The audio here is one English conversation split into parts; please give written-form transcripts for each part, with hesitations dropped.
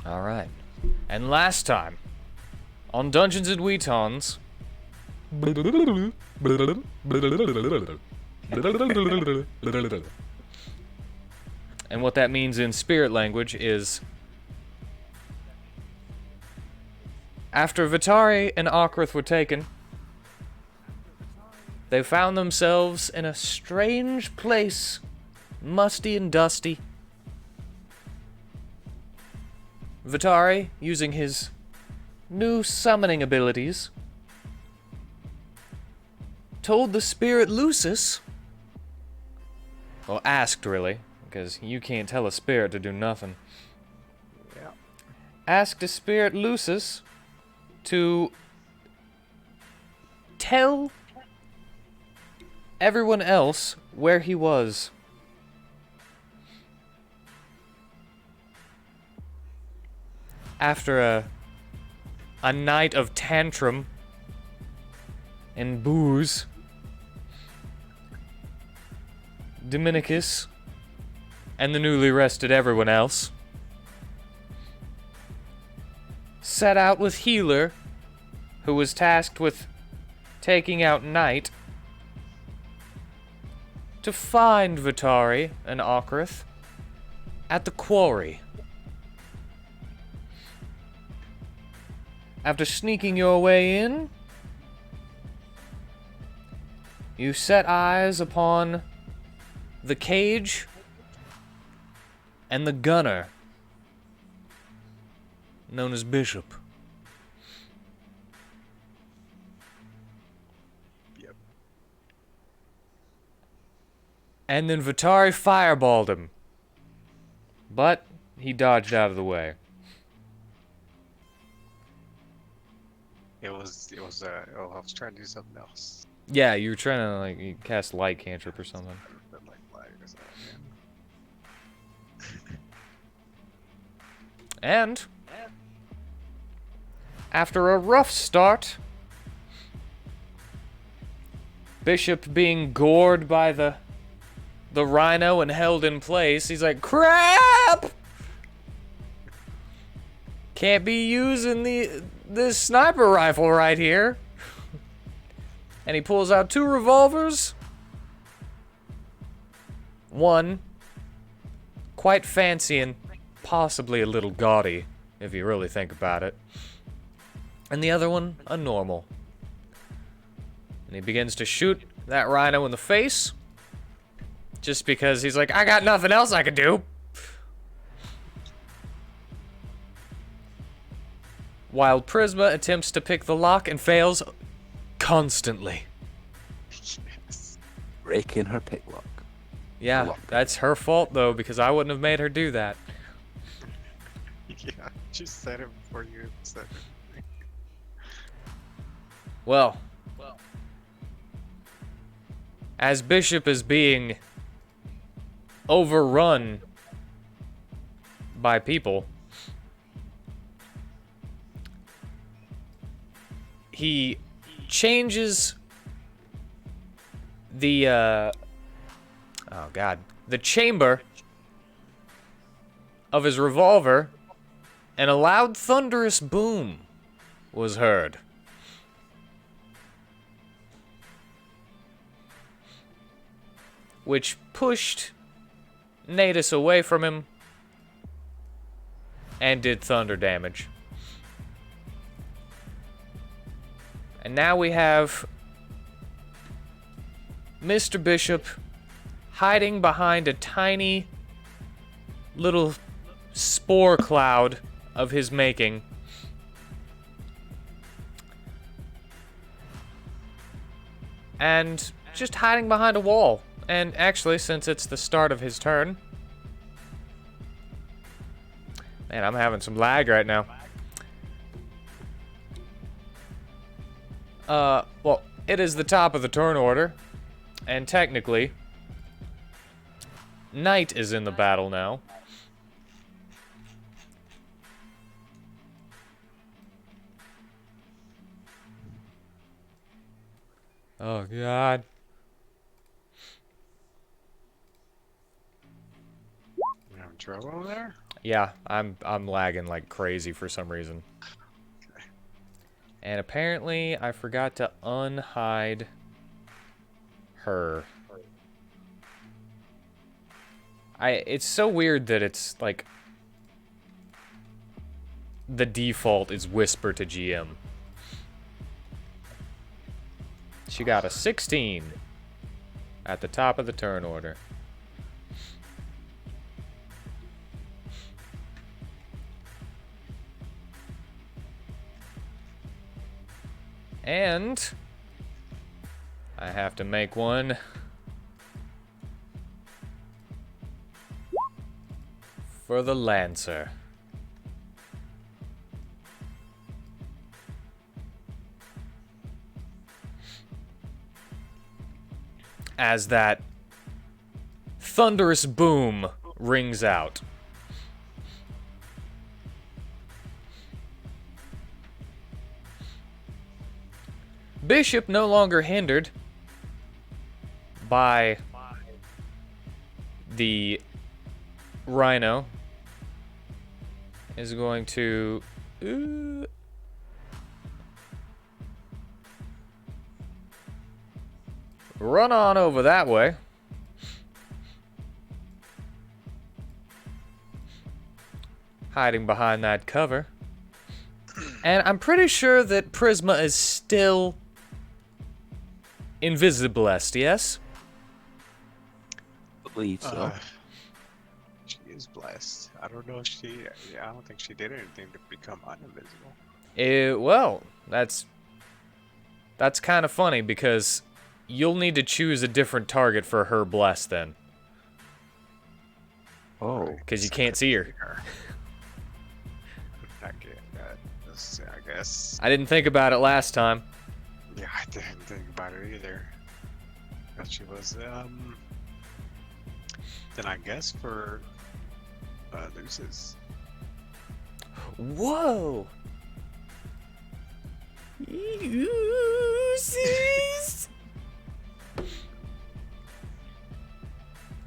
Alright. And last time, on Dungeons and WheatTons... and what that means in spirit language is... after Vitari and Okrath were taken, they found themselves in a strange place, musty and dusty. Vitari, using his new summoning abilities, told the spirit Lucis, well, asked really, because you can't tell a spirit to do nothing. Yeah. Asked the spirit Lucis to tell everyone else where he was. After a night of tantrum and booze, Dominicus and the newly rested everyone else set out with Healer, who was tasked with taking out Night, to find Vitari and Okrath at the Quarry. After sneaking your way in, you set eyes upon the cage and the gunner, known as Bishop. Yep. And then Vitari fireballed him, but he dodged out of the way. I was trying to do something else. Yeah, you were trying to like you cast light cantrip or something. Like flag or something, And after a rough start, Bishop being gored by the rhino and held in place, he's like, crap! Can't be using this sniper rifle right here. And he pulls out 2 revolvers. One, quite fancy and possibly a little gaudy, if you really think about it. And the other one, a normal. And he begins to shoot that rhino in the face. Just because he's like, I got nothing else I can do. While Prisma attempts to pick the lock and fails constantly. Yes. Breaking her picklock. Yeah, that's her fault though, because I wouldn't have made her do that. Yeah, just said it before you said it. Well, as Bishop is being overrun by people, he changes the the chamber of his revolver, and a loud thunderous boom was heard. Which pushed Natus away from him and did thunder damage. And now we have Mr. Bishop hiding behind a tiny little spore cloud of his making. And just hiding behind a wall. And actually, since it's the start of his turn... Man, I'm having some lag right now. Well, it is the top of the turn order. And technically, Knight is in the battle now. Oh, God. You having trouble there? Yeah, I'm lagging like crazy for some reason. And apparently I forgot to unhide her. It's so weird that it's like the default is whisper to GM. She got a 16 at the top of the turn order. And I have to make one for the Lancer. As that thunderous boom rings out. Bishop no longer hindered by the Rhino is going to run on over that way. Hiding behind that cover. And I'm pretty sure that Prisma is still invisiblest, yes? I believe so. She is blessed. I don't know if she. Yeah, I don't think she did anything to become uninvisible. Well, that's kind of funny because you'll need to choose a different target for her bless then. Oh. Because you can't see her. I guess. I didn't think about it last time. Yeah, I didn't think about it either. But she was, then I guess for, Luce's. Whoa! Uses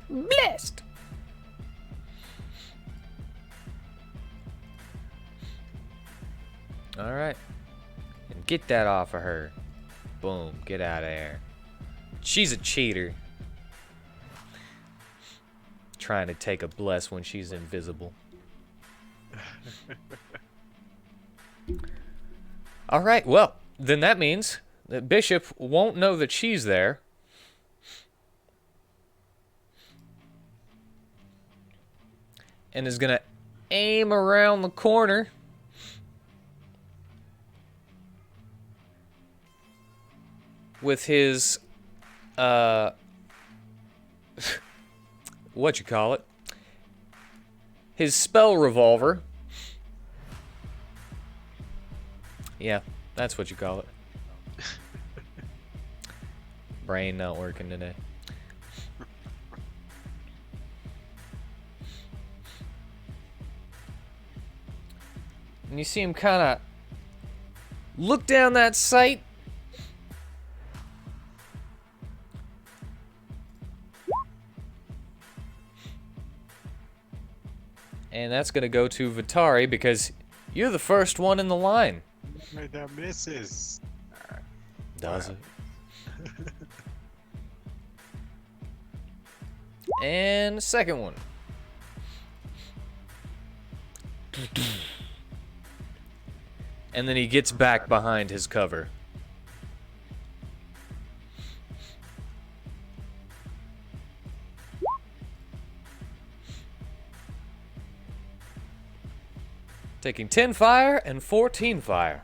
blessed. All right, and get that off of her. Boom, get out of there. She's a cheater. Trying to take a bless when she's invisible. All right, well, then that means that Bishop won't know that she's there. And is going to aim around the corner. With his, what you call it? His spell revolver. Yeah, that's what you call it. Brain not working today. And you see him kind of look down that sight. And that's going to go to Vitari because you're the first one in the line. That misses. Does it? And the second one. And then he gets back behind his cover. Taking 10 fire and 14 fire.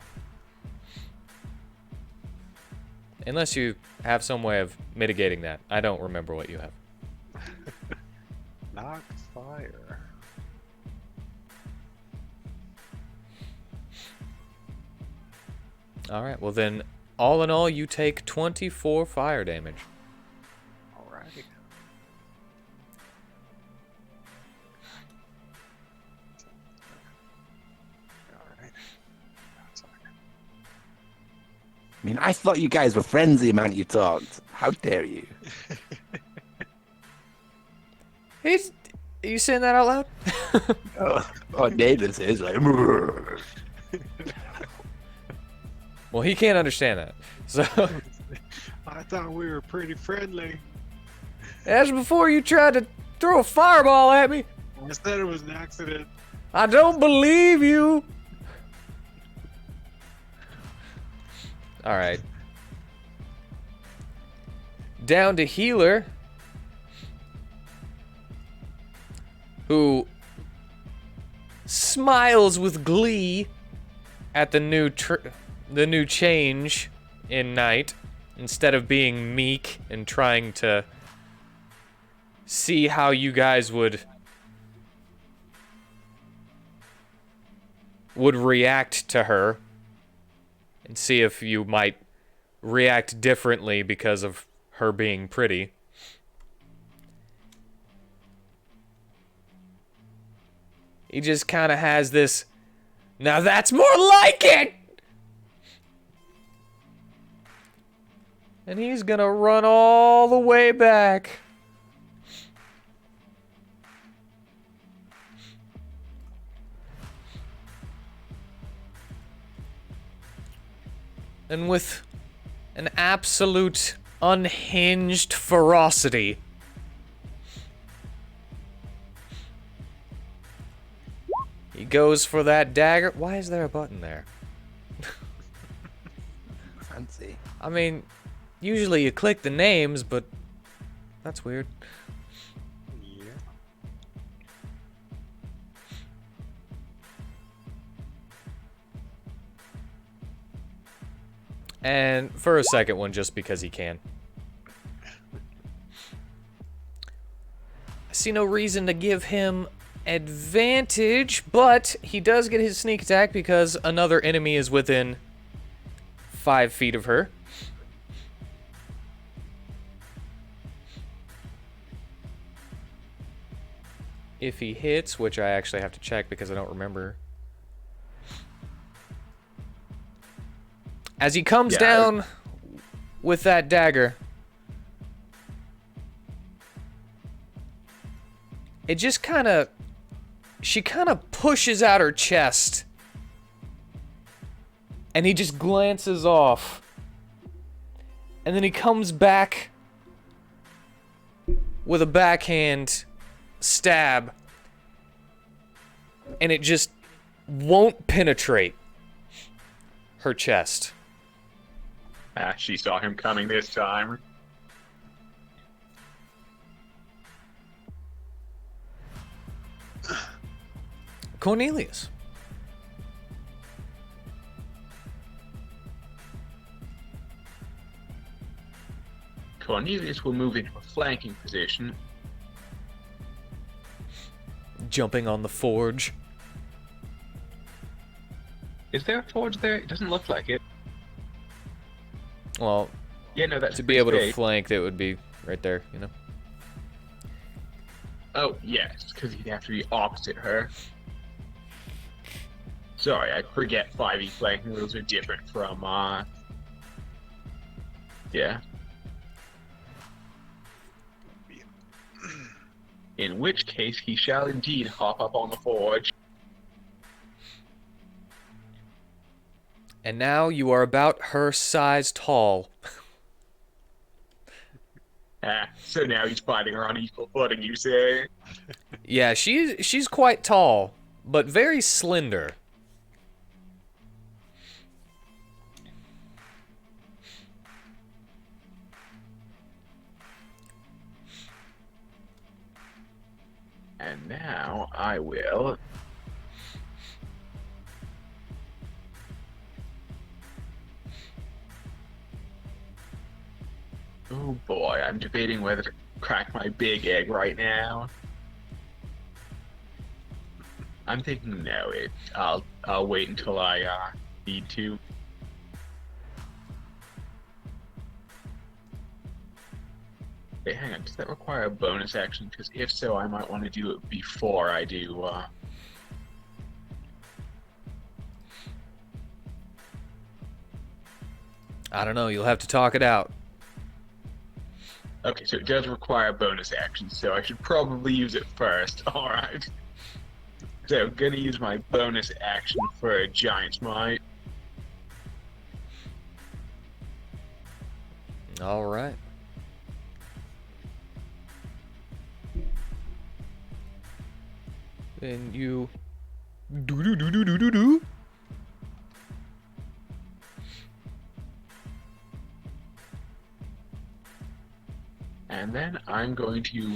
Unless you have some way of mitigating that. I don't remember what you have. Knock fire. Alright, well then, all in all, you take 24 fire damage. Alrighty. Alright. I mean, I thought you guys were friends the amount you talked. How dare you? Are you saying that out loud? Nathan says like. Well, he can't understand that. So, I thought we were pretty friendly. as before you tried to throw a fireball at me. I said it was an accident. I don't believe you. All right. Down to Healer, who smiles with glee at the new change in Night, instead of being meek and trying to see how you guys would react to her and see if you might react differently because of her being pretty. He just kind of has this, now that's more like it! And he's gonna run all the way back. And with an absolute unhinged ferocity, he goes for that dagger. Why is there a button there? Fancy. I mean, usually you click the names, but that's weird. Yeah. And for a second one, just because he can. I see no reason to give him advantage, but he does get his sneak attack because another enemy is within 5 feet of her. If he hits, which I actually have to check because I don't remember. As he comes down with that dagger, it just she kind of pushes out her chest, and he just glances off, and then he comes back with a backhand stab, and it just won't penetrate her chest. She saw him coming this time. Cornelius. Cornelius will move into a flanking position. Jumping on the forge. Is there a forge there? It doesn't look like it. Well, Yeah, no, that's to be able to big. flank, that would be right there, you know? Oh, yes, because he'd have to be opposite her. Sorry, I forget 5e flanking rules are different from, yeah. In which case, he shall indeed hop up on the forge. And now you are about her size tall. So now he's fighting her on equal footing, you say? Yeah, she's quite tall, but very slender. And now I will... Oh boy, I'm debating whether to crack my big egg right now. I'm thinking no, I'll wait until I need to. Wait, hang on, does that require a bonus action? Because if so, I might want to do it before I do, I don't know, you'll have to talk it out. Okay, so it does require bonus action, so I should probably use it first. Alright. So, I'm gonna use my bonus action for a giant smite. All right. And you do. And then I'm going to...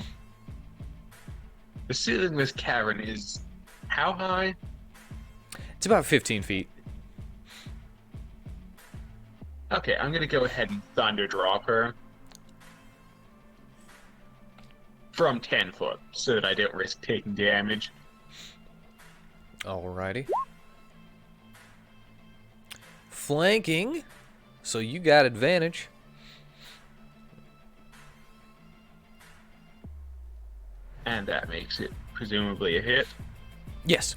The ceiling of this cavern is how high? It's about 15 feet. Okay, I'm gonna go ahead and thunder drop her. From 10 foot, so that I don't risk taking damage. Alrighty. Flanking. So you got advantage. And that makes it presumably a hit. Yes.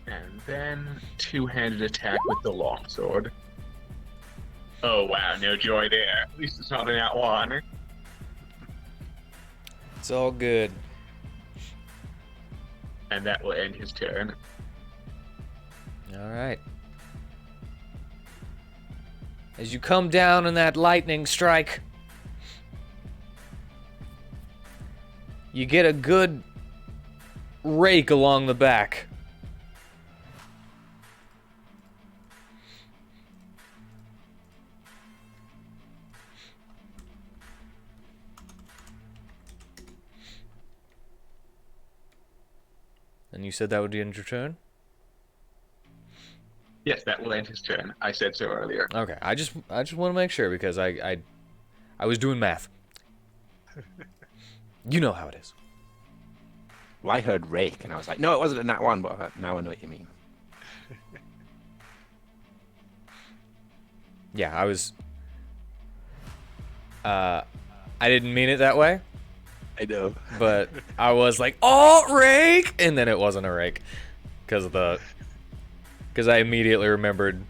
And then two-handed attack with the longsword. Oh wow, no joy there. At least it's not an @1. It's all good. And that will end his turn. Alright. As you come down in that lightning strike, you get a good rake along the back. And you said that would end your turn? Yes, that will end his turn. I said so earlier. Okay, I just want to make sure because I was doing math. You know how it is. Well, I heard rake, and I was like, no, it wasn't a nat one, but now I know what you mean. Yeah, I was. I didn't mean it that way, I know. but I was like, "Oh, rake!" and then it wasn't a rake because I immediately remembered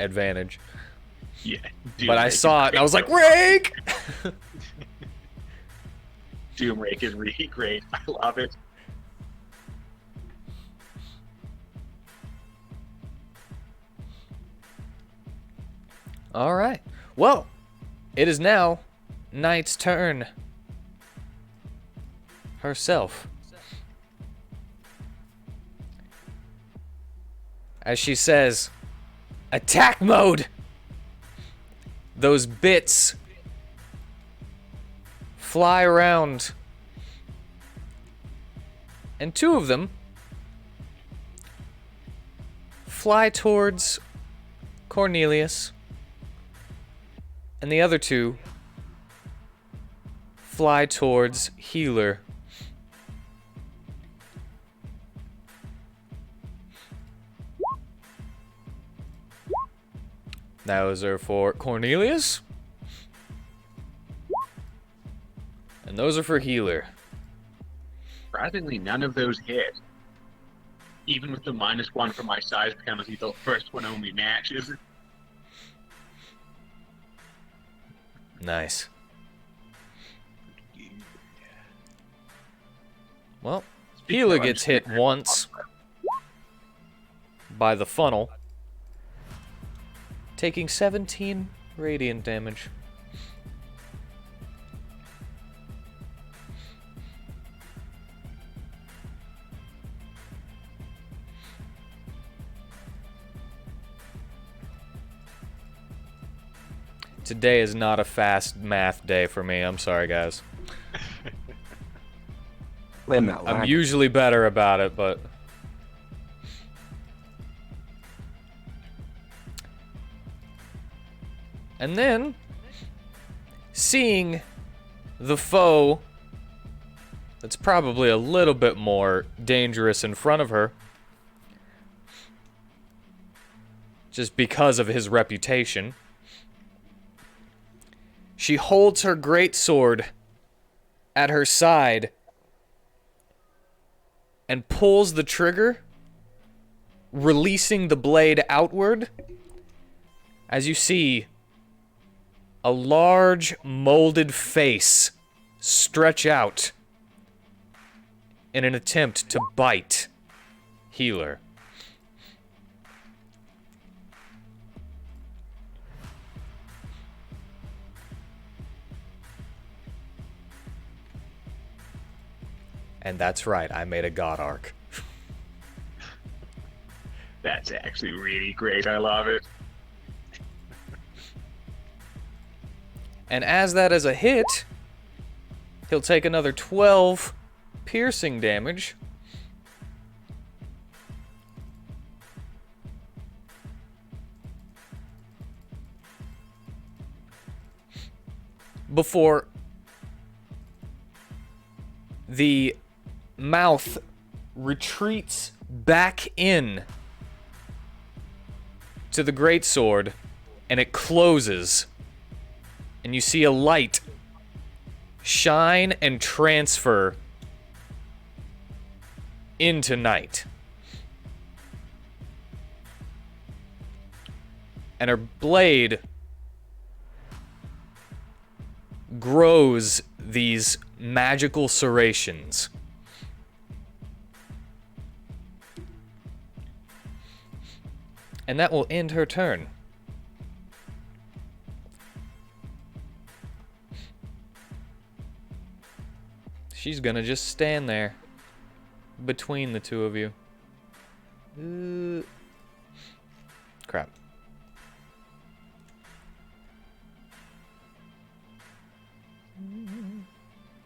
advantage. Yeah. But I saw it and I was like, "Rake!" Doom Rake is really great. I love it. All right. Well, it is now Knight's turn. Herself. As she says, "Attack mode!" Those bits fly around. And two of them fly towards Cornelius. And the other two fly towards Healer. Those are for Cornelius. And those are for Healer. Surprisingly, none of those hit. Even with the -1 for my size penalty, the first one only matches. Nice. Well, Healer gets hit once by the funnel, taking 17 radiant damage. Today is not a fast math day for me. I'm sorry, guys. Blame that I'm lag. usually better about it, but... And then, seeing the foe that's probably a little bit more dangerous in front of her, just because of his reputation, she holds her greatsword at her side and pulls the trigger releasing the blade outward, as you see a large molded face stretch out in an attempt to bite Healer. And that's right, I made a god arc. That's actually really great. I love it. And as that is a hit, he'll take another 12 piercing damage. Before the mouth retreats back in to the greatsword, and it closes, and you see a light shine and transfer into night. And her blade grows these magical serrations. And that will end her turn. She's gonna just stand there between the two of you. Crap.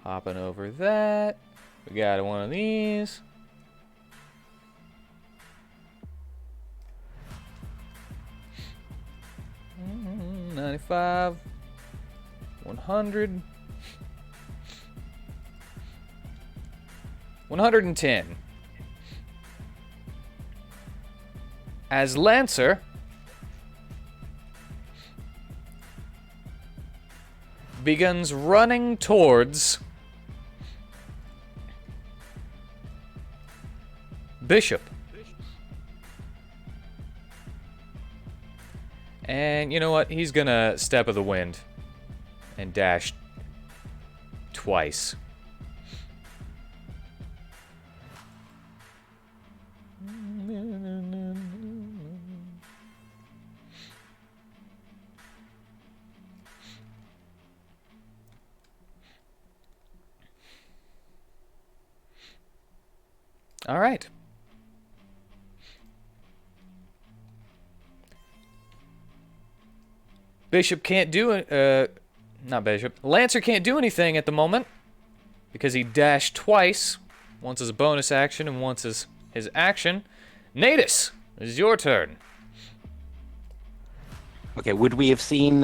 Hopping over that. We got one of these. Mm, 95. 100. 110. As Lancer begins running towards Bishop. And you know what? He's gonna Step of the Wind and dash twice. All right. Bishop can't do not Bishop. Lancer can't do anything at the moment because he dashed twice. Once as a bonus action and once as his action. Natus, it is your turn. Okay, would we have seen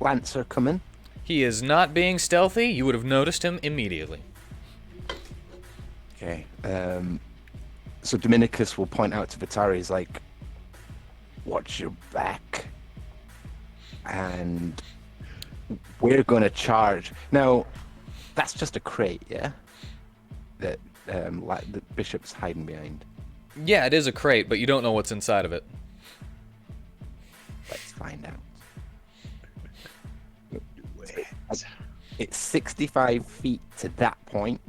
Lancer coming? He is not being stealthy. You would have noticed him immediately. Okay. So Dominicus will point out to Vitari, he's like, watch your back. And we're going to charge. Now, that's just a crate, yeah? That the Bishop's hiding behind. Yeah, it is a crate, but you don't know what's inside of it. Let's find out. It's 65 feet to that point,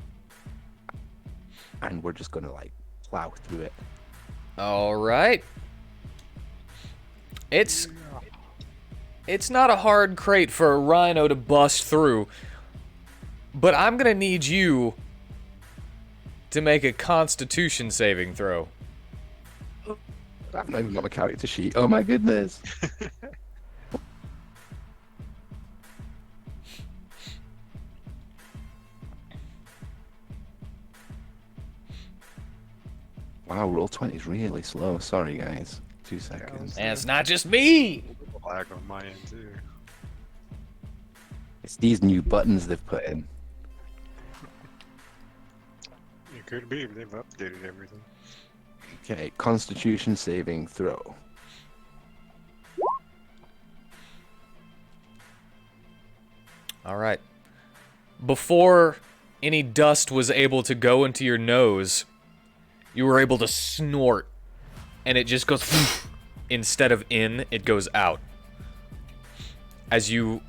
and we're just going to, like, plow through it. All right. It's not a hard crate for a rhino to bust through, but I'm going to need you to make a Constitution saving throw. I've not even got my character sheet. Oh my goodness. Wow, roll 20 is really slow. Sorry, guys. 2 seconds. And it's not just me! Lag on my end too. It's these new buttons they've put in. It could be, but they've updated everything. Okay, Constitution saving throw. All right. Before any dust was able to go into your nose, you were able to snort and it just goes instead of in, it goes out. As you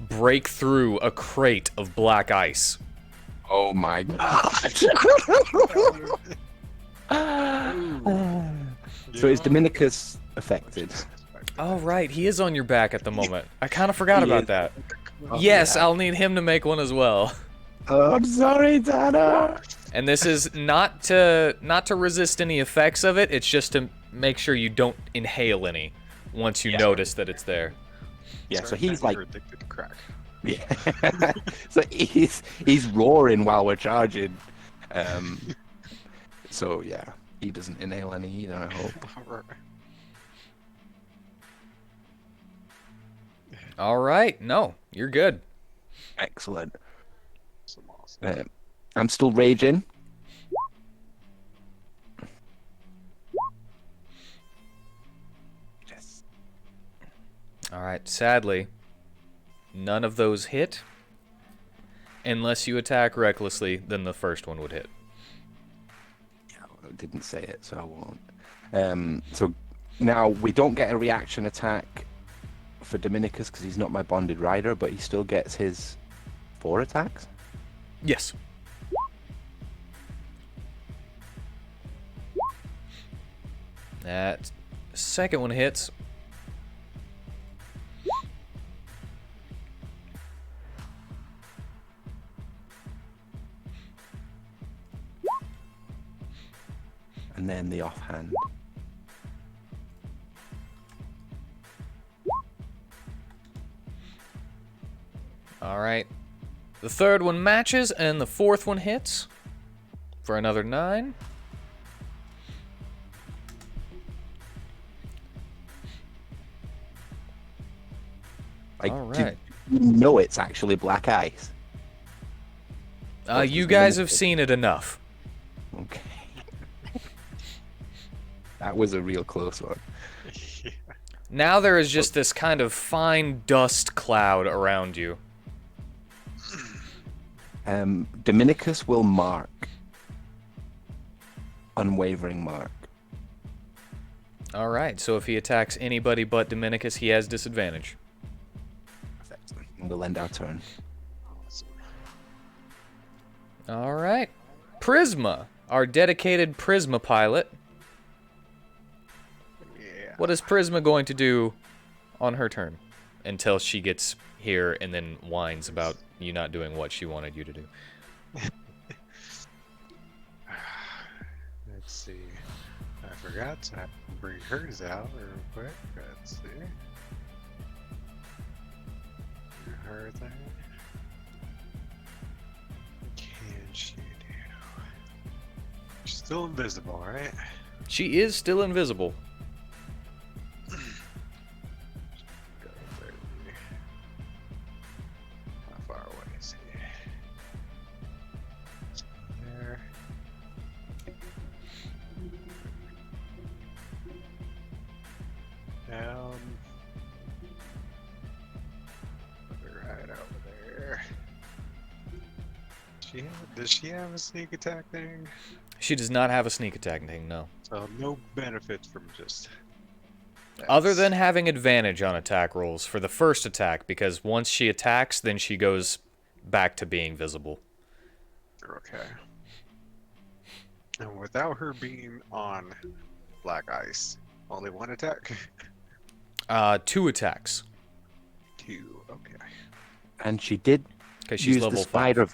break through a crate of black ice. Oh my god. So is Dominicus affected? Oh, right, he is on your back at the moment. I kind of forgot He about is. that. Oh, Yes, yeah. I'll need him to make one as well. Oh, I'm sorry, Dana. And this is not to resist any effects of it, it's just to make sure you don't inhale any once you notice that it's there. Yeah, so Sorry, he's man, like, you're addicted to crack. yeah. So he's roaring while we're charging. So yeah, he doesn't inhale any either, I hope. Alright, no, you're good. Excellent. Some awesome. I'm still raging. Yes. Alright, sadly, none of those hit. Unless you attack recklessly, then the first one would hit. Yeah, I didn't say it, so I won't. So now we don't get a reaction attack for Dominicus because he's not my bonded rider, but he still gets his 4 attacks. Yes. That second one hits. And then the offhand. Alright. The third one matches, and the fourth one hits for another 9. Like, Alright. you know it's actually black ice. You guys have seen it enough. Okay. That was a real close one. Yeah. Now there is just this kind of fine dust cloud around you. Dominicus will mark. Unwavering mark. Alright, so if he attacks anybody but Dominicus, he has disadvantage. Perfect. We'll end our turn. Awesome. Alright. Prisma, our dedicated Prisma pilot. Yeah. What is Prisma going to do on her turn? Until she gets here and then whines about you not doing what she wanted you to do. Let's see. I forgot to bring hers out real quick. Let's see. Her thing. What can she do? She's still invisible, right? She is still invisible. Go there. How far away is he? There. Down. Right over there. Does she have a sneak attack thing? She does not have a sneak attack thing, no. So no benefits from just. Other than having advantage on attack rolls for the first attack, because once she attacks, then she goes back to being visible. Okay. And without her being on black ice, only one attack? 2 attacks. 2, okay. And she did Because she's use level the 5. spider.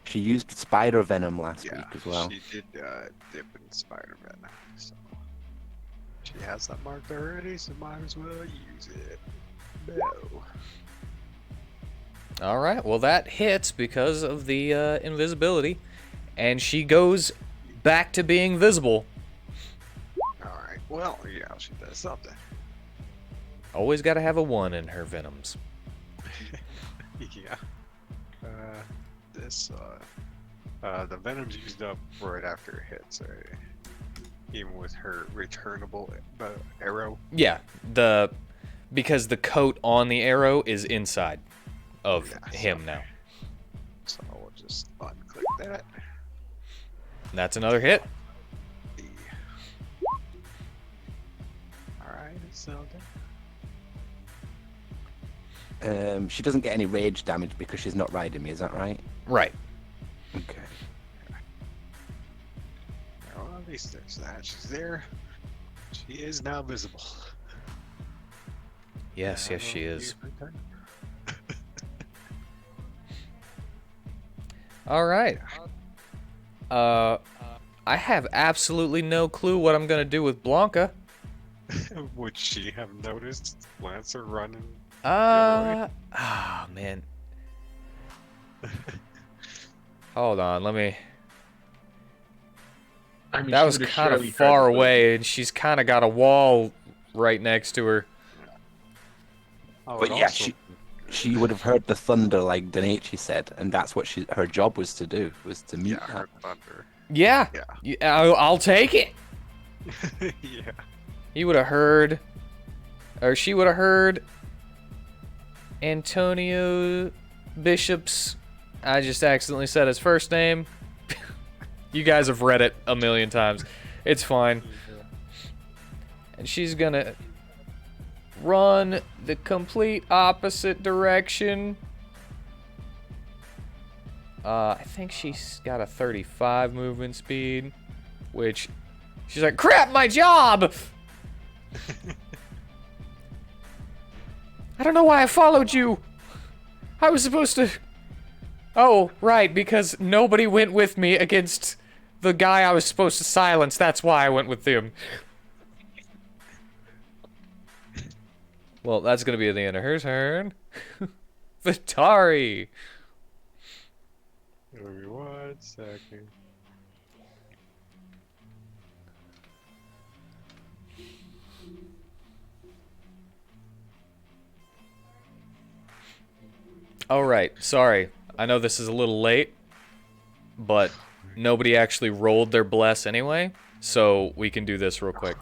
She used spider venom last Yeah, week as well. she did dip in spider venom, so she has that marked already, so might as well use it. No. Alright, well that hits because of the invisibility. And she goes back to being visible. Alright, well, yeah, she does something. Always gotta have a 1 in her venoms. Yeah. The venom's used up right after it hits, right? Even with her returnable arrow. Yeah, because the coat on the arrow is inside of him now. So we'll just unclick that. That's another hit. Zelda? She doesn't get any rage damage because she's not riding me. Is that right? Right. Okay. Well, at least there's that. She's there. She is now visible. Yes, yes, she is. All right. I have absolutely no clue what I'm gonna do with Blanca. Would she have noticed Lancer running? other way? Ah, man. Hold on, let me. I mean, That she was would've kind of surely heard far the away, and she's kind of got a wall right next to her. Oh, But it yeah, also- she would have heard the thunder, like Danachi said, and that's what her job was to do, was to mute yeah, that. her thunder. Yeah. Yeah. I'll take it. Yeah. He would have heard, or she would have heard Antonio Bishop's. I just accidentally said his first name. You guys have read it a million times. It's fine. And she's gonna run the complete opposite direction. I think she's got a 35 movement speed, which she's like, crap, my job! I don't know why I followed you. I was supposed to... Oh, right, because nobody went with me against the guy I was supposed to silence. That's why I went with him. Well, that's going to be the end of her turn. Vitari. Give me 1 second. All right, sorry. I know this is a little late, but nobody actually rolled their bless anyway, so we can do this real quick.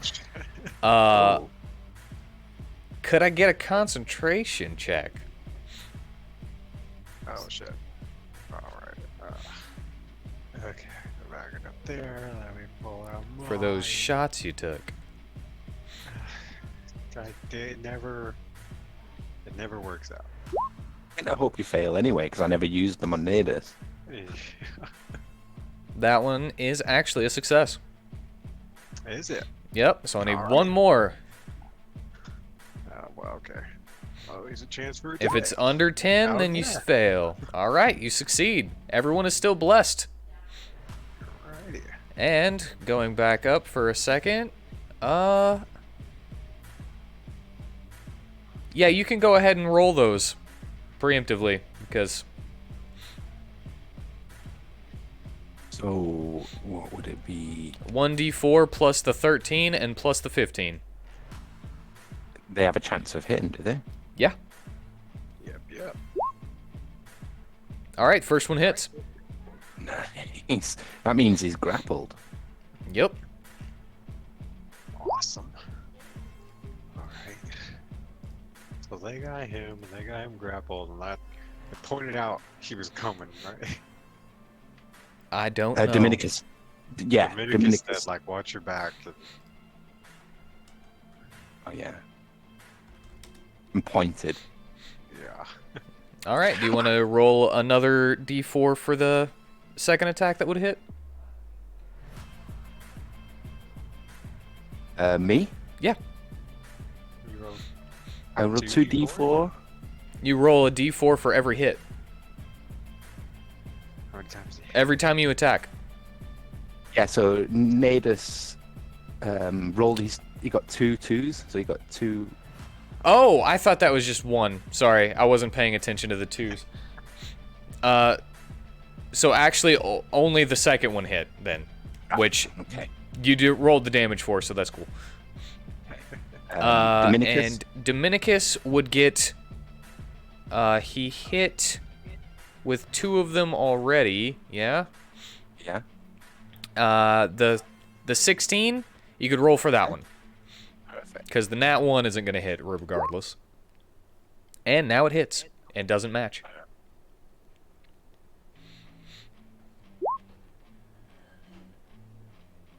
Oh, Could I get a concentration check? oh shit. Alright. Okay, go back up there. Let me pull out For those mine. shots you took. It never works out. I hope you fail anyway, because I never used them on Nadis. That one is actually a success. Is it? Yep, so I need Alright. one more. Well, okay. Always a chance for a If it's die. under 10, then you Okay. fail. All right, you succeed. Everyone is still blessed. Alrighty. And going back up for a second, yeah, you can go ahead and roll those preemptively because So, what would it be? 1d4 plus the 13 and plus the 15. They have a chance of hitting, do they? Yeah. Yep. All right, first one hits. Nice. That means he's grappled. Yep. Awesome. Alright. So they got him, and they got him grappled, and that I pointed out he was coming, right? I don't know. Dominicus. Yeah, Dominicus Dominicus. said, like, watch your back. Oh, yeah. And pointed. Yeah. All right, do you want to roll another d4 for the second attack that would hit? Me? Yeah. You rolled I rolled 2d4. You roll a d4 for every hit. How many times did he Every time you attack. Yeah, so Nadis rolled he got 2 2s, so he got 2. Oh, I thought that was just one. Sorry, I wasn't paying attention to the twos. So actually, only the second one hit then, which Okay. you rolled the damage for, so that's cool. Dominicus. And Dominicus would get. He hit with 2 of them already. Yeah. Yeah. The 16, you could roll for that one. Perfect. Because the nat 1 isn't going to hit regardless. And now it hits and doesn't match.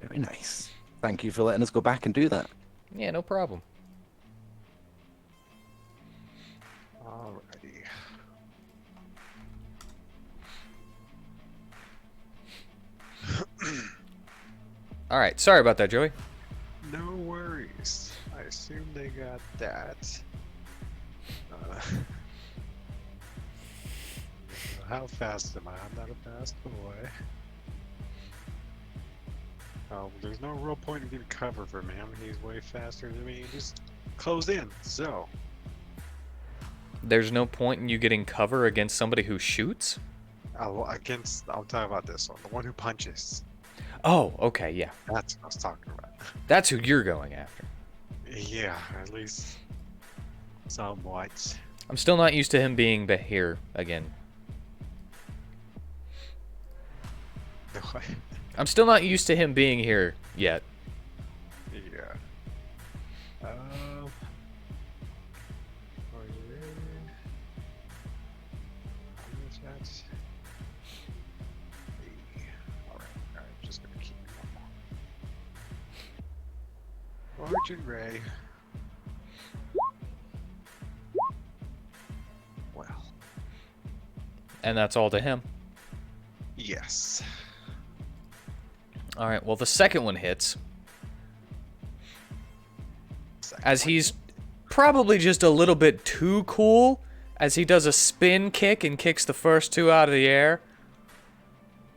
Very nice. Thank you for letting us go back and do that. Yeah, no problem. Alright, sorry about that, Joey. No worries. I assume they got that. How fast am I? I'm not a fast boy. Oh, there's no real point in getting cover from him. He's way faster than me. Just close in. So. There's no point in you getting cover against somebody who shoots? I'll talk about this one. The one who punches. Oh, okay, yeah. That's what I was talking about. That's who you're going after. Yeah, at least somewhat. I'm still not used to him being here again. I'm still not used to him being here yet. Yeah. Are you ready? How much that's? Alright, just gonna keep it normal. Origin Ray. Well. And that's all to him. Yes. Alright, well, the second one hits. As he's probably just a little bit too cool, as he does a spin kick and kicks the first two out of the air.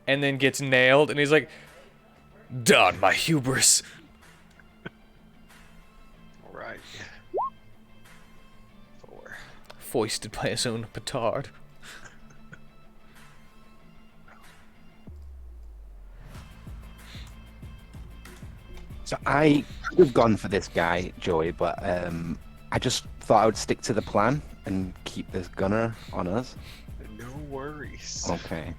And then gets nailed, and he's like, "Darn my hubris." Alright. 4. Foisted by his own petard. So I could have gone for this guy, Joey, but I just thought I would stick to the plan and keep this gunner on us. No worries. Okay.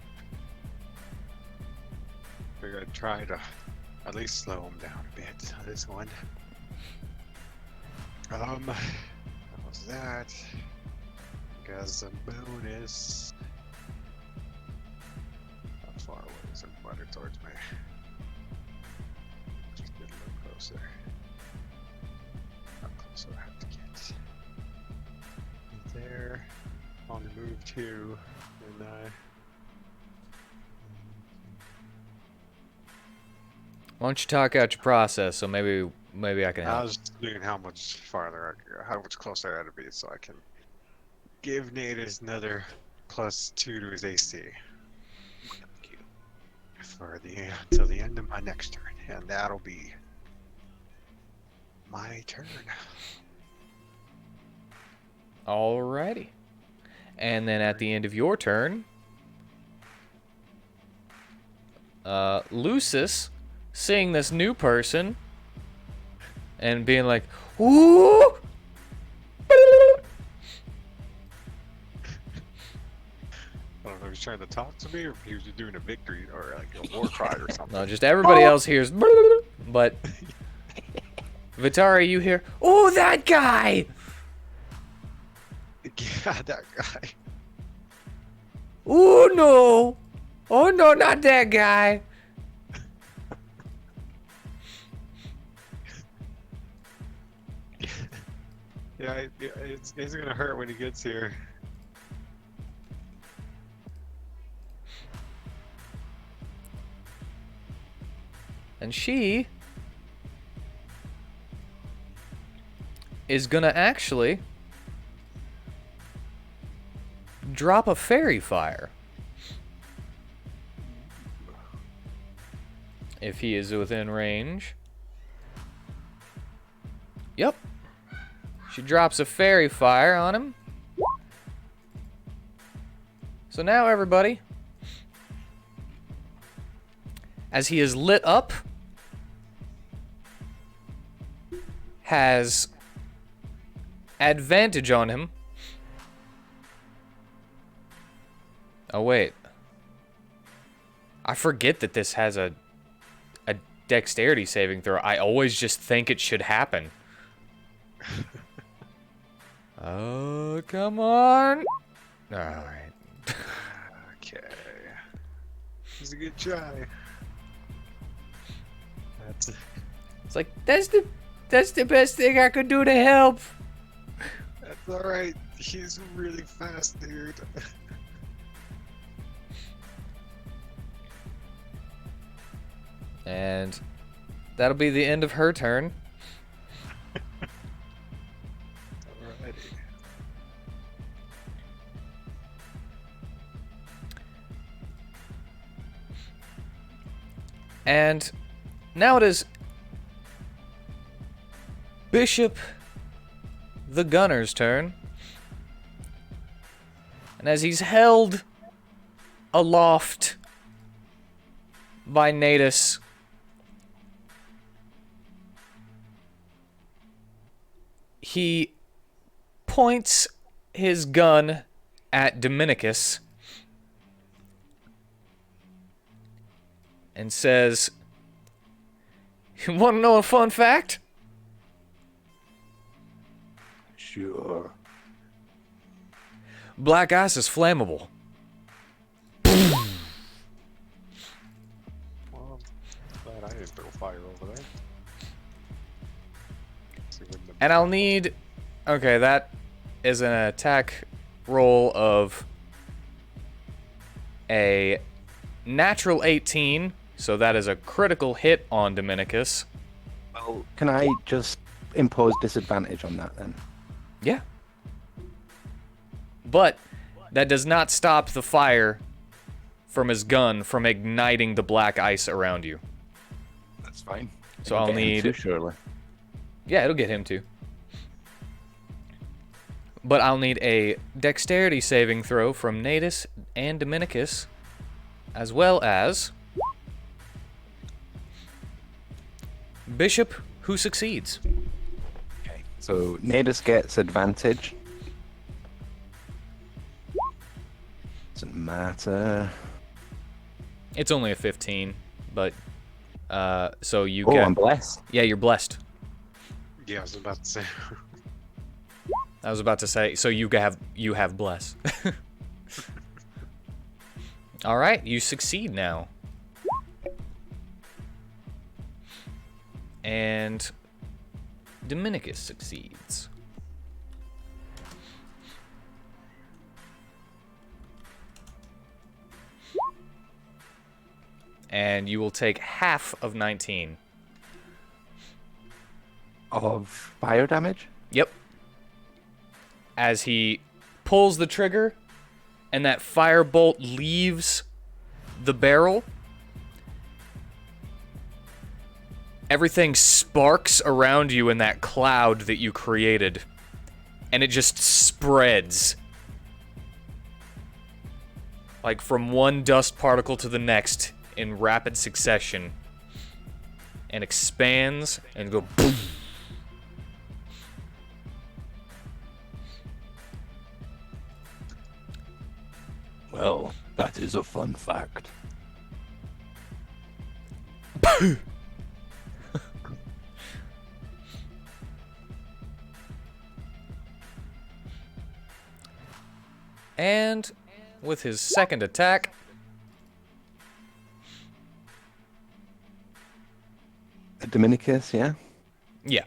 We're gonna try to at least slow him down a bit on this one. What was that? Got some bonus. How far away is it? Butter towards me. Just get a little closer. How close do I have to get? There. On the move too. And Why don't you talk out your process, so maybe I can I help. was doing how much farther I could go, how much closer I had to be so I can give Nate another +2 to his AC. For until the end of my next turn, and that'll be my turn. Alrighty. And then at the end of your turn, Lucis, seeing this new person and being like, "Ooh!" I don't know if he's trying to talk to me or if he was just doing a victory or like a war cry or something. No, just everybody else hears, but Vitari, you hear, "Oh, that guy!" Yeah, that guy. "Oh no! Oh no, not that guy!" Yeah, it's gonna hurt when he gets here. And she is gonna actually drop a fairy fire. If he is within range. Yep. She drops a fairy fire on him. So now everybody, as he is lit up, has advantage on him. Oh wait. I forget that this has a dexterity saving throw. I always just think it should happen. Oh, come on. Alright. Okay. He's a good try. It's like, that's the best thing I could do to help. That's alright. He's really fast, dude. And that'll be the end of her turn. Alrighty. And now it is Bishop the Gunner's turn. And as he's held aloft by Natus, he points his gun at Dominicus and says, "You want to know a fun fact? Sure. Black ice is flammable." Well, I'm glad I didn't throw fire over there. So it wouldn't have And I'll need... Okay, that is an attack roll of a natural 18, so that is a critical hit on Dominicus. Well, can I just impose disadvantage on that then? Yeah. But that does not stop the fire from his gun from igniting the black ice around you. That's fine. So I'll Get him need... too, surely. Yeah, it'll get him too. But I'll need a dexterity saving throw from Natus and Dominicus, as well as Bishop, who succeeds. Okay. So Natus gets advantage. Doesn't matter. It's only a 15, but so you Oh, get... I'm blessed. Yeah, you're blessed. Yeah, I was about to say. I was about to say, so you have bless. All right, you succeed now. And Dominicus succeeds. And you will take half of 19. Of fire damage? Yep. As he pulls the trigger and that firebolt leaves the barrel, everything sparks around you in that cloud that you created, and it just spreads. Like from one dust particle to the next in rapid succession, and expands and go boom. Well, that is a fun fact. And with his second attack, Dominicus, yeah? yeah,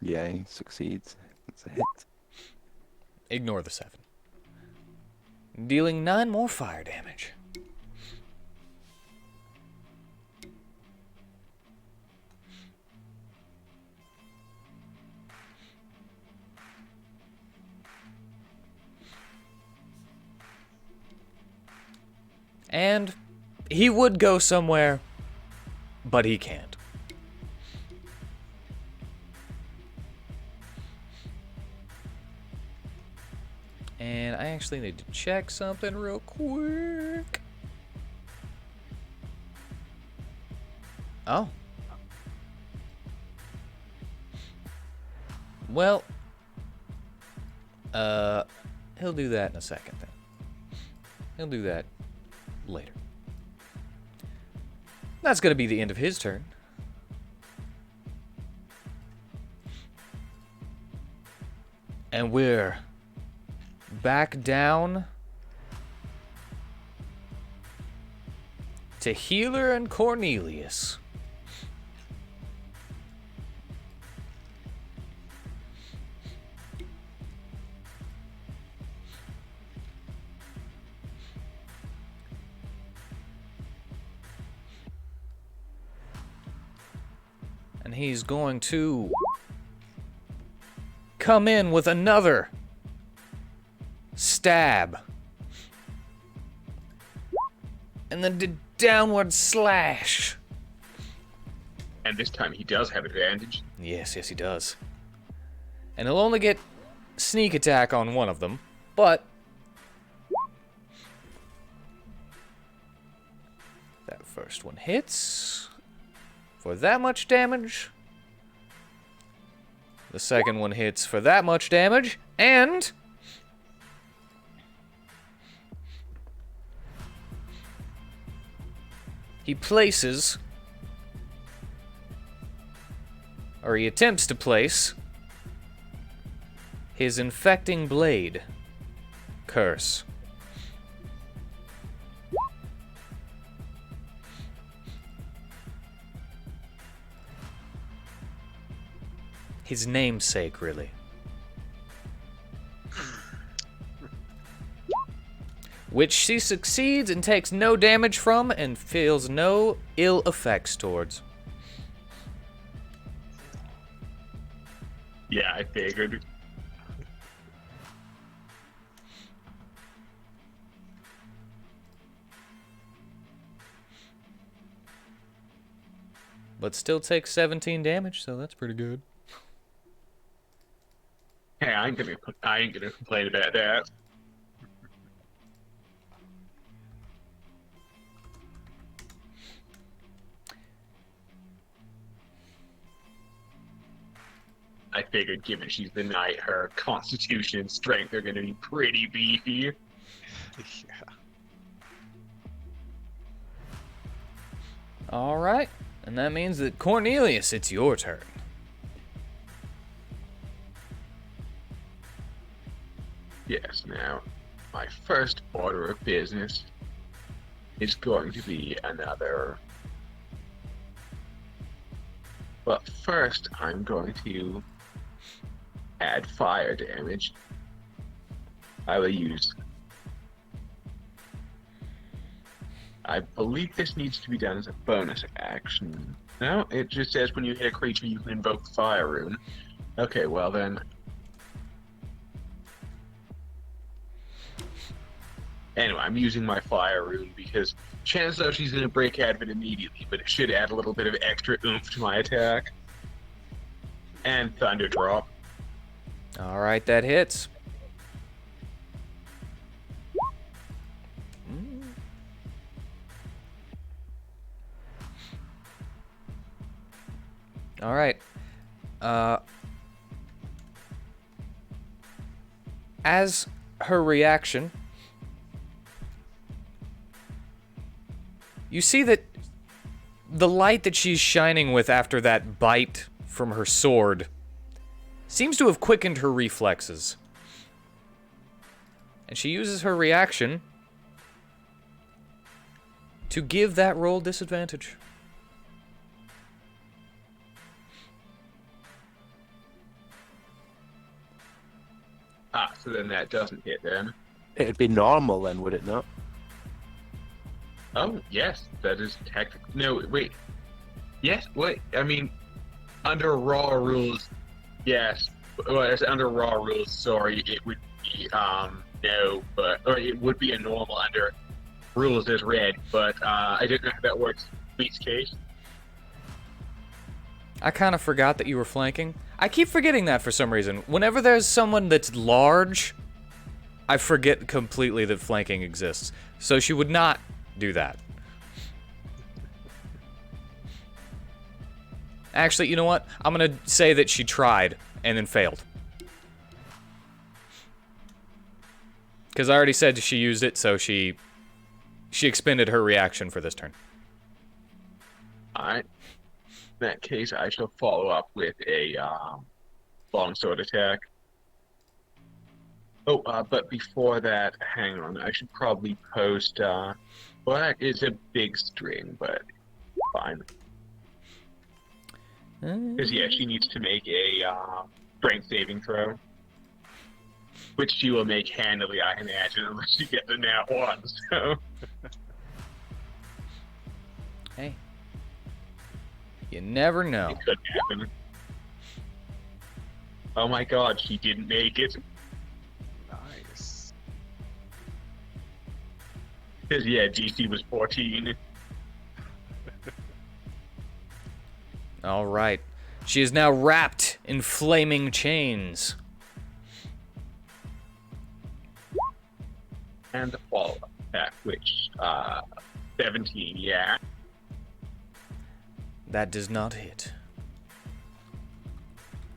Yeah, he succeeds. That's a hit. ignore the 7. Dealing 9 more fire damage. And he would go somewhere, but he can't. And I actually need to check something real quick. Oh. Well, he'll do that in a second then. He'll do that later. That's going to be the end of his turn. And we're back down to Healer and Cornelius. And he's going to come in with another stab. And then the downward slash. And this time he does have advantage. Yes, he does. And he'll only get sneak attack on one of them, but that first one hits for that much damage. The second one hits for that much damage, and he places, or he attempts to place, his infecting blade curse. His namesake, really. Which she succeeds and takes no damage from and feels no ill effects towards. Yeah, I figured. But still takes 17 damage, so that's pretty good. Hey, I ain't gonna complain about that. I figured, given she's the knight, her constitution and strength are gonna be pretty beefy. Yeah. Alright, and that means that Cornelius, it's your turn. Yes, now, my first order of business is going to be another. But first, I'm going to add fire damage. I will use. I believe this needs to be done as a bonus action. No, it just says when you hit a creature, you can invoke the fire rune. Okay, well then. Anyway, I'm using my fire rune because chances are she's going to break out of it immediately, but it should add a little bit of extra oomph to my attack. And Thunder Drop. Alright, that hits. Alright. As her reaction, you see that the light that she's shining with after that bite from her sword seems to have quickened her reflexes. And she uses her reaction to give that roll disadvantage. Ah, so then that doesn't hit then. It'd be normal then, would it not? Oh, yes, that is technically. No, wait. Yes, wait. I mean, under raw rules, yes. Well, as under raw rules, sorry, it would be no, but or it would be a normal under rules as read. But I don't know how that works in Wheat's case. I kind of forgot that you were flanking. I keep forgetting that for some reason. Whenever there's someone that's large, I forget completely that flanking exists. So she would not do that. Actually, you know what? I'm gonna say that she tried and then failed. Because I already said she used it, so she expended her reaction for this turn. Alright. In that case, I shall follow up with a longsword attack. Oh, but before that, hang on. I should probably post. Well, it's a big string, but fine. Because yeah, she needs to make a strength saving throw, which she will make handily, I imagine, unless she gets a nat 1. So. Hey. You never know. It could happen. Oh my god, she didn't make it. Nice. Because, yeah, DC was 14. All right. She is now wrapped in flaming chains. And the follow-up attack, which, 17, yeah. That does not hit.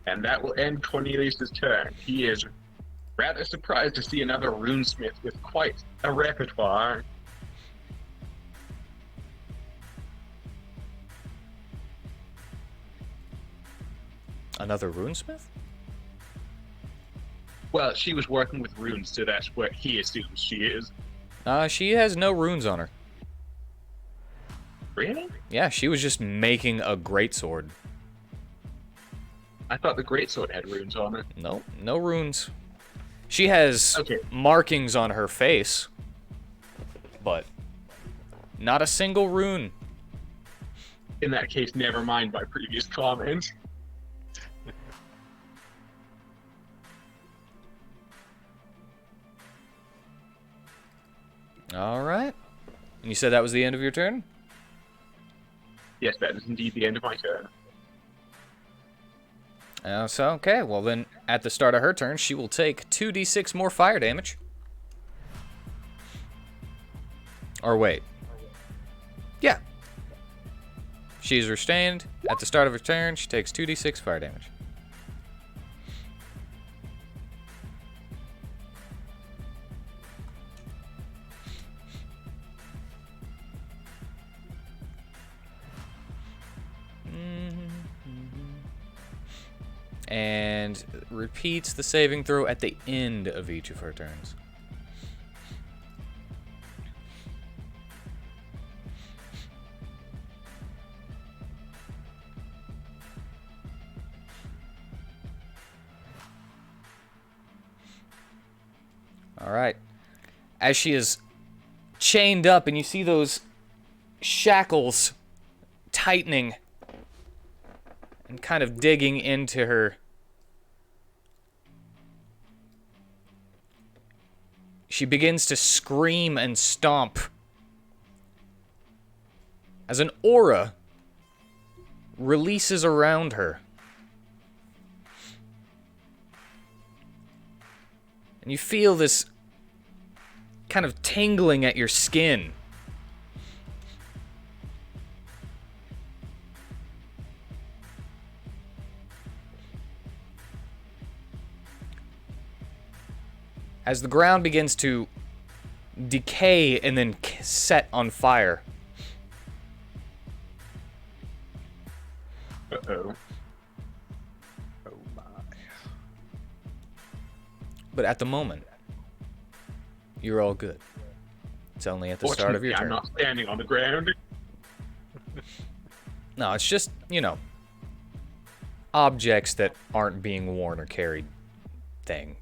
And that will end Cornelius' turn. He is rather surprised to see another runesmith with quite a repertoire. Another runesmith? Well, she was working with runes, so that's what he assumes she is. She has no runes on her. Really? Yeah, she was just making a greatsword. I thought the greatsword had runes on it. No, no runes. She has Okay. markings on her face, but not a single rune. In that case, never mind my previous comments. All right. And you said that was the end of your turn? Yes, that is indeed the end of my turn. Okay, well then, at the start of her turn, she will take 2d6 more fire damage. Or wait. Yeah. She's restrained. At the start of her turn, she takes 2d6 fire damage. And repeats the saving throw at the end of each of her turns. All right. As she is chained up and you see those shackles tightening and kind of digging into her, she begins to scream and stomp as an aura releases around her. And you feel this kind of tingling at your skin. As the ground begins to decay and then set on fire. Uh-oh. Oh my. But at the moment, you're all good. It's only at the start of your Fortunately, turn. I'm not standing on the ground. No, it's just, objects that aren't being worn or carried thing,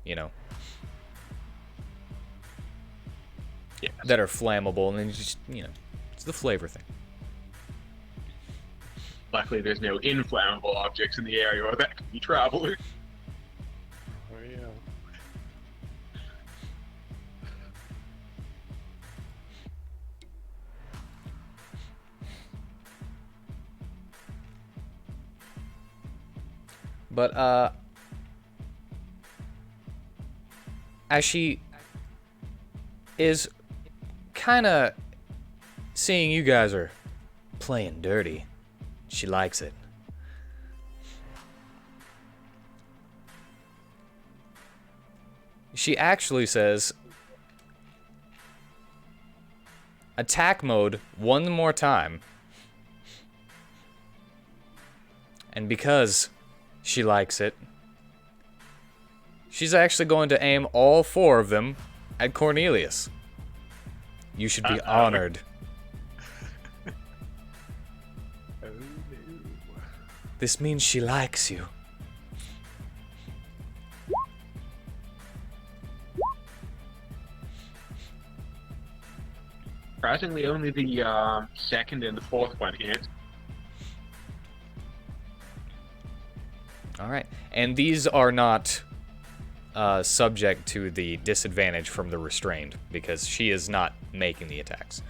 Yes. that are flammable, and then just, it's the flavor thing. Luckily, there's no inflammable objects in the area, or that could be traveler. Oh yeah. But, as she is kind of seeing you guys are playing dirty, she likes it. She actually says, attack mode one more time. And because she likes it, she's actually going to aim all 4 of them at Cornelius. You should be honored. Oh no. This means she likes you. Surprisingly, only the second and the fourth one hit. And these are not subject to the disadvantage from the restrained, because she is not making the attacks.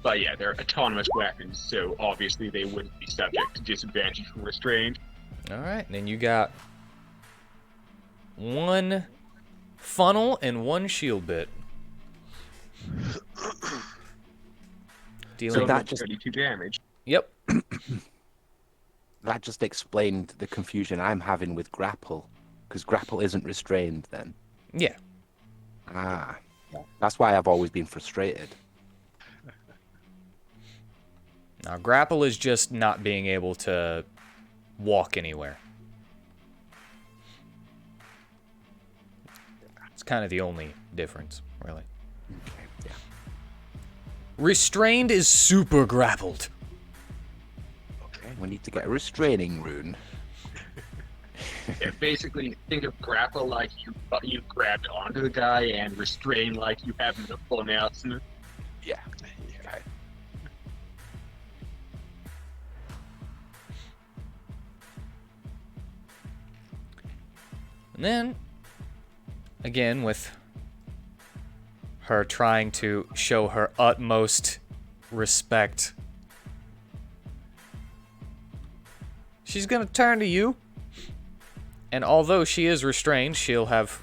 But yeah, they're autonomous weapons, so obviously they wouldn't be subject to disadvantage from restrained. Alright, and then you got 1 funnel and 1 shield bit. Dealing So that that's just- 32 damage. Yep. That just explained the confusion I'm having with grapple, because grapple isn't restrained then. Yeah. Ah, that's why I've always been frustrated. Now, grapple is just not being able to walk anywhere. It's kind of the only difference, really. Okay, yeah. Restrained is super grappled. Okay, we need to get a restraining rune. Yeah, basically, think of grapple like you grabbed onto the guy, and restrain like you have him in a full Nelson. Yeah. Okay. And then, again, with her trying to show her utmost respect, she's gonna turn to you. And although she is restrained, she'll have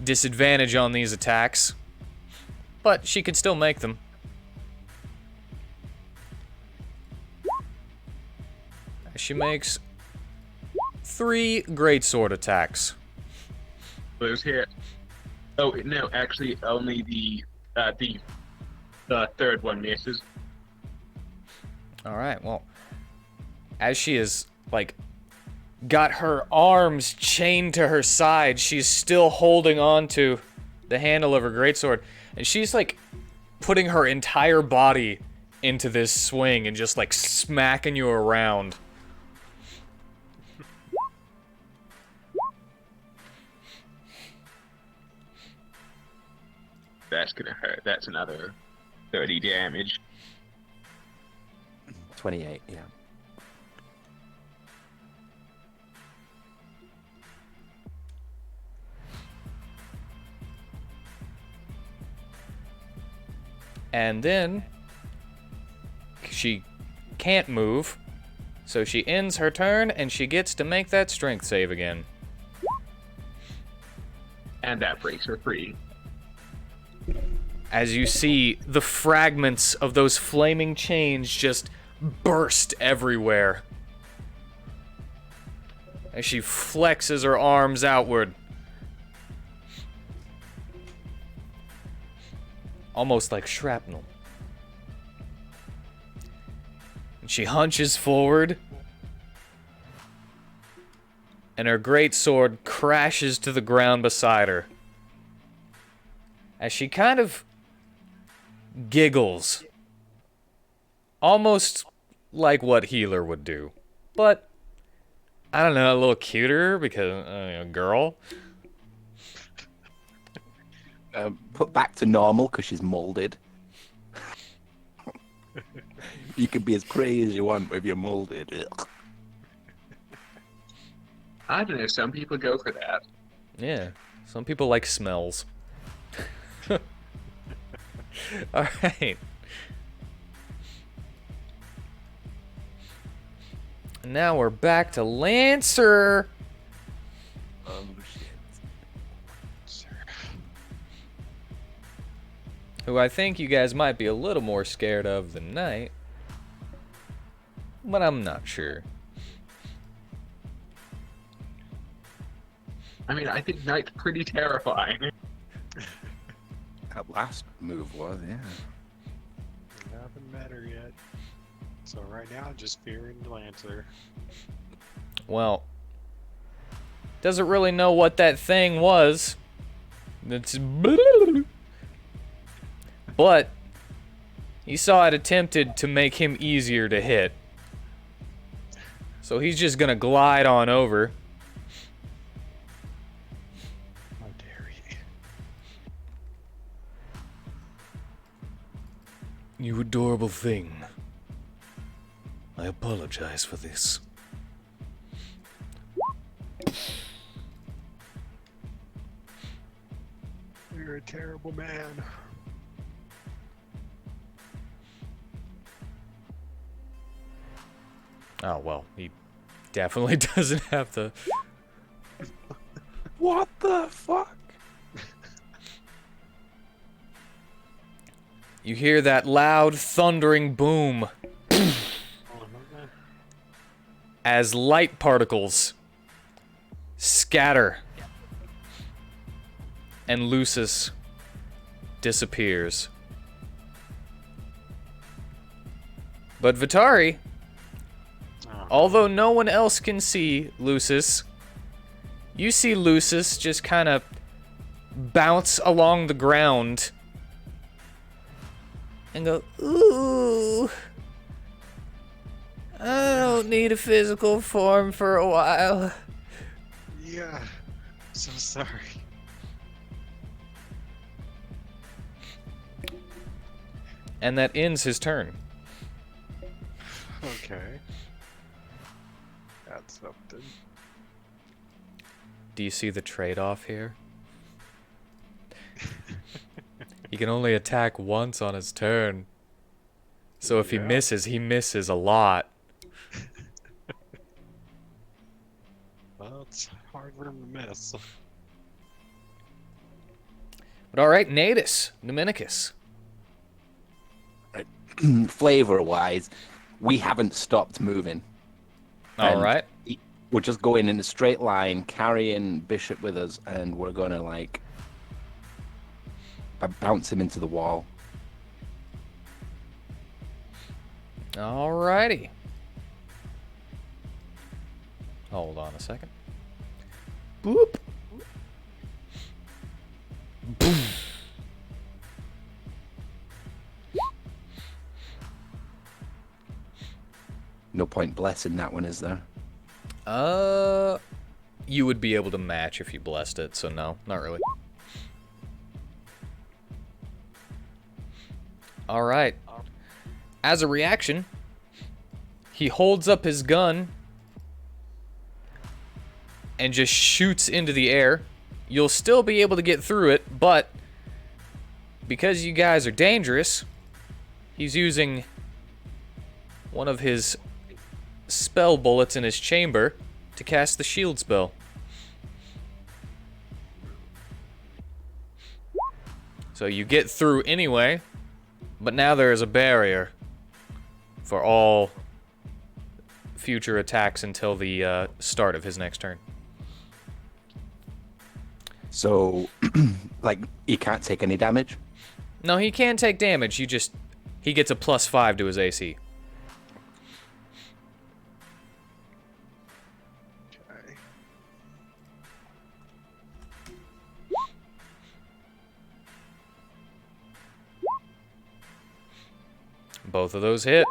disadvantage on these attacks. But she can still make them. She makes 3 greatsword attacks. Those hit. Oh no, actually, only the third one misses. Alright, well, as she is, like, got her arms chained to her side, she's still holding on to the handle of her greatsword, and she's, like, putting her entire body into this swing and just, like, smacking you around. That's gonna hurt. That's another 30 damage. 28, yeah. And then she can't move, so she ends her turn and she gets to make that strength save again. And that breaks her free. As you see the fragments of those flaming chains just burst everywhere. As she flexes her arms outward. Almost like shrapnel. And she hunches forward. And her greatsword crashes to the ground beside her. As she kind of giggles. Almost like what Healer would do. But, I don't know, a little cuter because, a girl. Put back to normal because she's molded. You can be as crazy as you want if you're molded. Ugh. I don't know. Some people go for that. Yeah, some people like smells. Alright. Now we're back to Lancer. Oh shit. Who I think you guys might be a little more scared of than Knight. But I'm not sure. I mean, I think Knight's pretty terrifying. That last move was, yeah. Haven't met her yet. So right now, just fearing Lancer. Well, doesn't really know what that thing was. It's but he saw it attempted to make him easier to hit. So he's just gonna glide on over. How dare he? You adorable thing. I apologize for this. You're a terrible man. Oh, well, he definitely doesn't have the... What the fuck? You hear that loud, thundering boom as light particles scatter and Lucis disappears. But Vitari, although no one else can see Lucis, you see Lucis just kind of bounce along the ground and go, ooh, I don't need a physical form for a while. Yeah, so sorry. And that ends his turn. Okay. That's something. Do you see the trade-off here? He can only attack once on his turn. So if he misses a lot. Well, it's hard for him to miss. But alright, Natus, Numinicus. Flavor-wise, we haven't stopped moving. Alright. We're just going in a straight line, carrying Bishop with us, and we're gonna like bounce him into the wall. Alrighty. Hold on a second. Boop. Boom. No point blessing that one, is there? You would be able to match if you blessed it, so no, not really. Alright. As a reaction, he holds up his gun and just shoots into the air. You'll still be able to get through it, but because you guys are dangerous, he's using one of his spell bullets in his chamber to cast the shield spell. So you get through anyway, but now there is a barrier for all future attacks until the start of his next turn. So, like, he can't take any damage? No, he can take damage. He gets a +5 to his AC. Okay. Both of those hit.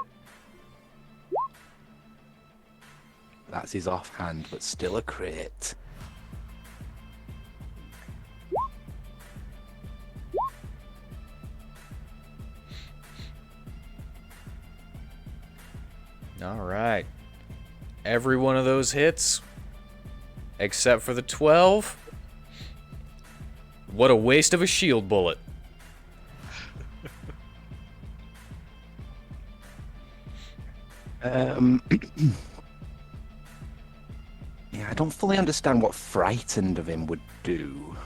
That's his offhand, but still a crit. All right. Every one of those hits, except for the 12. What a waste of a shield bullet. Yeah, I don't fully understand what frightened of him would do.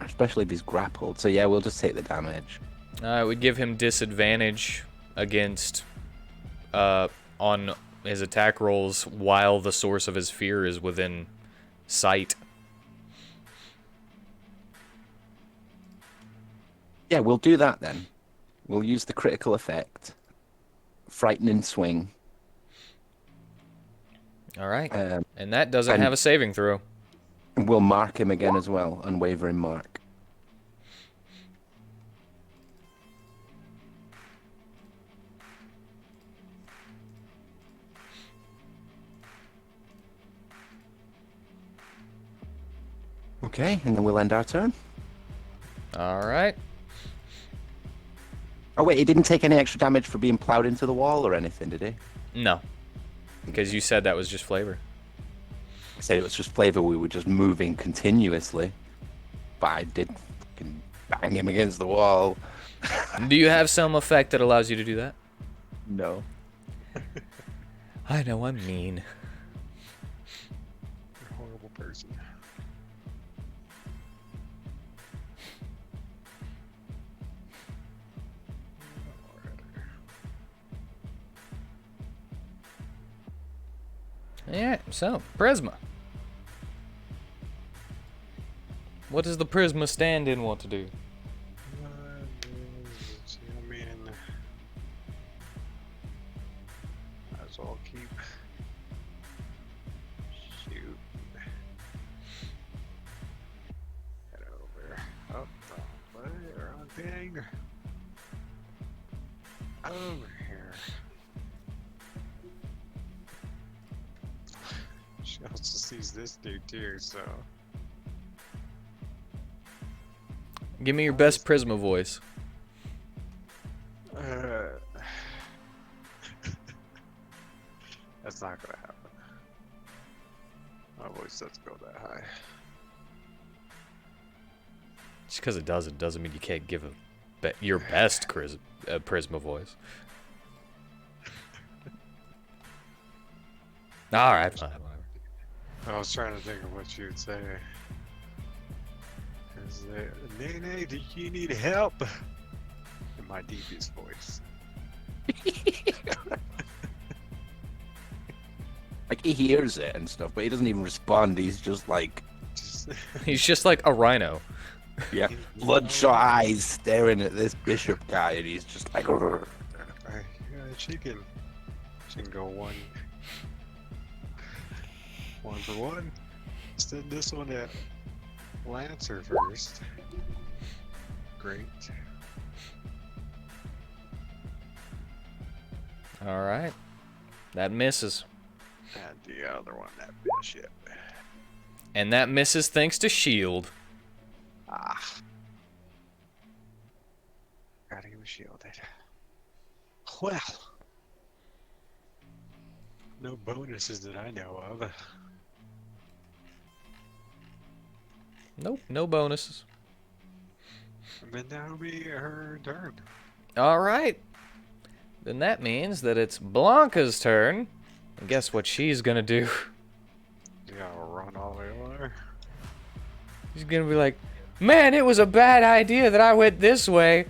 Especially if he's grappled. So yeah, we'll just take the damage. It would give him disadvantage against on his attack rolls while the source of his fear is within sight. Yeah, we'll do that then. We'll use the critical effect. Frightening swing. All right. And that doesn't have a saving throw. We'll mark him again as well. Unwavering mark. Okay, and then we'll end our turn. All right. Oh wait, he didn't take any extra damage for being plowed into the wall or anything, did he? No. Because you said that was just flavor. I said it was just flavor, we were just moving continuously. But I did Can bang him against the wall. Do you have some effect that allows you to do that? No. I know, I'm mean. You're a horrible person. Yeah, so, Prisma. What does the Prisma stand-in want to do? I mean, might as well keep shooting. Head over. Up, wrong way, wrong thing. Over here. She also sees this dude too, so. Give me your best Prisma voice. That's not gonna happen. My voice doesn't go that high. Just because it doesn't mean you can't give your best Prisma voice. Alright, fine, whatever. I was trying to think of what you would say. Is there, Nene, do you need help? In my deepest voice. Like, he hears it and stuff, but he doesn't even respond. He's just like, Just, He's just like a rhino. yeah, bloodshot eyes staring at this bishop guy, and he's just like, "Grr." she can go one for one. Send this one at Lancer first. Great. Alright. That misses. And the other one, that bishop. And that misses thanks to shield. Ah. Gotta get shielded. Well. No bonuses that I know of. Nope, no bonuses. But that'll be her turn. Alright. Then that means that it's Blanca's turn. And guess what she's gonna do? Yeah, I'll run all the way over. She's gonna be like, man, it was a bad idea that I went this way.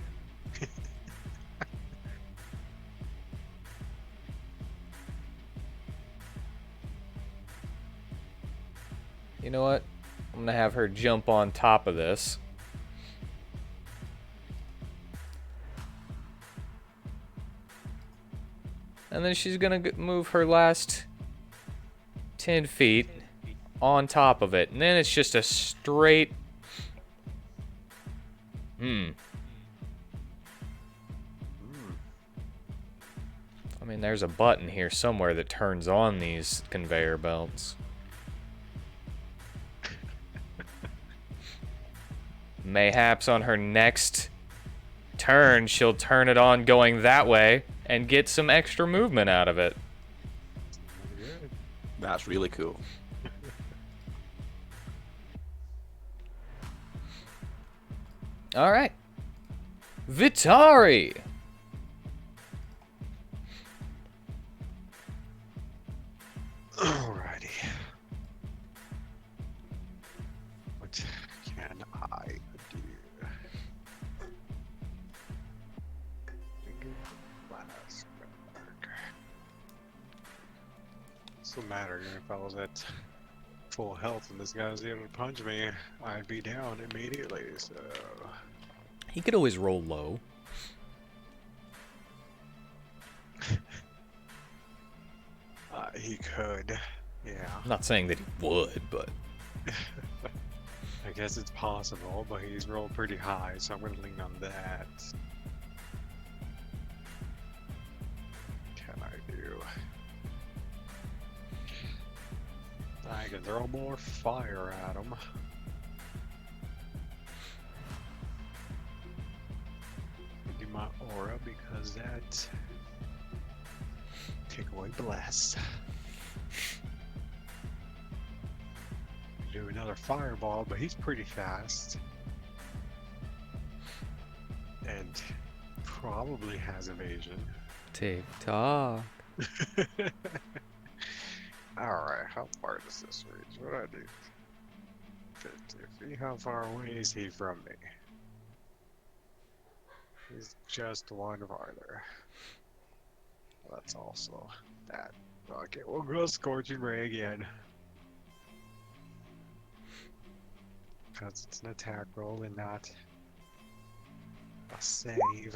You know what? I'm gonna have her jump on top of this. And then she's gonna move her last 10 feet on top of it. And then it's just a straight... I mean, there's a button here somewhere that turns on these conveyor belts. Mayhaps on her next turn, she'll turn it on going that way and get some extra movement out of it. That's really cool. All right. Vitari. Alrighty. What can I do? Blast. What's the matter? If I was at full health and this guy was able to punch me, I'd be down immediately, so... He could always roll low. He could, yeah. I'm not saying that he would, but... I guess it's possible, but he's rolled pretty high, so I'm gonna lean on that. Can I do? I can throw more fire at him. Do my aura because that take away blast. Do another fireball, but he's pretty fast. And probably has evasion. Tick-tock. Alright, how far does this reach? What do I do? 50 feet. How far away is he from me? He's just one farther. That's also that. Okay, we'll go Scorching Ray again. Because it's an attack roll and not a save.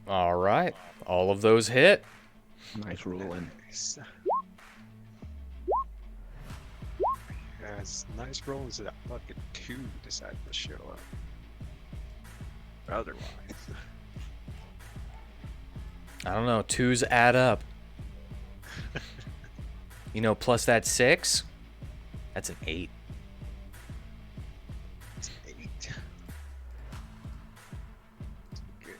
Alright. All of those hit. Nice rolling. Nice. Yes, nice rolls that fucking 2 decided to show up. Otherwise. I don't know. 2s add up. You know, plus that 6, that's an 8. It's 8. Good.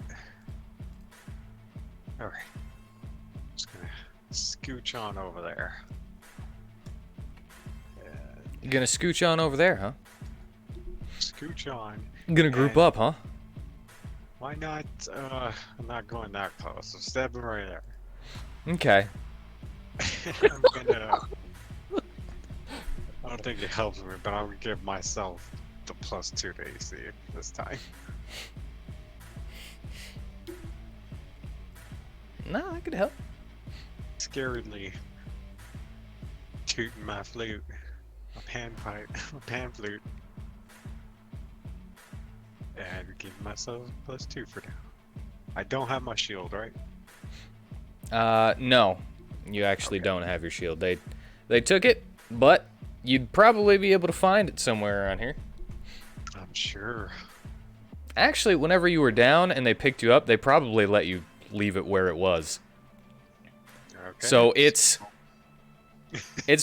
Alright. Just gonna scooch on over there. You're gonna scooch on over there, huh? Scooch on. You're gonna group And- up, huh? Why not? I'm not going that close. I'm stepping right there. Okay. I'm gonna. I don't think it helps me, but I'm gonna give myself the +2 to AC this time. No, I could help. Scaredly tooting my flute, my panpipe, my pan flute, and give myself +2 for now. I don't have my shield, right? No. You actually Okay. don't have your shield. They took it, but you'd probably be able to find it somewhere around here. I'm sure. Actually, whenever you were down and they picked you up, they probably let you leave it where it was. Okay. So it's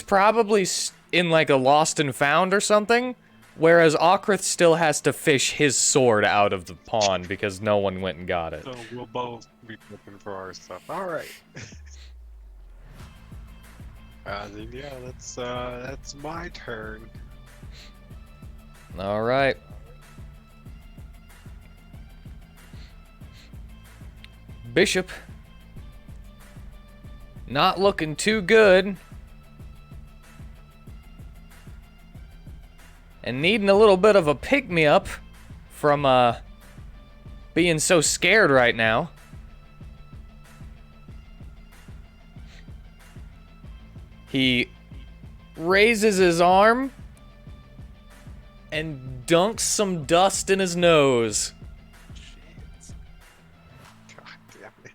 probably in like a lost and found or something, whereas Okrath still has to fish his sword out of the pond because no one went and got it. So we'll both be looking for our stuff. All right. Then yeah, that's my turn. All right. Bishop. Not looking too good. And needing a little bit of a pick-me-up from being so scared right now. He raises his arm and dunks some dust in his nose. God damn it.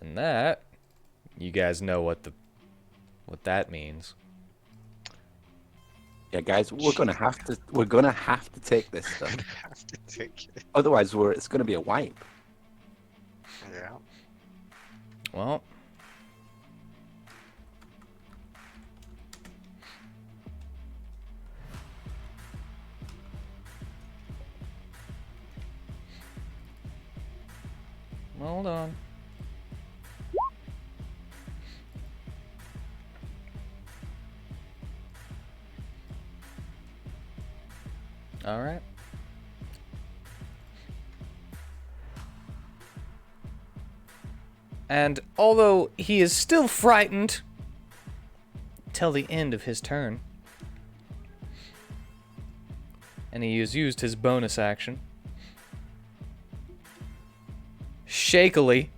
And that, you guys know what that means. Yeah, guys, we're gonna have to take this stuff. I have to take it. Otherwise, it's gonna be a wipe. Yeah. Well, hold on. All right. And although he is still frightened till the end of his turn, and he has used his bonus action, shakily,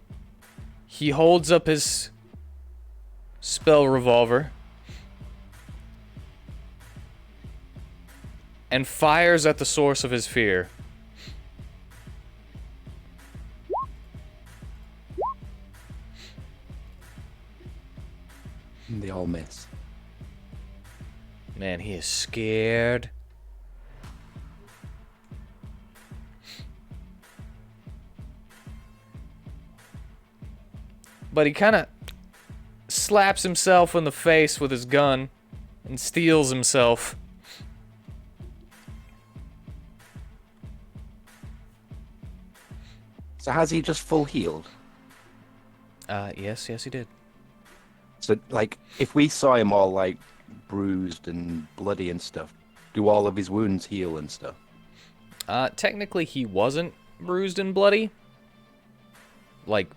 he holds up his spell revolver and fires at the source of his fear. They all miss. Man, he is scared. But he kind of slaps himself in the face with his gun and steels himself. So has he just full healed? Yes, he did. So, like, if we saw him all, like, bruised and bloody and stuff, do all of his wounds heal and stuff? Technically, he wasn't bruised and bloody. Like,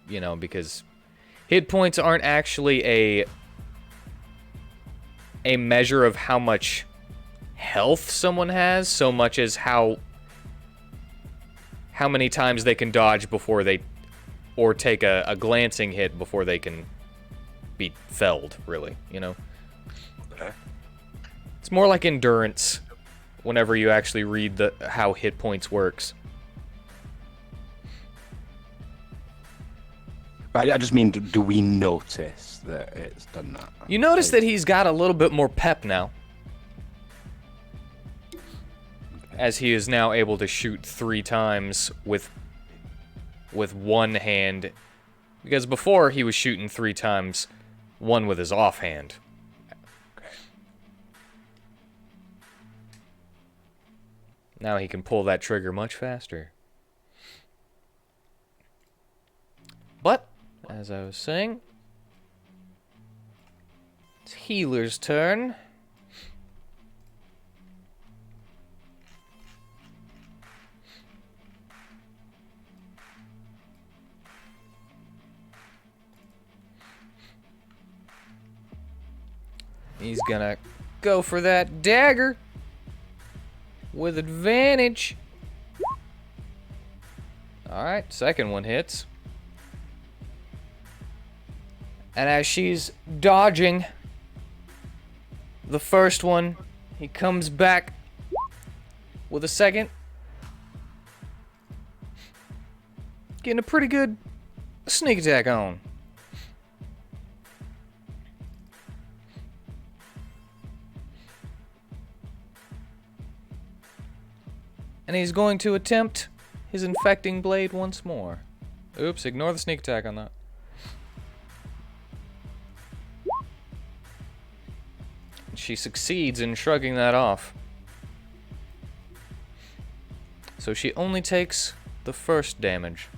you know, because hit points aren't actually a measure of how much health someone has, so much as how many times they can dodge before they, or take a glancing hit before they can be felled, really, you know? Okay. It's more like endurance whenever you actually read how hit points works. But I just mean, do we notice that it's done that? You notice that he's got a little bit more pep now, as he is now able to shoot 3 times with one hand, because before he was shooting 3 times, one with his offhand. Okay. Now he can pull that trigger much faster. But, as I was saying, it's healer's turn. He's gonna go for that dagger with advantage. Alright, second one hits. And as she's dodging the first one, he comes back with a second. Getting a pretty good sneak attack on. And he's going to attempt his infecting blade once more. Oops, ignore the sneak attack on that. She succeeds in shrugging that off. So she only takes the first damage.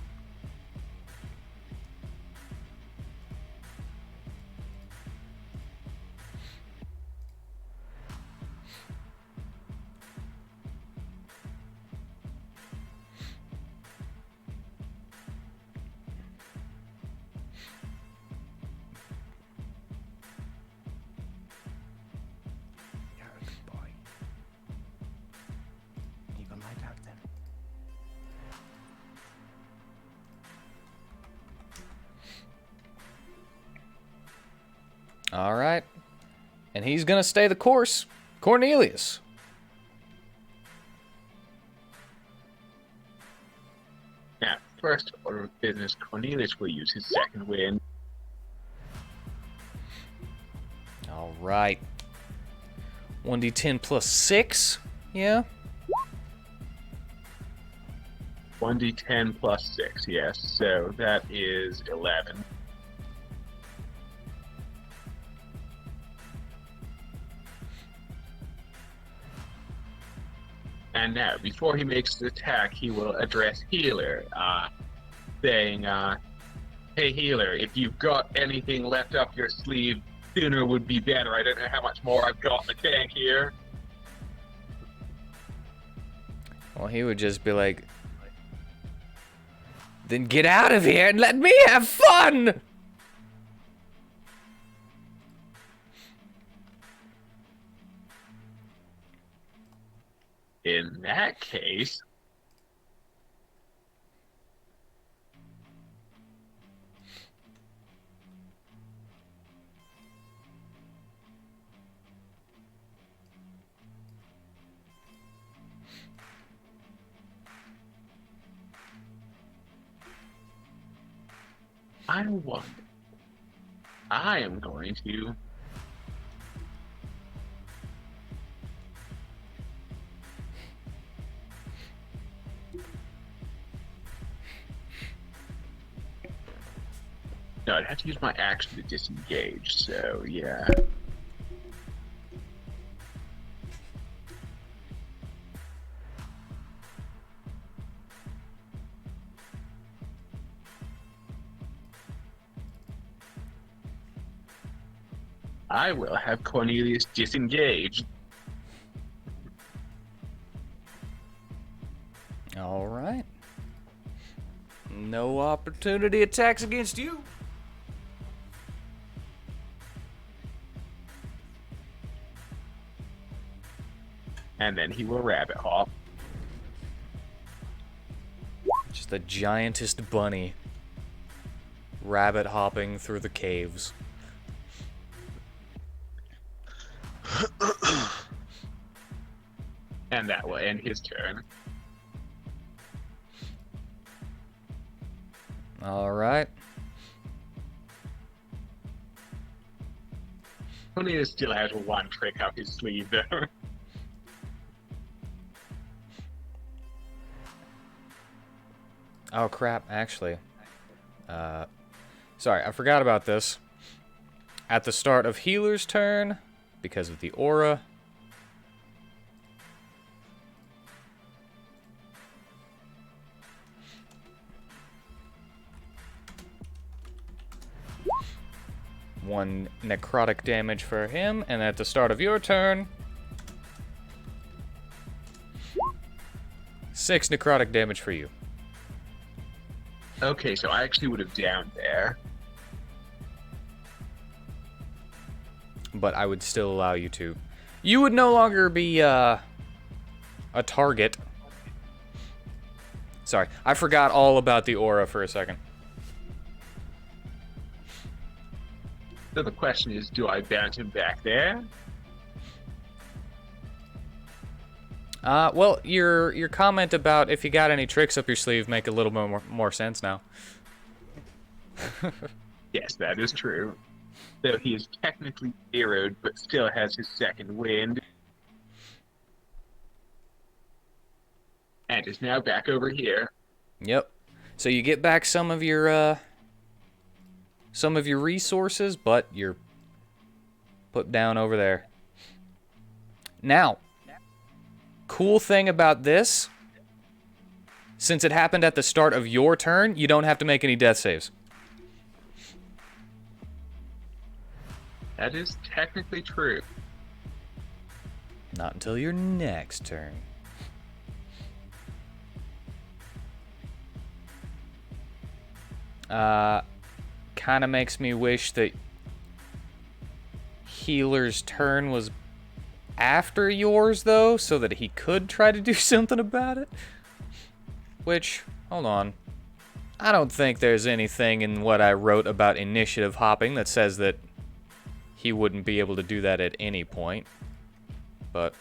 Alright. And he's gonna stay the course. Cornelius. Now, first order of business, Cornelius will use his second wind. Alright. 1d10 plus 6. Yeah. 1d10 plus 6, yes. So that is 11. And now, before he makes the attack, he will address Healer, saying, hey Healer, if you've got anything left up your sleeve, sooner would be better. I don't know how much more I've got in the tank here. Well, he would just be like, then get out of here and let me have fun! In that case, I wonder. I am going to no, I'd have to use my action to disengage, so yeah. I will have Cornelius disengaged. All right. No opportunity attacks against you. And then he will rabbit hop. Just the giantest bunny. Rabbit hopping through the caves. And that will end his turn. All right. Cornelius still has one trick up his sleeve, though. Oh, crap, actually. Sorry, I forgot about this. At the start of Healer's turn, because of the aura, one necrotic damage for him, and at the start of your turn, 6 necrotic damage for you. Okay, so I actually would have downed there. But I would still allow you to. You would no longer be a target. Sorry, I forgot all about the aura for a second. So the question is, do I bounce him back there? Well, your comment about if you got any tricks up your sleeve make a little more sense now. Yes, that is true. Though he is technically zeroed, but still has his second wind. And is now back over here. Yep. So you get back some of your resources, but you're put down over there. Now, cool thing about this, since it happened at the start of your turn, you don't have to make any death saves. That is technically true. Not until your next turn. Kind of makes me wish that Healer's turn was after yours, though, so that he could try to do something about it. Which, hold on. I don't think there's anything in what I wrote about initiative hopping that says that he wouldn't be able to do that at any point. But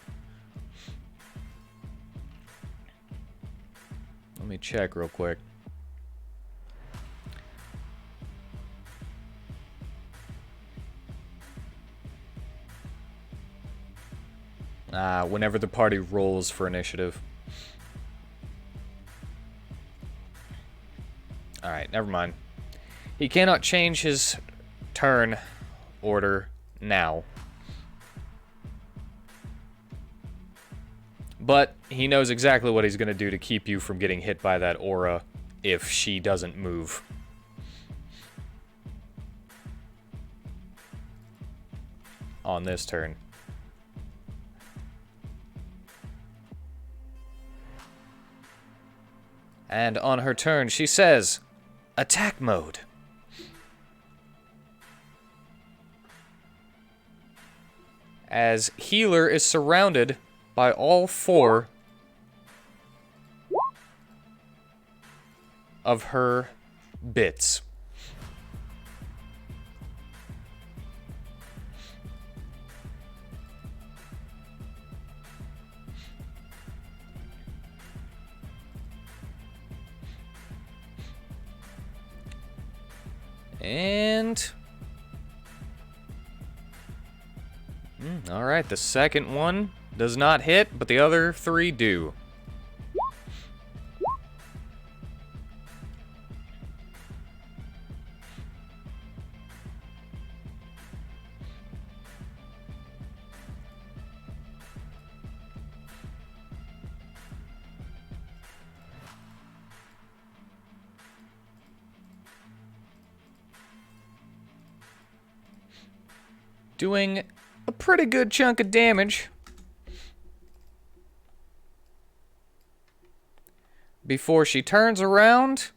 let me check real quick. Whenever the party rolls for initiative. Alright, never mind. He cannot change his turn order now. But he knows exactly what he's going to do to keep you from getting hit by that aura if she doesn't move. On this turn. And on her turn, she says, attack mode. As Healer is surrounded by all 4 of her bits. And all right, the second one does not hit, but the other 3 do. doing a pretty good chunk of damage. Before she turns around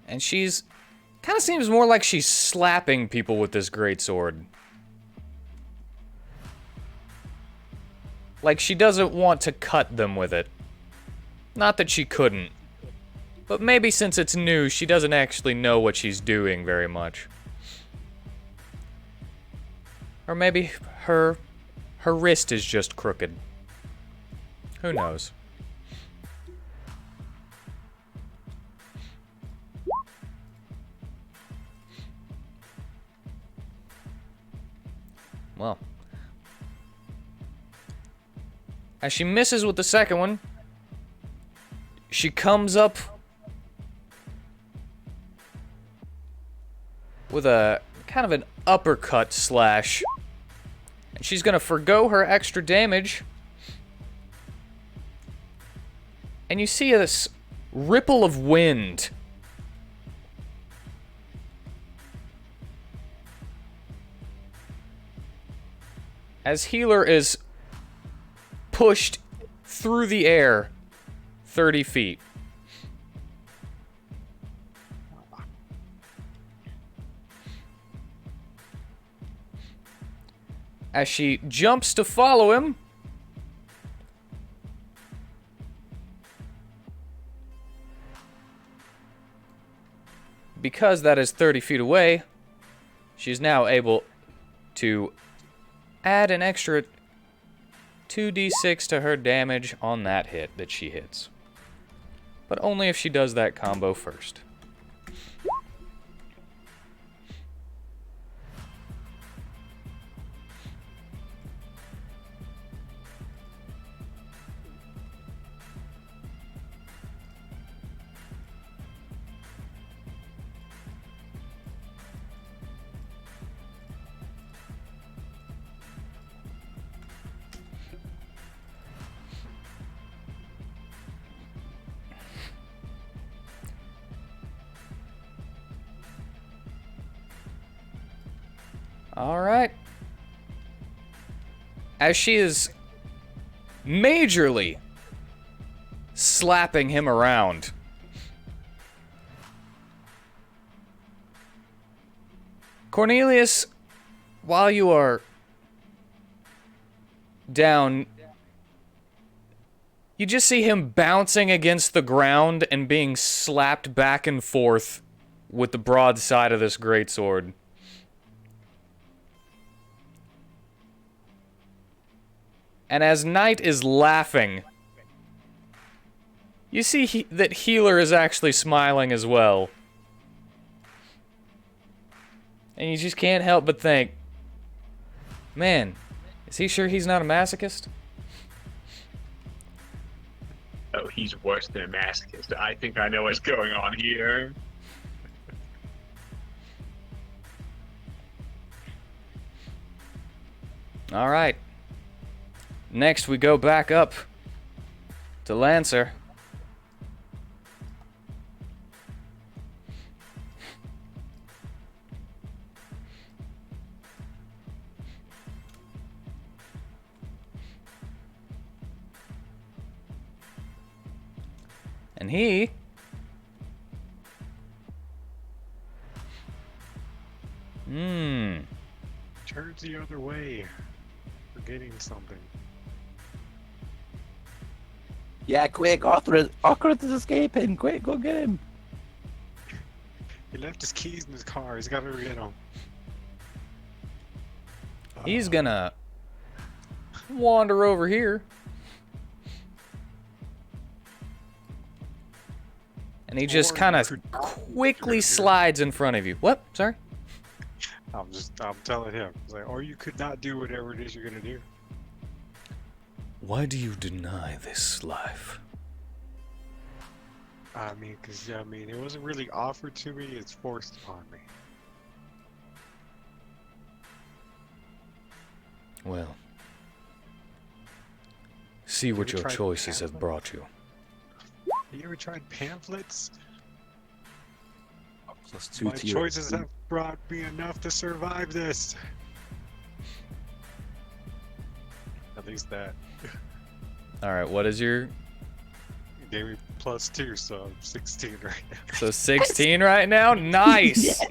and she's kind of seems more like she's slapping people with this greatsword. Like she doesn't want to cut them with it. Not that she couldn't. But maybe since it's new, she doesn't actually know what she's doing very much. Or maybe her wrist is just crooked. Who knows? Well. As she misses with the second one, she comes up with a kind of an uppercut slash. And she's gonna forgo her extra damage. And you see this ripple of wind. As Healer is pushed through the air 30 feet. As she jumps to follow him, because that is 30 feet away, she's now able to add an extra 2d6 to her damage on that hit that she hits. But only if she does that combo first. Alright. As she is majorly slapping him around, Cornelius, while you are down, you just see him bouncing against the ground and being slapped back and forth with the broadside of this greatsword. And as Knight is laughing, you see that Healer is actually smiling as well. And you just can't help but think, man, is he sure he's not a masochist? Oh, he's worse than a masochist. I think I know what's going on here. All right. Next, we go back up to Lancer. And he turns the other way, forgetting something. Yeah, quick, Okrath is escaping. Quick, go get him. He left his keys in his car. He's got to get them. He's gonna wander over here. And he just kind of quickly slides in front of you. What? Sorry? I'm telling him. It's like, or you could not do whatever it is you're gonna do. Why do you deny this life? I mean, it wasn't really offered to me. It's forced upon me. Well, See what you your tried choices have pamphlets? brought you. Have you ever tried pamphlets? +2 My to your. choices have brought me enough to survive this. At least that. Alright, what is your... Gave me +2, so I'm 16 right now. So 16 right now? Nice!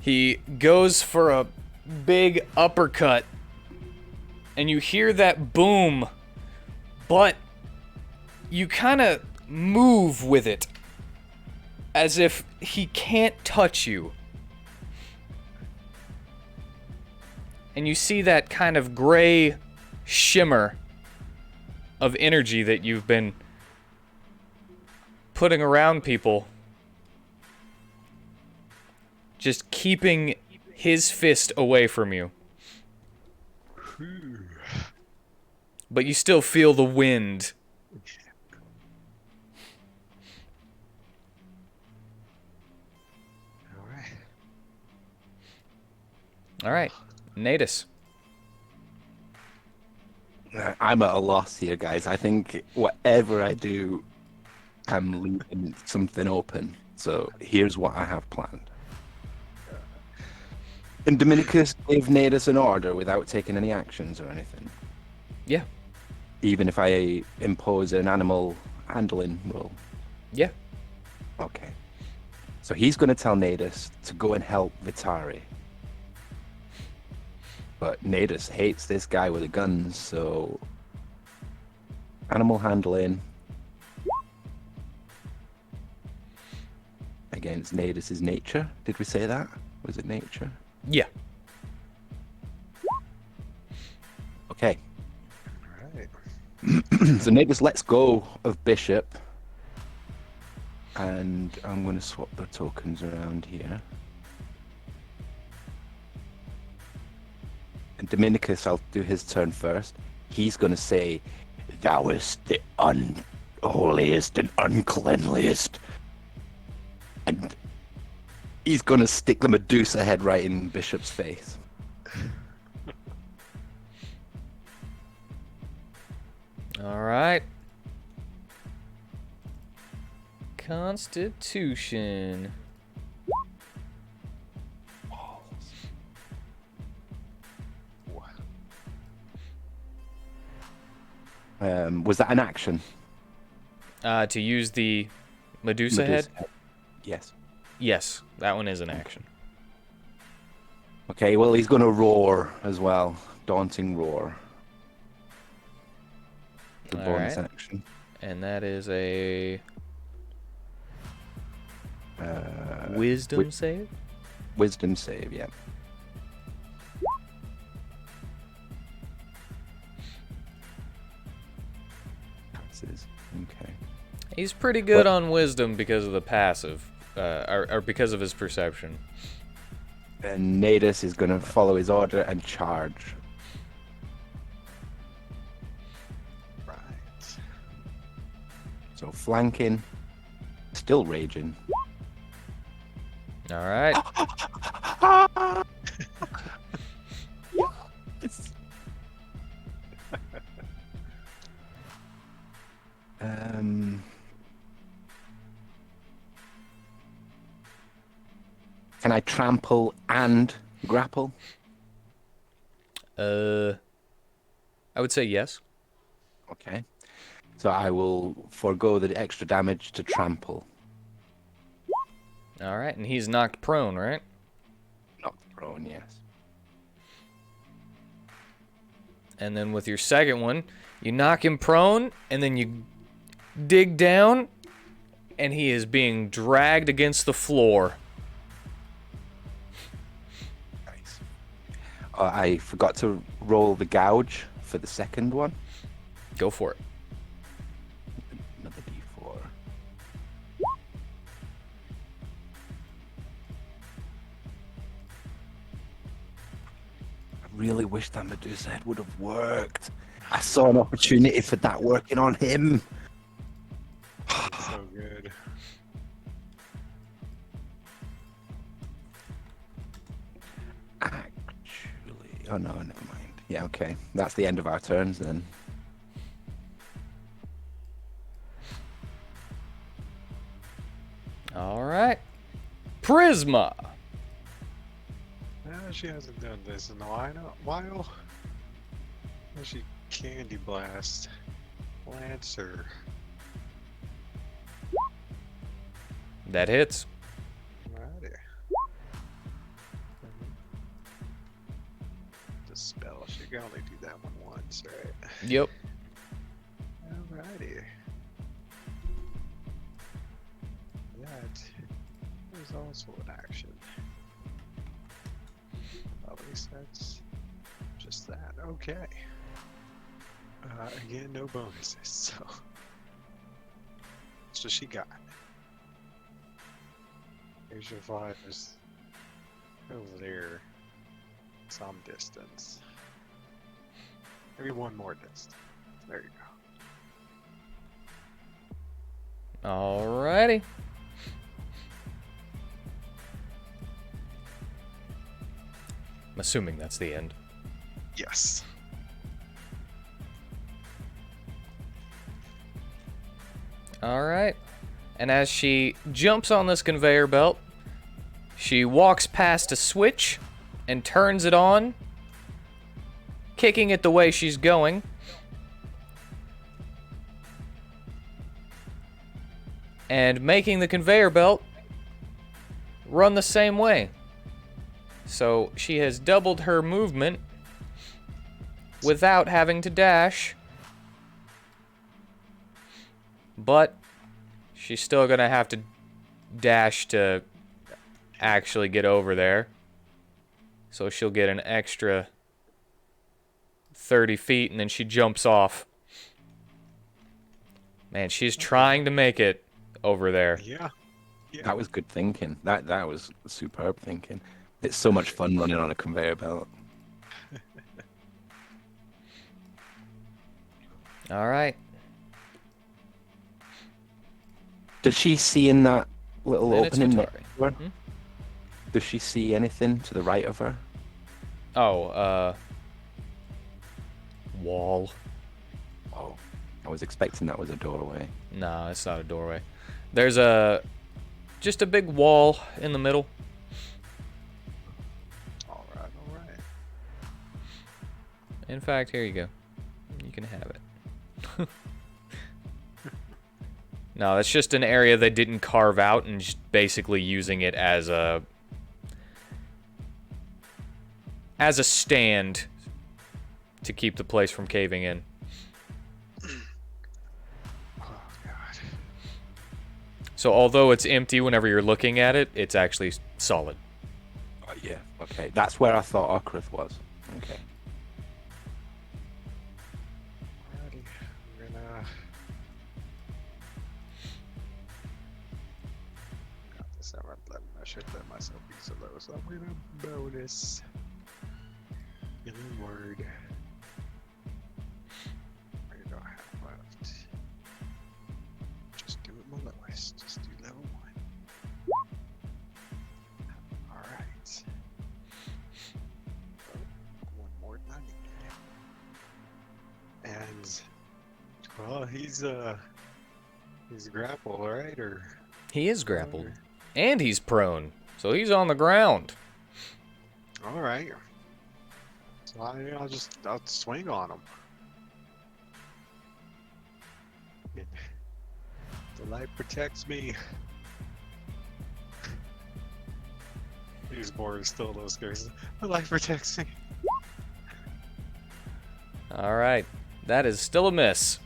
He goes for a big uppercut. And you hear that boom. But you kind of move with it. As if he can't touch you. And you see that kind of gray shimmer of energy that you've been putting around people. Just keeping his fist away from you. But you still feel the wind. Alright. Alright, Natus. I'm at a loss here, guys. I think whatever I do, I'm leaving something open. So here's what I have planned. And Dominicus gave Natus an order without taking any actions or anything. Yeah. Even if I impose an animal handling rule. Yeah. Okay. So he's going to tell Natus to go and help Vitari. But Natus hates this guy with the guns, so... Animal handling... against Natus's nature. Did we say that? Was it nature? Yeah. Okay. Alright. So Natus lets go of Bishop. And I'm going to swap the tokens around here. And Dominicus, I'll do his turn first. He's going to say, "Thou is the unholiest and uncleanliest." And he's going to stick the Medusa head right in Bishop's face. Alright. Constitution. Was that an action? To use the Medusa head? Yes. Yes, that one is an action. Okay, well, he's going to roar as well. Daunting roar. The bonus Alright. action. And that is a wisdom wi- save? Wisdom save, yeah. Passes. Okay. He's pretty good on wisdom because of the passive, or because of his perception. And Natus is going to follow his order and charge. Right. So flanking, still raging. Alright. It's... Can I trample and grapple? I would say yes. Okay. So I will forego the extra damage to trample. Alright, and he's knocked prone, right? Knocked prone, yes. And then with your second one, you knock him prone, and then you dig down, and he is being dragged against the floor. Nice. I forgot to roll the gouge for the second one. Go for it. Another d4. I really wish that Medusa head would have worked. I saw an opportunity for that working on him. So good. Actually, oh no, never mind. Yeah, okay. That's the end of our turns then. All right. Prisma. She hasn't done this in a while. She Candy Blast. Lancer. That hits. Alrighty. The spell, she can only do that one once, right? Yep. Alrighty. That is also an action. At least that's just that. Okay. Again, no bonuses, so. So she got. Here's your flyers over there. Some distance. Maybe one more distance. There you go. Alrighty. I'm assuming that's the end. Yes. Alright. And as she jumps on this conveyor belt, she walks past a switch and turns it on, kicking it the way she's going. And making the conveyor belt run the same way. So she has doubled her movement without having to dash. But she's still gonna have to dash to actually get over there. So she'll get an extra 30 feet and then she jumps off. Man, she's trying to make it over there. Yeah. That was good thinking. That was superb thinking. It's so much fun running on a conveyor belt. All right. Does she see in that little Then it's opening Vitari. next to her? Hmm? Does she see anything to the right of her? Oh, wall. Oh, I was expecting that was a doorway. Nah, it's not a doorway. There's just a big wall in the middle. Alright, alright. In fact, here you go. You can have it. No, that's just an area they didn't carve out and just basically using it as a stand to keep the place from caving in. Oh, God. So although it's empty whenever you're looking at it, it's actually solid. Oh, yeah. Okay, that's where I thought Okrath was. Okay. Alrighty. I'm gonna. Got this. I should let myself be so low, so I'm gonna bonus. Healing word. What do I have left? Just do it my lowest. Just do level 1. Alright. One more than I need. And well, he's grappled, right? Or He is grappled. And he's prone. So he's on the ground. alright. So I'll swing on him. The light protects me. These boards still a little scary. The light protects me. Alright. That is still a miss.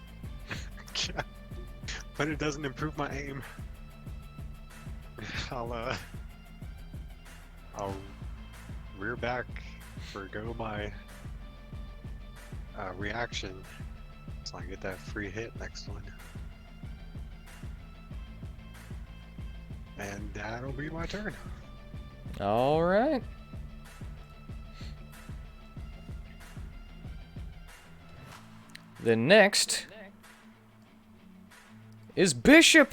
But it doesn't improve my aim. I'll rear back, forgo my reaction, so I get that free hit next one. And that'll be my turn. Alright. The next is Bishop.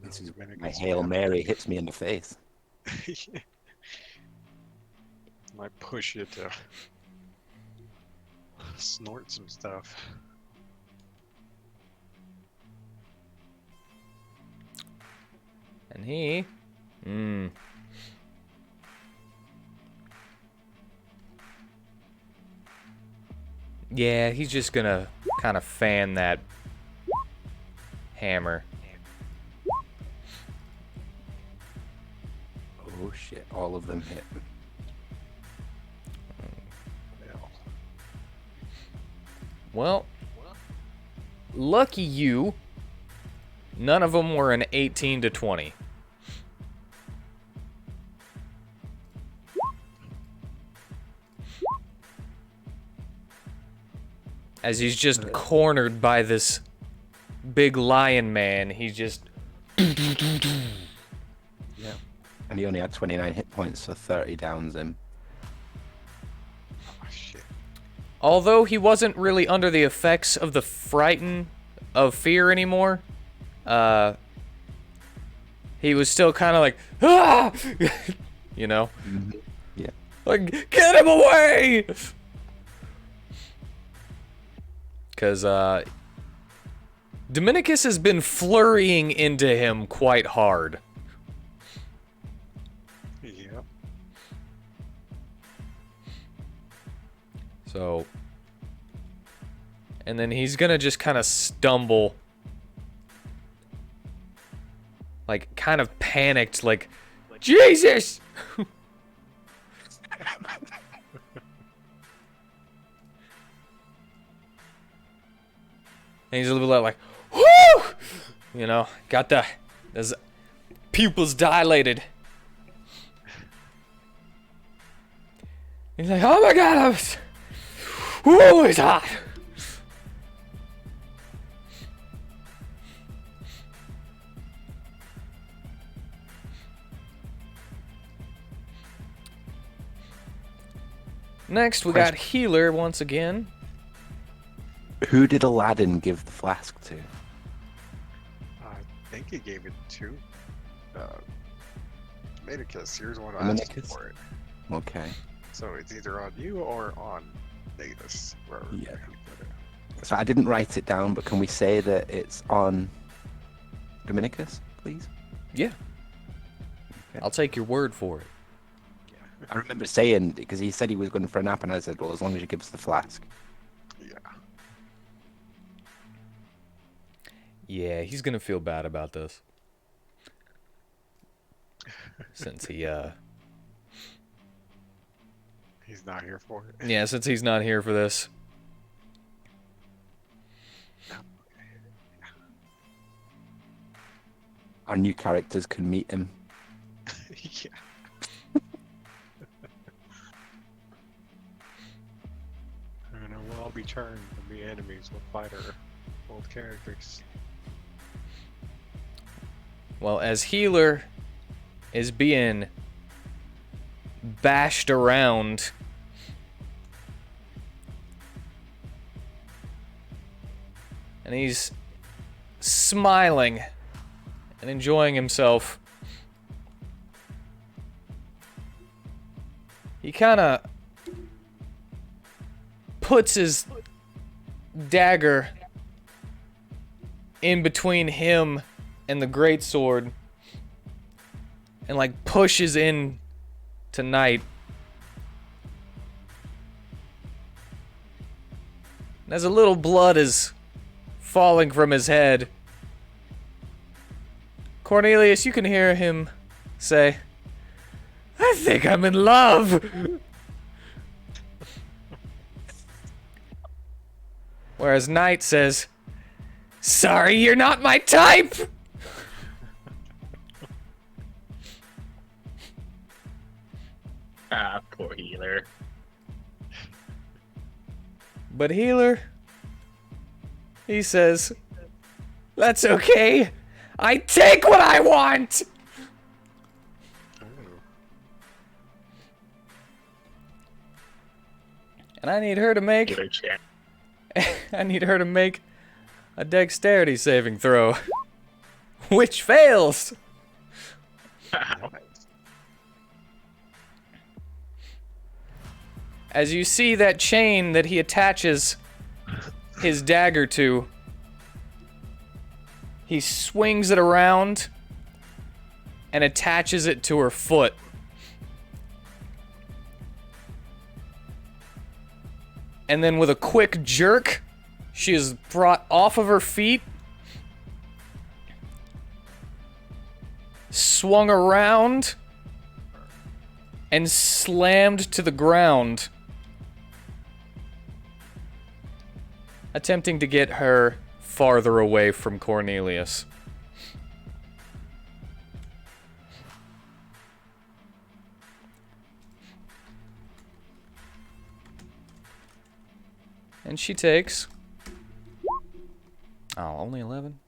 Is This is Dominicus my Hail Mary hits me in the face. Might push you to snort some stuff. And he... Yeah, he's just gonna kind of fan that hammer. Oh shit, all of them hit. Well, lucky you, none of them were an 18 to 20. As he's just cornered by this big lion man, he's just... Yeah. And he only had 29 hit points, so 30 downs him. Oh, shit. Although he wasn't really under the effects of the frighten of fear anymore, he was still kind of like, ah! You know? Yeah. Like, get him away! Because, Dominicus has been flurrying into him quite hard. Yep. So, and then he's gonna just kind of stumble, like kind of panicked, like, Jesus! And he's a little bit like, whoo! You know, got his pupils dilated. He's like, oh my God, whoo, it's hot. Next, we got Healer once again. Who did Aladdin give the flask to? I think he gave it to Dominicus. You're the one who asked Dominicus? for it. Okay. So it's either on you or on Natus, wherever Yeah. you put it. So I didn't write it down, but can we say that it's on Dominicus, please? Yeah. Okay. I'll take your word for it. I remember saying, because he said he was going for a nap, and I said, well, as long as he gives the flask. Yeah. Yeah, he's gonna feel bad about this. Since He's not here for it. yeah, since he's not here for this. Our new characters can meet him. Yeah. And it will all be turned and be enemies. We'll fight our old characters. Well, as Healer is being bashed around, and he's smiling and enjoying himself, he kind of puts his dagger in between him and the greatsword and like pushes in tonight. And as a little blood is falling from his head, Cornelius, you can hear him say, I think I'm in love. Whereas Knight says, sorry, you're not my type. Ah, poor Healer. But Healer, he says, that's okay. I take what I want. Oh. And I need her to make Healer champ. I need her to make a dexterity saving throw. which fails. As you see that chain that he attaches his dagger to, he swings it around and attaches it to her foot. And then with a quick jerk, she is brought off of her feet, swung around, and slammed to the ground, attempting to get her farther away from Cornelius. And she takes... Oh, only 11?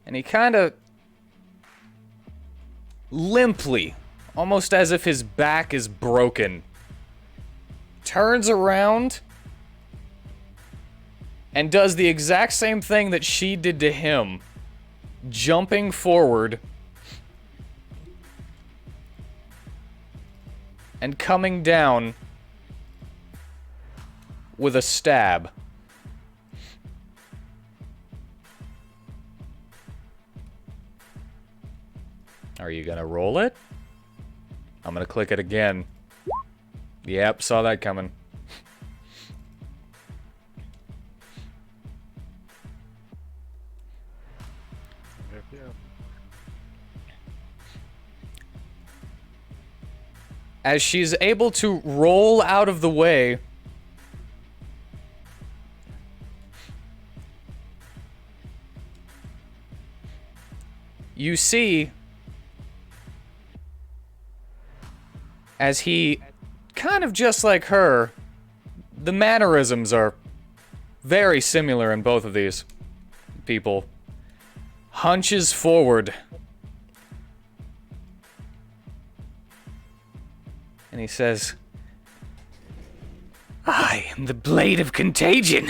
And he kind of limply, almost as if his back is broken, turns around and does the exact same thing that she did to him, jumping forward and coming down with a stab. Are you gonna roll it? I'm gonna click it again. Yep, saw that coming. Yeah. As she's able to roll out of the way, you see as he, kind of just like her, the mannerisms are very similar in both of these people, hunches forward. And he says, I am the blade of contagion.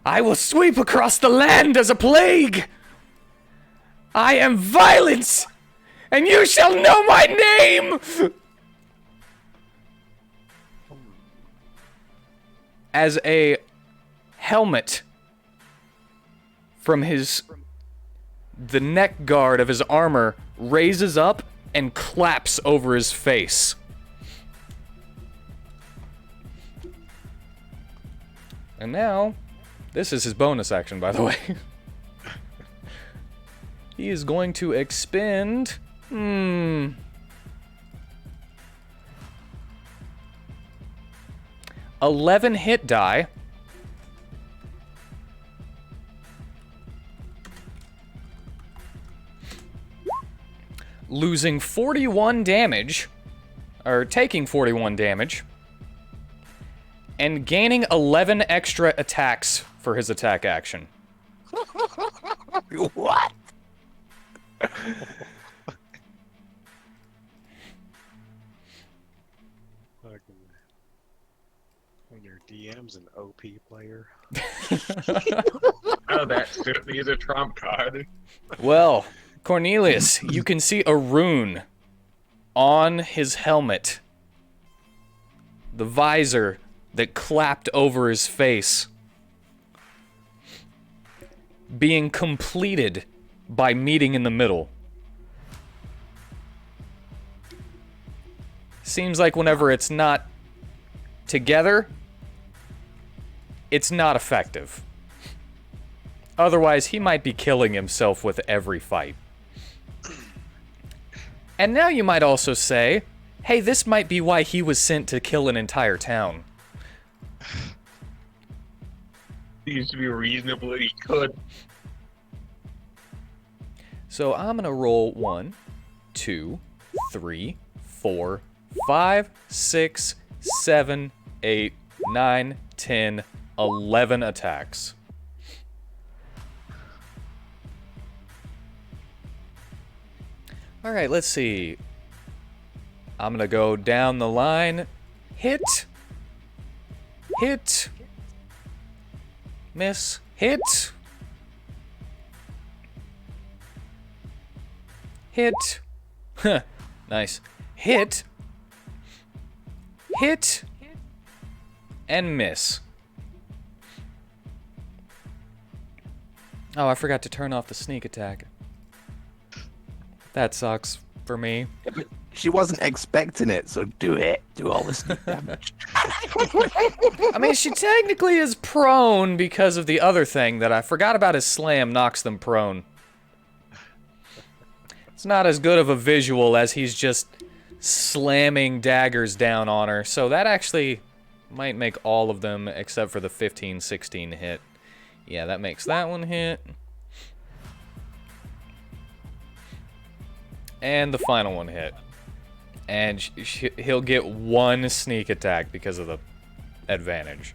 I will sweep across the land as a plague. I am violence, and you shall know my name! As a helmet from the neck guard of his armor raises up and claps over his face. And now, this is his bonus action, by the way. He is going to expend... 11 hit die. Losing 41 damage, or taking 41 damage, and gaining 11 extra attacks for his attack action. What? When your DM's an OP player. Oh, that certainly is a trump card. Well, Cornelius, you can see a rune on his helmet. The visor that clapped over his face. Being completed by meeting in the middle. Seems like whenever it's not together, it's not effective. Otherwise, he might be killing himself with every fight. And now you might also say, hey, this might be why he was sent to kill an entire town. Seems to be reasonable that he could. So I'm gonna roll 1, 2, 3, 4, 5, 6, 7, 8, 9, 10, 11 attacks. Alright, let's see. I'm gonna go down the line. Hit. Hit. Miss. Hit. Hit. Nice. Hit. Hit. And miss. Oh, I forgot to turn off the sneak attack. That sucks for me. Yeah, but she wasn't expecting it, so do it. Do all the sneak damage. I mean, she technically is prone because of the other thing that I forgot about. His slam knocks them prone. It's not as good of a visual as he's just slamming daggers down on her. So that actually might make all of them except for the 15-16 hit. Yeah, that makes that one hit. And the final one hit. And he'll get one sneak attack because of the advantage.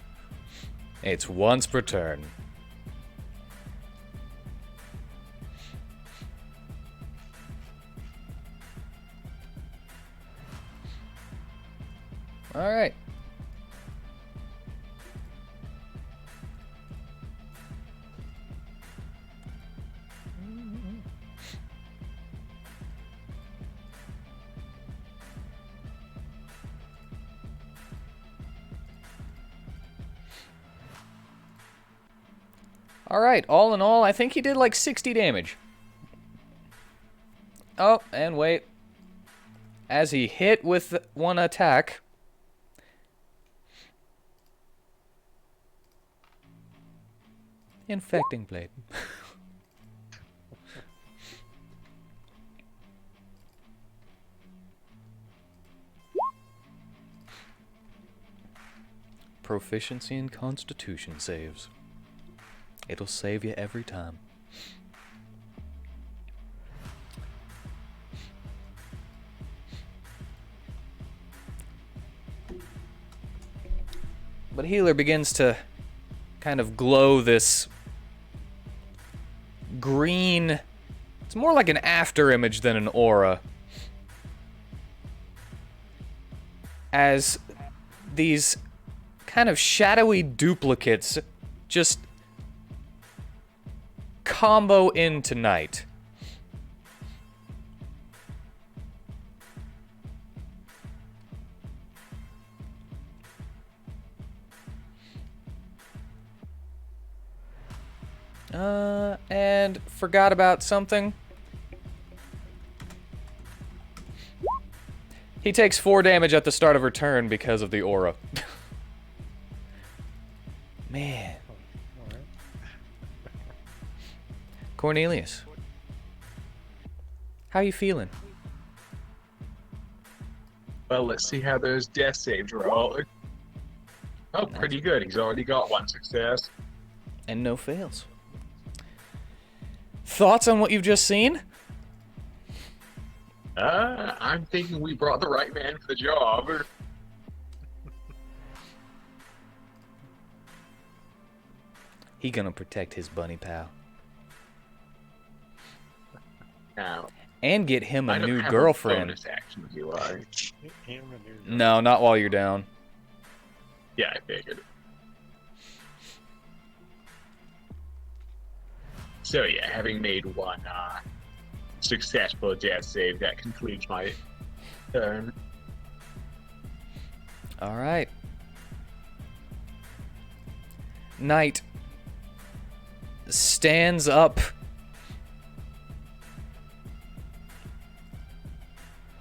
It's once per turn. Alright. Alright, all in all, I think he did like 60 damage. Oh, and wait. As he hit with one attack... Infecting blade. Proficiency in Constitution saves. It'll save you every time. But Healer begins to kind of glow this green... It's more like an after image than an aura. As these kind of shadowy duplicates just combo in tonight. And forgot about something. He takes 4 damage at the start of her turn because of the aura. Man. Cornelius. How you feeling? Well, let's see how those death saves roll. Oh, pretty good. He's already got one success. And no fails. Thoughts on what you've just seen? I'm thinking we brought the right man for the job. He gonna protect his bunny pal. Now, And get him a I don't new have girlfriend. bonus action, do I? No, not while you're down. Yeah, I figured. So yeah, having made one successful death save, that concludes my turn. Alright. Knight stands up.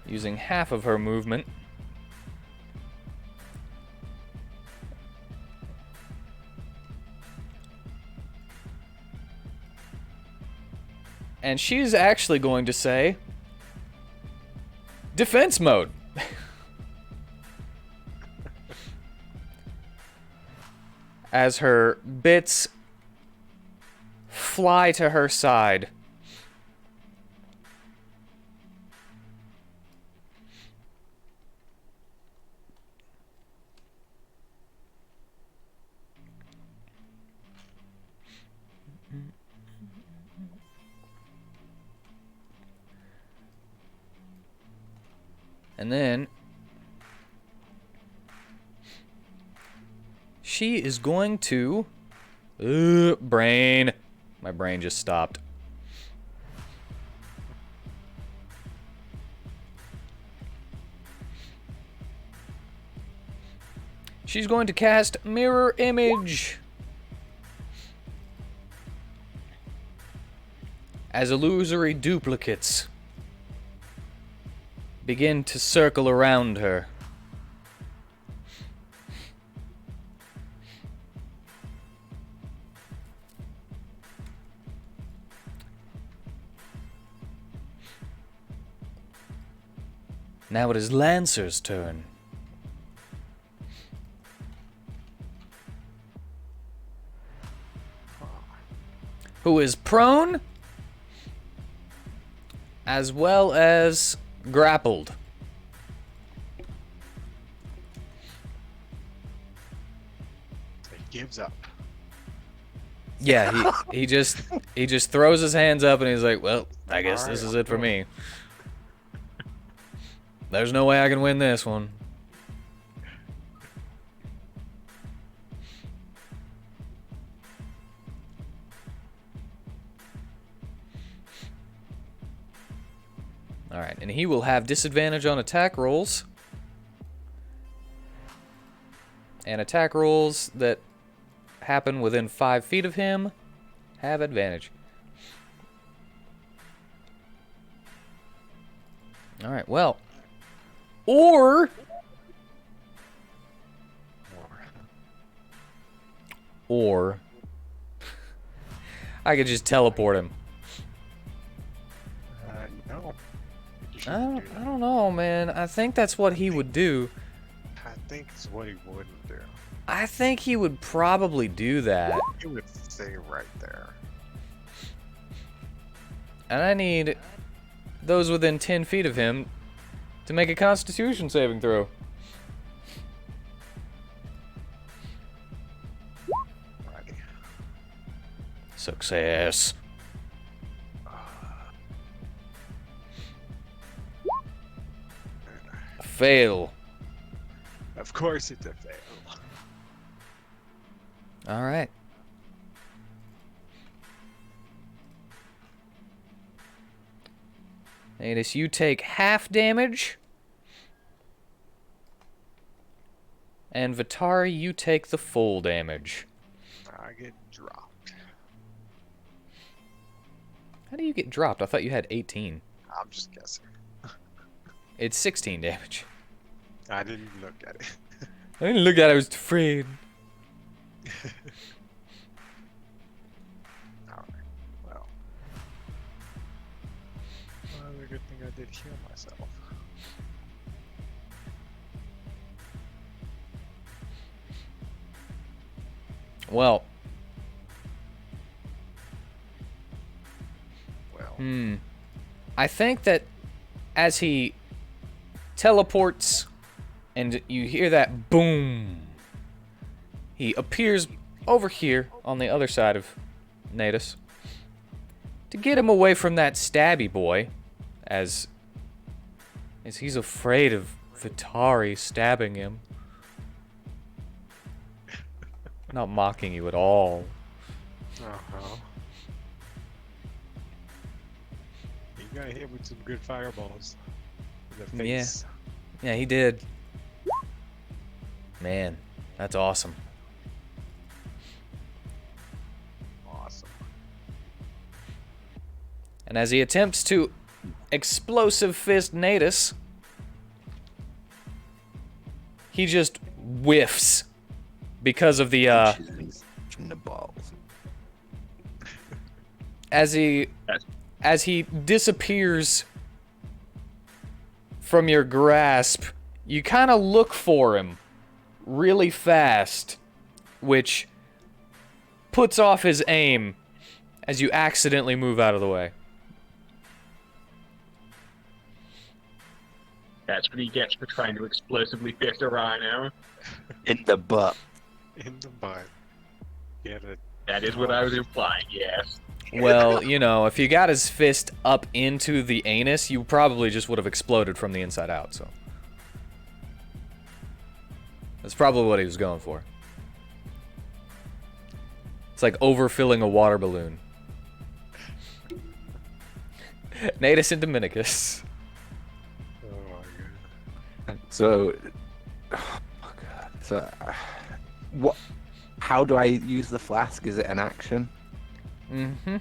Using half of her movement. And she's actually going to say, defense mode. As her bits fly to her side. And then she is going to... brain. My brain just stopped. She's going to cast Mirror Image. As illusory duplicates begin to circle around her. Now it is Lancer's turn. Who is prone, as well as grappled. He gives up. Yeah, he just throws his hands up and he's like, well, I guess this is it for me. There's no way I can win this one. Alright, and he will have disadvantage on attack rolls. And attack rolls that happen within 5 feet of him have advantage. Alright, well. Or I could just teleport him. No. I don't know, man. I think that's what he would do. I think it's what he wouldn't do. I think he would probably do that. He would stay right there. And I need those within 10 feet of him to make a Constitution saving throw. Righty. Success. Fail. Of course it's a fail. All right. Natus, you take half damage. And Vitari, you take the full damage. I get dropped. How do you get dropped? I thought you had 18. I'm just guessing. It's 16 damage. I didn't look at it. I didn't look at it, I was afraid. Alright, well. Another good thing I did heal myself. Well. Well. I think that as he teleports and you hear that boom, he appears over here on the other side of Natus to get him away from that stabby boy, as he's afraid of Vitari stabbing him. Not mocking you at all. Uh-huh. He got hit with some good fireballs in the face. Yeah, he did. Man, that's awesome. Awesome. And as he attempts to explosive fist Natus, he just whiffs because of the From the balls. as he disappears from your grasp, you kind of look for him really fast, which puts off his aim as you accidentally move out of the way. That's what he gets for trying to explosively fist a rhino. In the butt. In the butt. Get it. That is what I was implying, yes. Well, you know, if you got his fist up into the anus, you probably just would have exploded from the inside out, so. That's probably what he was going for. It's like overfilling a water balloon. Natus and Dominicus. Oh my god. So, oh god. So, what? How do I use the flask? Is it an action? Mm-hmm.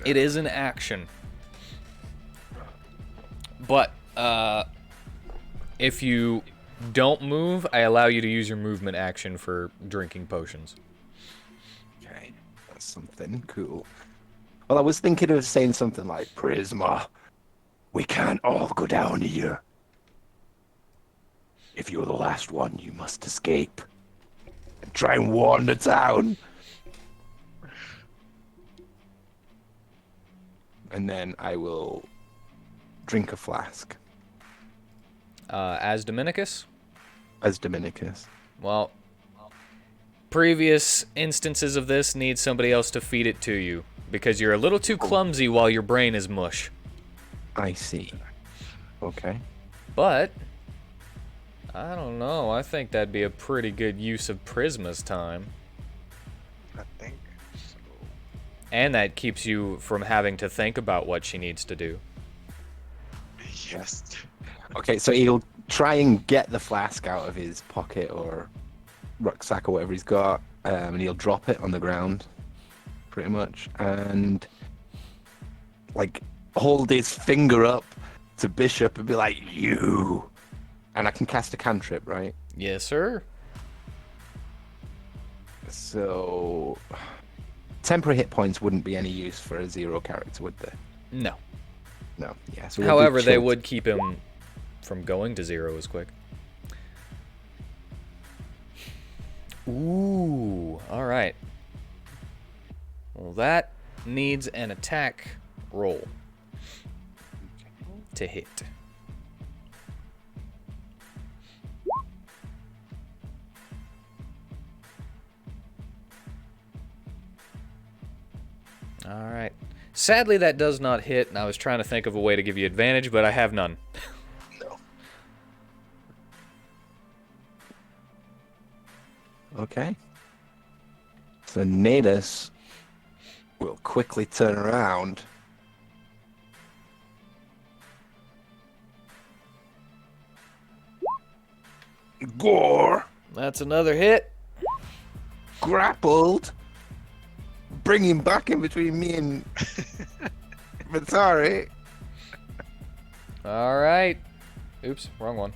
It is an action. But, if you don't move, I allow you to use your movement action for drinking potions. Okay, that's something cool. Well, I was thinking of saying something like, Prisma, we can't all go down here. If you're the last one, you must escape. And try and warn the town. And then I will drink a flask. As Dominicus? As Dominicus. Well, previous instances of this need somebody else to feed it to you, because you're a little too clumsy while your brain is mush. I see. Okay. But, I don't know, I think that'd be a pretty good use of Prisma's time. I think so. And that keeps you from having to think about what she needs to do. Yes. Okay, so he'll try and get the flask out of his pocket or rucksack or whatever he's got, and he'll drop it on the ground, pretty much, and like hold his finger up to Bishop and be like, "You," and I can cast a cantrip, right? Yes, sir. So temporary hit points wouldn't be any use for a 0 character, would they? No. No. Yeah. So we'll do However, they chilled. would keep him from going to 0 as quick. Ooh, alright. Well, that needs an attack roll to hit. Alright. Sadly, that does not hit, and I was trying to think of a way to give you advantage, but I have none. Okay. So Natus will quickly turn around. Gore That's another hit. grappled, bring him back in between me and Vitari. Alright. Oops, wrong one.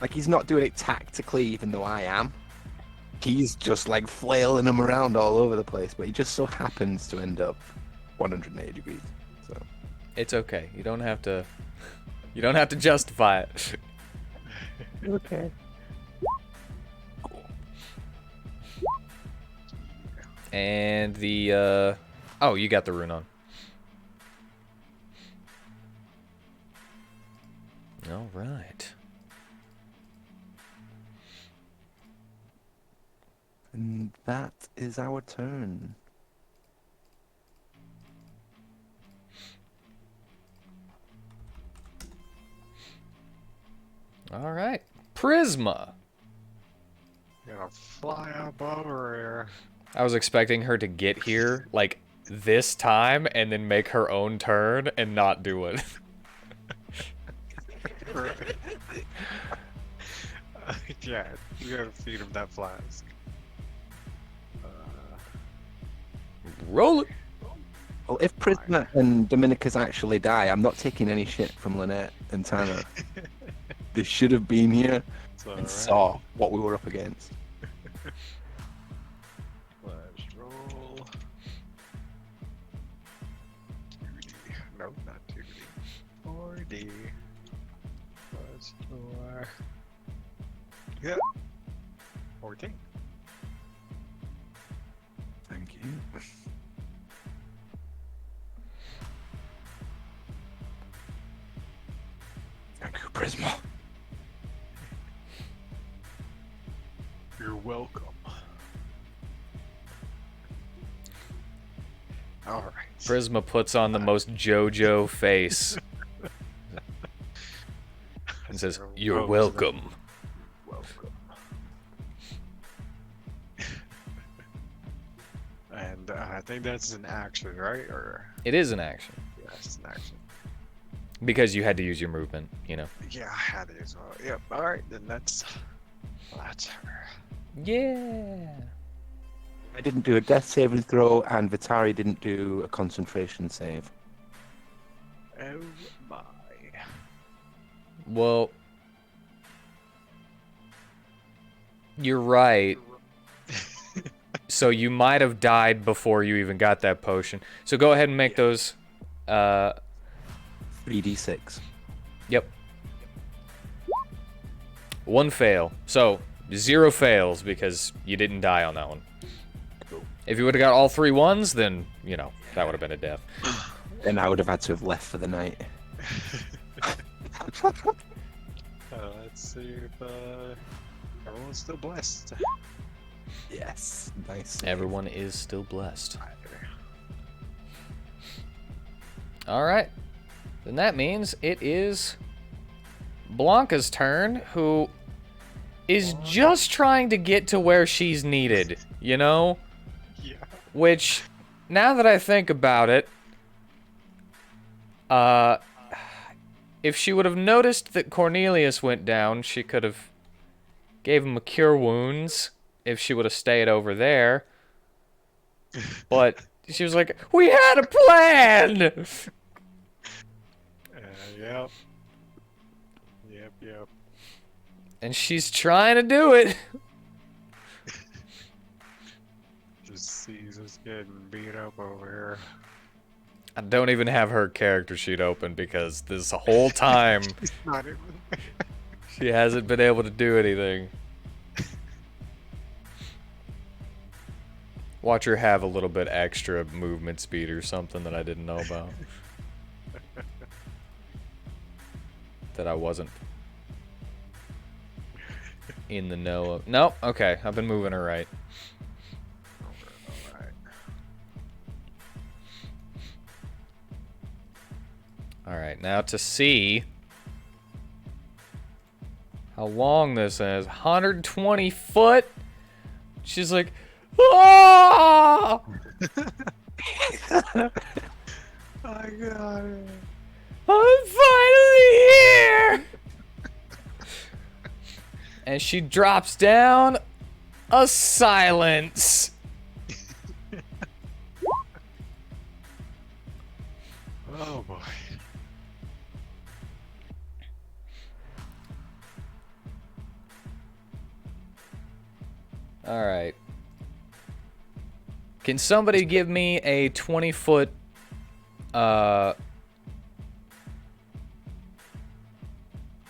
Like, he's not doing it tactically, even though I am. He's just like flailing him around all over the place, but he just so happens to end up 180 degrees. So It's okay. You don't have to. You don't have to justify it. okay. And the oh, you got the rune on. All right. And that is our turn. All right. Prisma. Gonna fly up over here. I was expecting her to get here like this time and then make her own turn and not do it. Yeah, you gotta feed him that flask. Roll it. Well, if Prisma and Dominicus actually die, I'm not taking any shit from Lynette and Tanner. They should have been here and saw what we were up against. Let's roll. 2D. No, not 2D. 4D. Plus 4. Yep. 14. Thank you. Thank you, Prisma. You're welcome. All right. Prisma puts on the most JoJo face and says, "You're welcome." Welcome. And I think that's an action, right? Or It is an action yeah, it's an action. because you had to use your movement. You know. Yeah, I had it as well. Yep. All right, then that's her. Yeah. I didn't do a death saving throw, and Vitari didn't do a concentration save. Oh my. Well, you're right. So you might have died before you even got that potion. So go ahead and make those. 3d6. Yep. 1 fail. So 0 fails because you didn't die on that one. Cool. If you would have got all 3 ones, then, you know, that would have been a death. Then I would have had to have left for the night. Let's see if everyone's still blessed. Yes, nice. Everyone is still blessed. Alright. Then that means it is Blanca's turn, who is just trying to get to where she's needed, you know? Yeah. Which, now that I think about it, if she would have noticed that Cornelius went down, she could have gave him a cure wounds if she would have stayed over there. But she was like, "We had a plan!" Yep. Yep. And she's trying to do it. Just sees us getting beat up over here. I don't even have her character sheet open because this whole time It's not even. she hasn't been able to do anything. Watch her have a little bit extra movement speed or something that I didn't know about. That I wasn't in the know of. Nope, okay, I've been moving her right. Alright. Alright, now to see how long this is. 120 foot? She's like, "Ah!" I got it. I'm finally here! And she drops down a silence. Oh boy. Alright. Can somebody give me a 20-foot,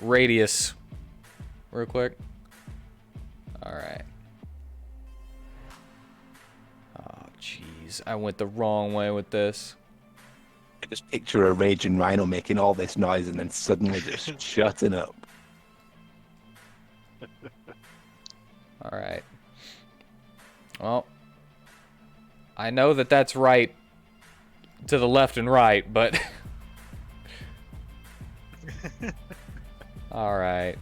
radius real quick? Alright. Oh, jeez. I went the wrong way with this. I just picture a raging rhino making all this noise and then suddenly just shutting up. Alright. Well, I know that that's right to the left and right, but... Alright.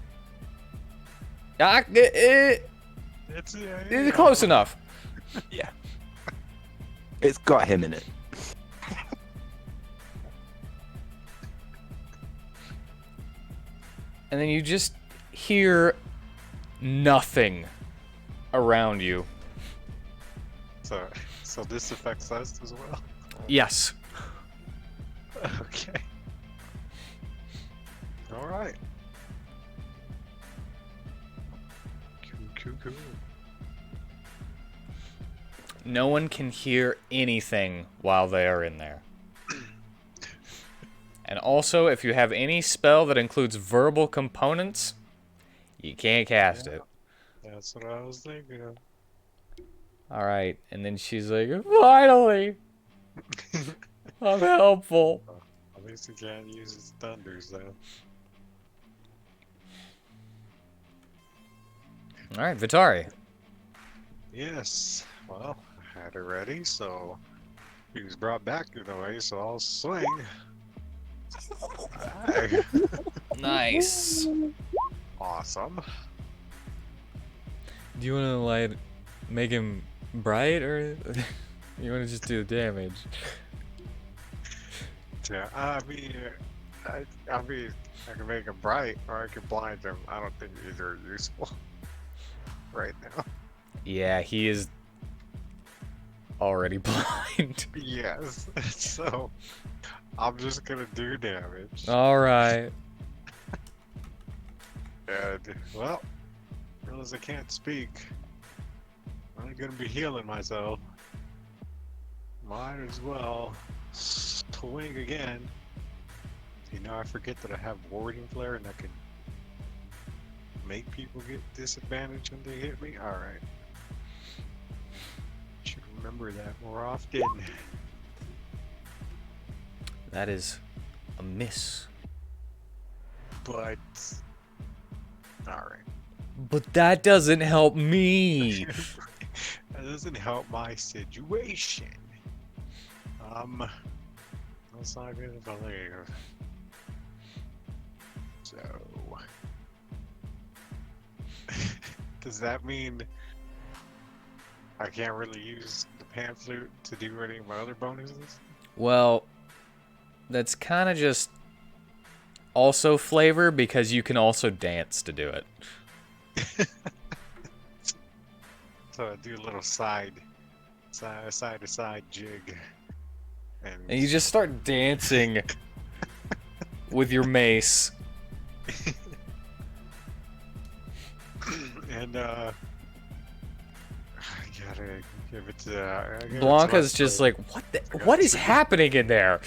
It's close enough. Yeah. It's got him in it. And then you just hear nothing around you. So this affects us as well? Yes. Okay. Alright. Cool. No one can hear anything while they are in there. And also, if you have any spell that includes verbal components, you can't cast it. That's what I was thinking of. Alright, and then she's like, "Finally! I'm helpful." At least he can't use his thunders though. Alright, Vitari. Yes. Well, I had it ready, so He was brought back to the way, so I'll swing. Alright. Nice. Awesome. Do you want to like make him bright, or you want to just do the damage? Yeah, I mean, I mean, I can make him bright or I can blind him. I don't think either are useful right now. Yeah, he is already blind. Yes, so I'm just gonna do damage. All right. And, well, realize I can't speak. I'm gonna be healing myself. Might as well swing again. You know, I forget that I have warding flare and I can make people get disadvantaged when they hit me. Alright. Should remember that more often. That is a miss. But, alright. But that doesn't help me. That doesn't help my situation. That's not good to believe. So, does that mean I can't really use the pan flute to do any of my other bonuses? Well, that's kind of just also flavor because you can also dance to do it. So I do a little side to side jig, And you just start dancing with your mace. and I gotta give it to Blanca's just like, what is happening in there?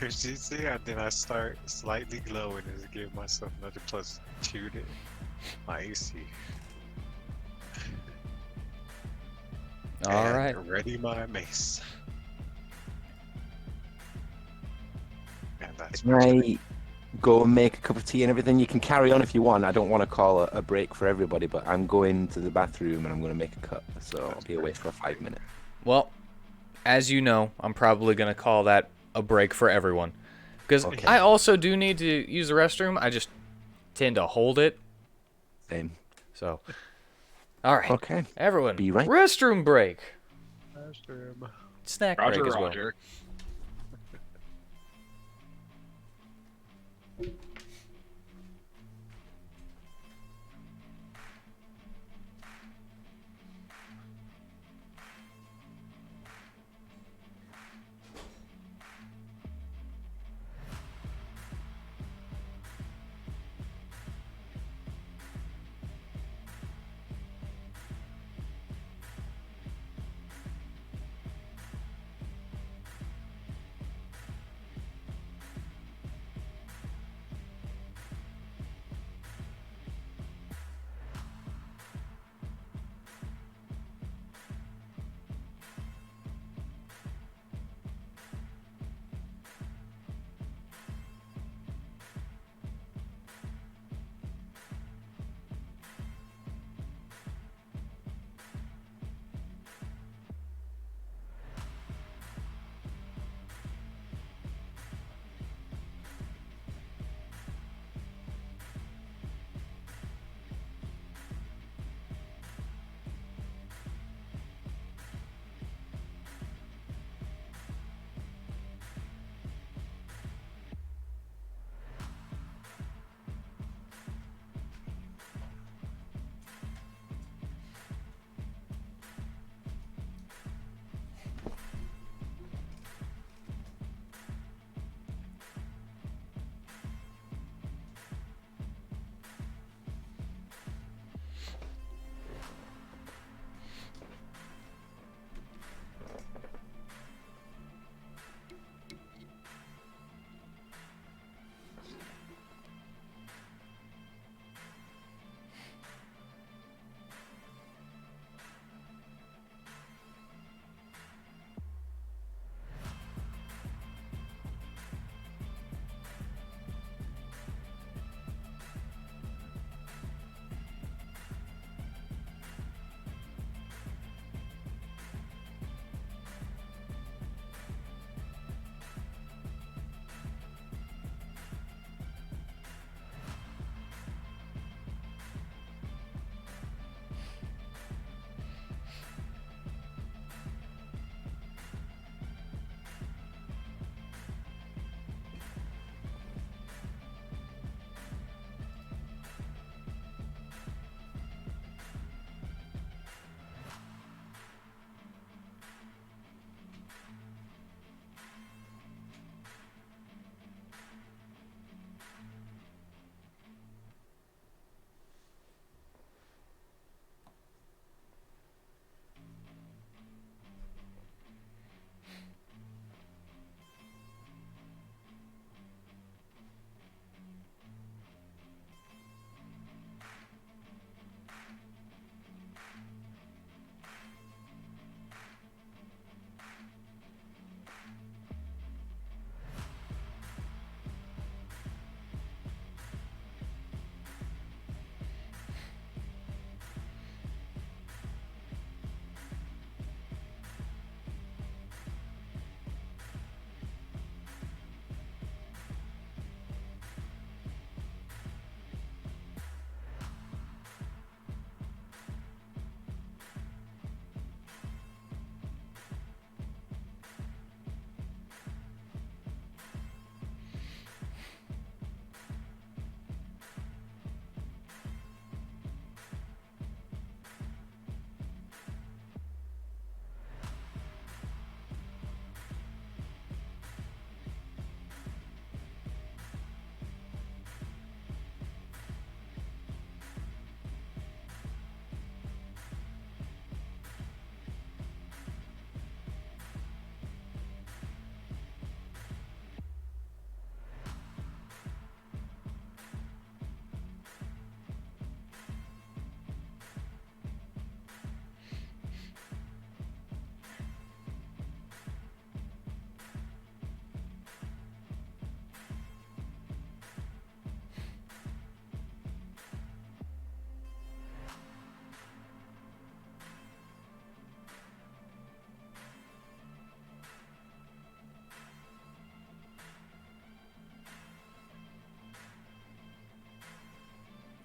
She see, and then I start slightly glowing as I give myself another +2 to my AC. All And right. ready my mace. And that's Can I go and make a cup of tea and everything? You can carry on if you want. I don't want to call a break for everybody, but I'm going to the bathroom and I'm going to make a cup. So I'll be away for 5 minutes. Well, as you know, I'm probably going to call that a break for everyone. Because Okay. I also do need to use the restroom. I just tend to hold it. Same. So, all right. Okay. Everyone, Be right. restroom break. restroom. Snack Roger, break as well. Roger.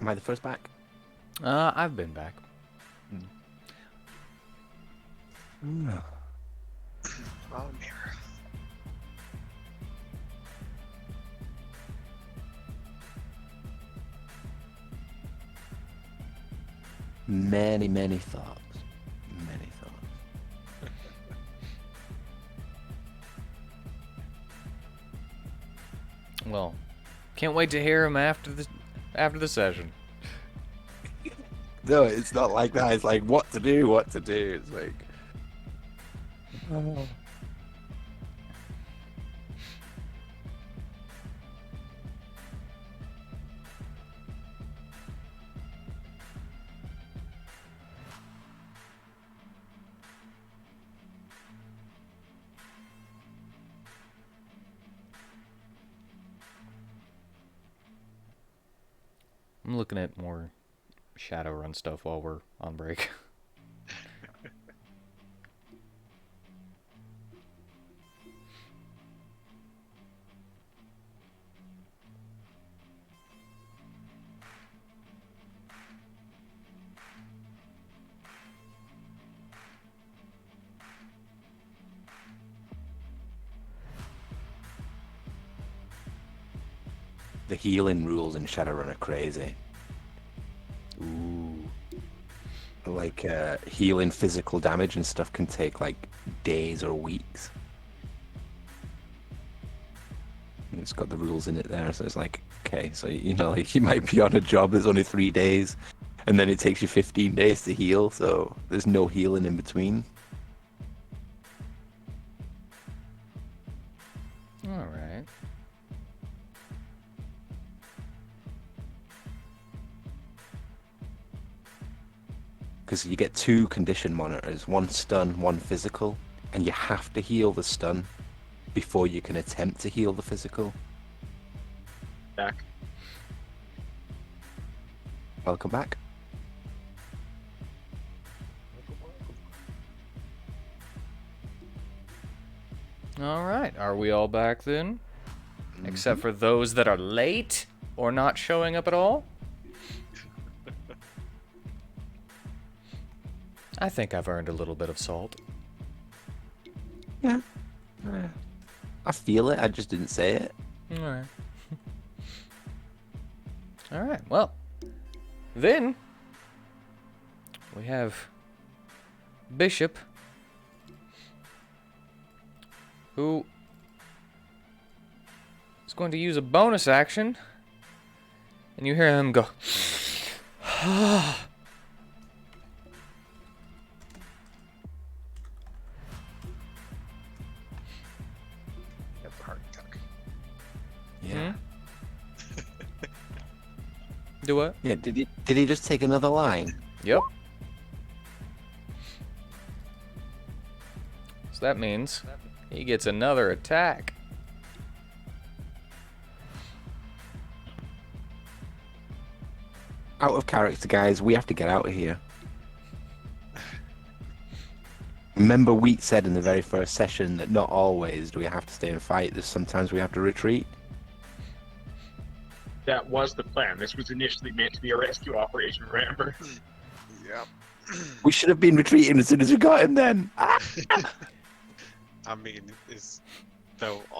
Am I the first back? I've been back. Oh, dear. Many, many thoughts. Many thoughts. Well, can't wait to hear him after the session. No, it's not like that. It's like what to do, what to do. It's like. Oh. I'm looking at more Shadowrun stuff while we're on break. The healing rules in Shadowrun are crazy. Ooh. Like healing physical damage and stuff can take like days or weeks. And it's got the rules in it there, so it's like, okay, so you know, like you might be on a job that's only 3 days, and then it takes you 15 days to heal, so there's no healing in between. All right. Because you get 2 condition monitors, one stun, one physical, and you have to heal the stun before you can attempt to heal the physical. Back. Welcome back. All right. Are we all back then? Except for those that are late or not showing up at all? I think I've earned a little bit of salt. Yeah. I feel it, I just didn't say it. All right. All right. Well, then we have Bishop, who is going to use a bonus action, and you hear him go. Have a heart attack. Yeah. Do what? Yeah, did he just take another line? Yep. So that means he gets another attack. Out of character, guys, we have to get out of here. Remember Wheat said in the very first session that not always do we have to stay and fight, there's sometimes we have to retreat. That was the plan. This was initially meant to be a rescue operation, remember? Yep. We should have been retreating as soon as we got him then. I mean,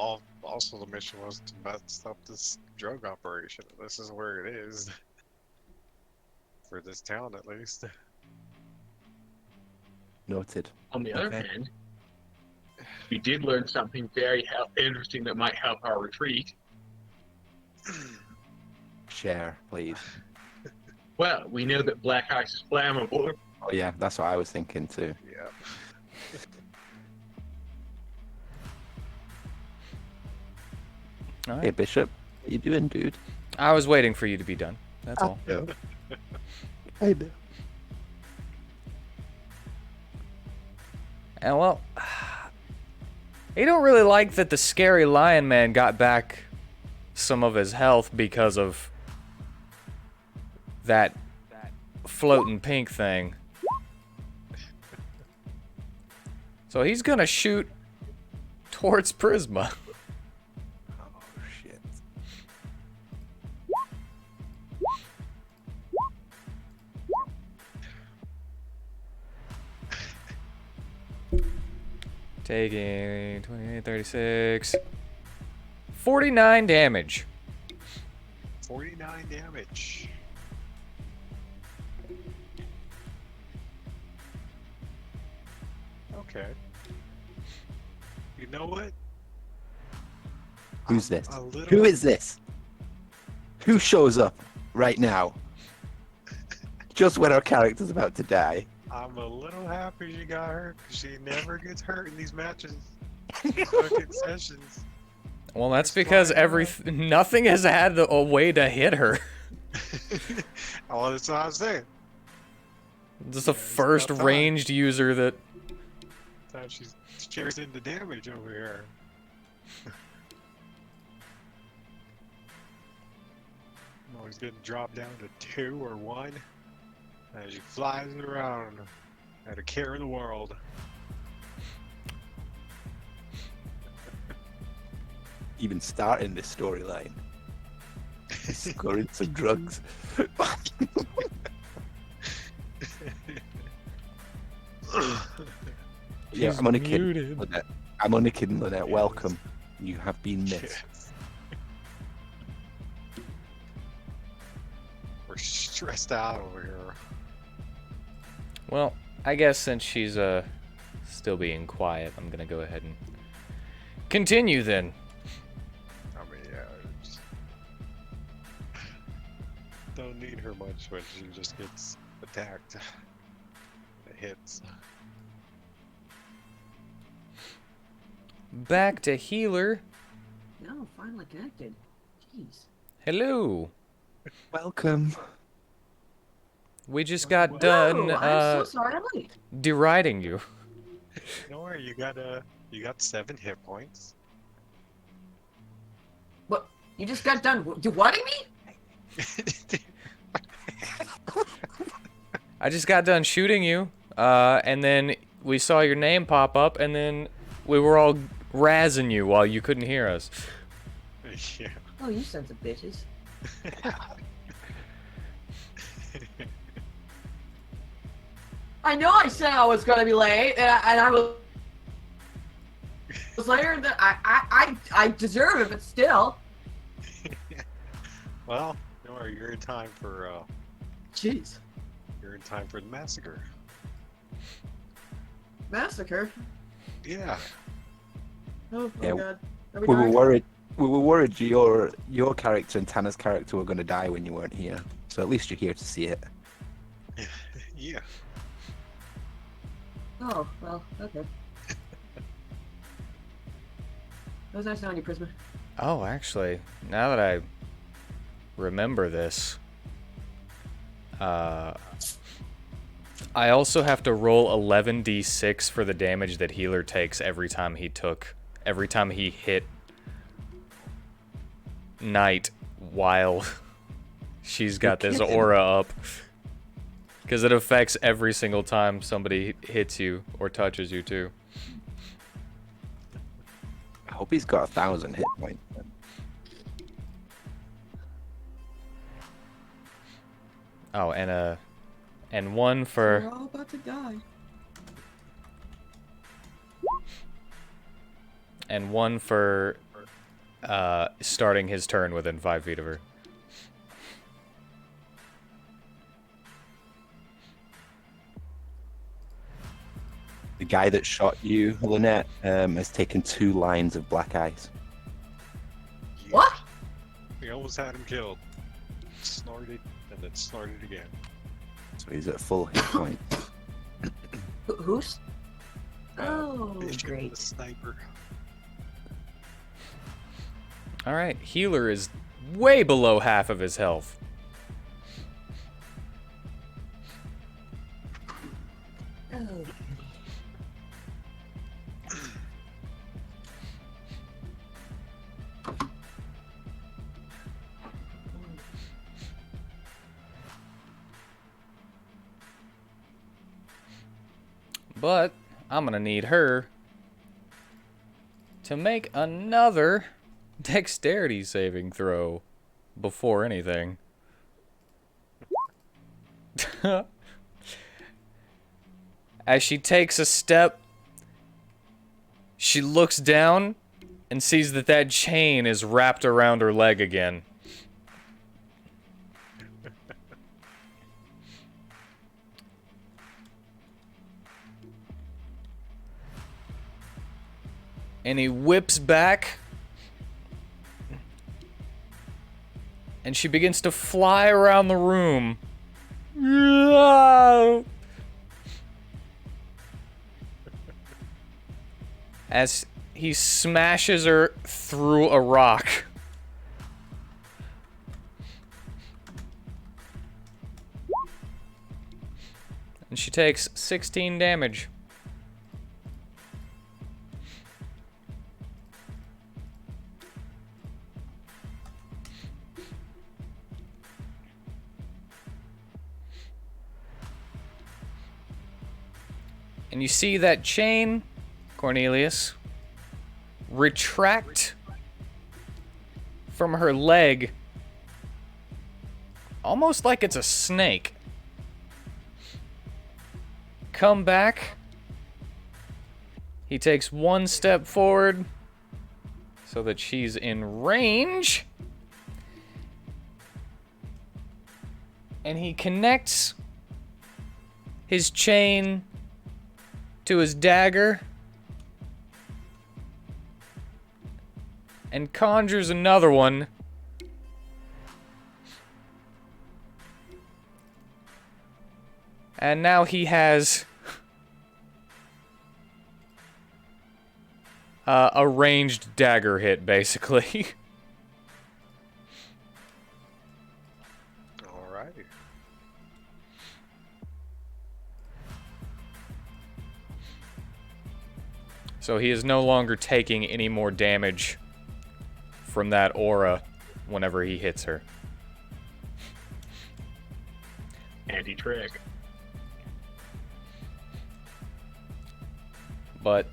also the mission was to mess up this drug operation. This is where it is. For this town, at least. Noted. On the other Okay. hand, we did learn something very interesting that might help our retreat. Share, please. Well, we know that black ice is flammable. Oh yeah, that's what I was thinking too. Yep. All right. Hey Bishop, what you doing, dude? I was waiting for you to be done. That's all. No. I know. And well, you don't really like that the scary lion man got back some of his health because of that floating pink thing. So he's gonna shoot towards Prisma. Oh shit. Taking 28, 36. 49 damage. 49 damage. Okay. You know what? Who's I'm this? a little- Who is this? Who shows up right now? Just when our character's about to die. I'm a little happy she got hurt, 'cause she never gets hurt in these matches. Fucking sessions. Well, that's Just because flying nothing has had a way to hit her. Oh, that's what I was saying. This is the Yeah, it's first about time. ranged user that. Time she's shares into damage over here. Oh, he's getting dropped down to 2 or 1 as she flies around at a care of the world. Even starting this storyline. Scoring some drugs. Yeah, He's I'm only kidding, muted. Lynette. I'm only kidding, Lynette. Yes. Welcome. You have been missed. Yes. We're stressed out over here. Well, I guess since she's still being quiet, I'm gonna go ahead and continue then. I mean, yeah, it's... don't need her much when she just gets attacked. It hits. Back to healer. No, finally connected. Jeez. Hello. Welcome. We just got done Whoa, I'm so sorry I'm late. deriding you. Don't worry, you got 7 hit points. What? You just got done you wanting me? I just got done shooting you, and then we saw your name pop up, and then we were all razzing you while you couldn't hear us. Yeah. Oh, you sons of bitches. I know I said I was gonna be late, and I was later than I deserve it, but still. Well, don't worry, you're in time for Jeez. you're in time for the massacre. Massacre? Yeah. Oh my Yeah, god. Are We were dying? worried. We were worried your character and Tana's character were going to die when you weren't here. So at least you're here to see it. Yeah. Oh, well, okay. It was nice knowing you, Prisma. Oh, actually, now that I remember this, I also have to roll 11d6 for the damage that healer takes every time he hit Knight while she's got this kidding. aura up. Because it affects every single time somebody hits you or touches you too. I hope he's got 1,000 hit points. Oh, and one for We're all about to die. starting his turn within 5 feet of her. The guy that shot you, Lynette, has taken 2 lines of black eyes. What? We almost had him killed. Snorted and then snorted again. So he's at full hit point. Who's? Oh, Bishop great. the sniper. All right, healer is way below half of his health. Oh. But I'm gonna need her to make another dexterity saving throw before anything. As she takes a step She looks down and sees that that chain is wrapped around her leg again. And he whips back. And she begins to fly around the room. As he smashes her through a rock. And she takes 16 damage. And you see that chain, Cornelius, retract from her leg, almost like it's a snake. Come back. He takes one step forward so that she's in range. And he connects his chain to his dagger and conjures another one. And now he has a ranged dagger hit, basically. Alright. So he is no longer taking any more damage from that aura whenever he hits her. Anti-trick. But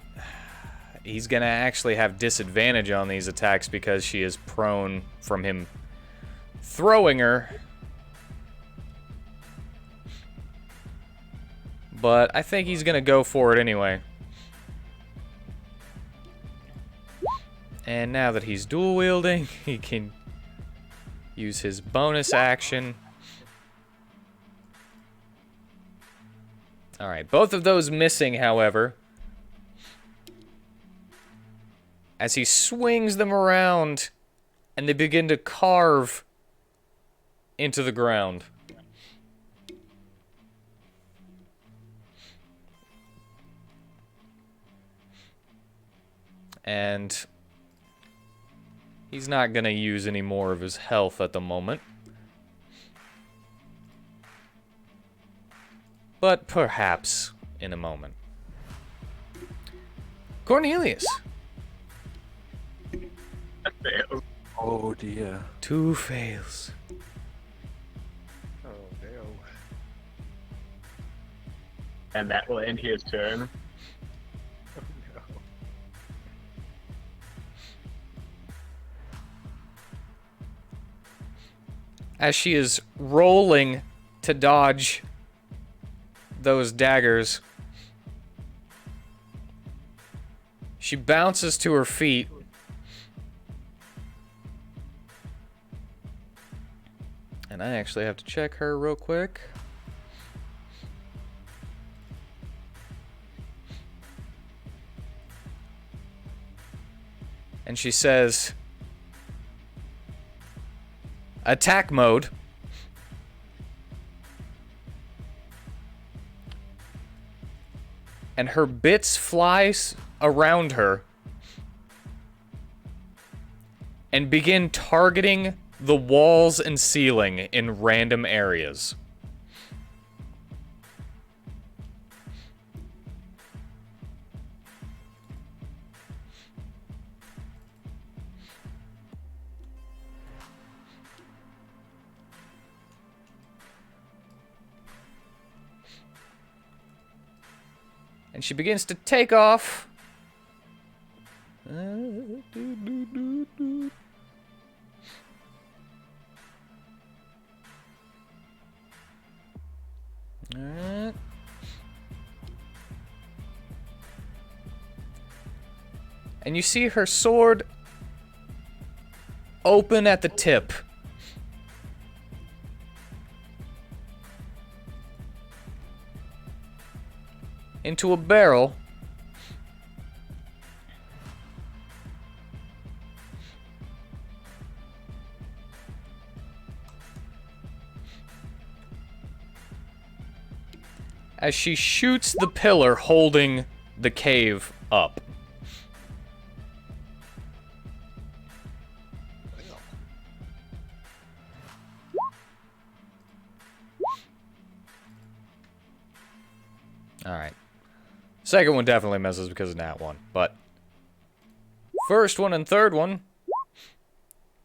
he's gonna actually have disadvantage on these attacks because she is prone from him throwing her. But I think he's gonna go for it anyway. And now that he's dual wielding, he can use his bonus action. Alright, both of those missing, however. As he swings them around, and they begin to carve into the ground. And he's not gonna use any more of his health at the moment. But perhaps in a moment. Cornelius. That fails. Oh dear. 2 fails. Oh no. And that will end his turn. Oh no. As she is rolling to dodge those daggers, she bounces to her feet. And I actually have to check her real quick. And she says, attack mode. And her bits fly around her and begin targeting the walls and ceiling in random areas. And she begins to take off. Alright. And you see her sword open at the tip. Into a barrel. As she shoots the pillar holding the cave up. Alright. Second one definitely misses because of that one, but first one and third one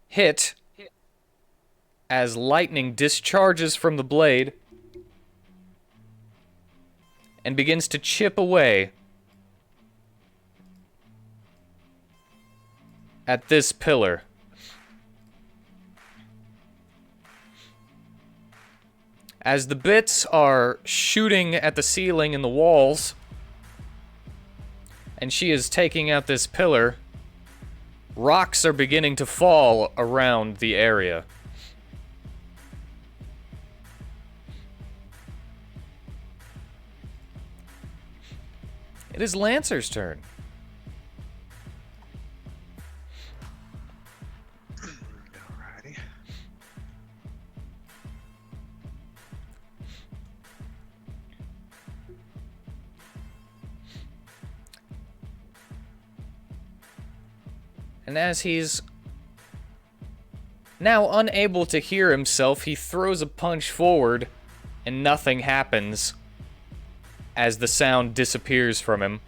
hit as lightning discharges from the blade and begins to chip away at this pillar. As the bits are shooting at the ceiling and the walls, and she is taking out this pillar, rocks are beginning to fall around the area. It is Lancer's turn. Alrighty. And as he's now unable to hear himself, he throws a punch forward, and nothing happens as the sound disappears from him.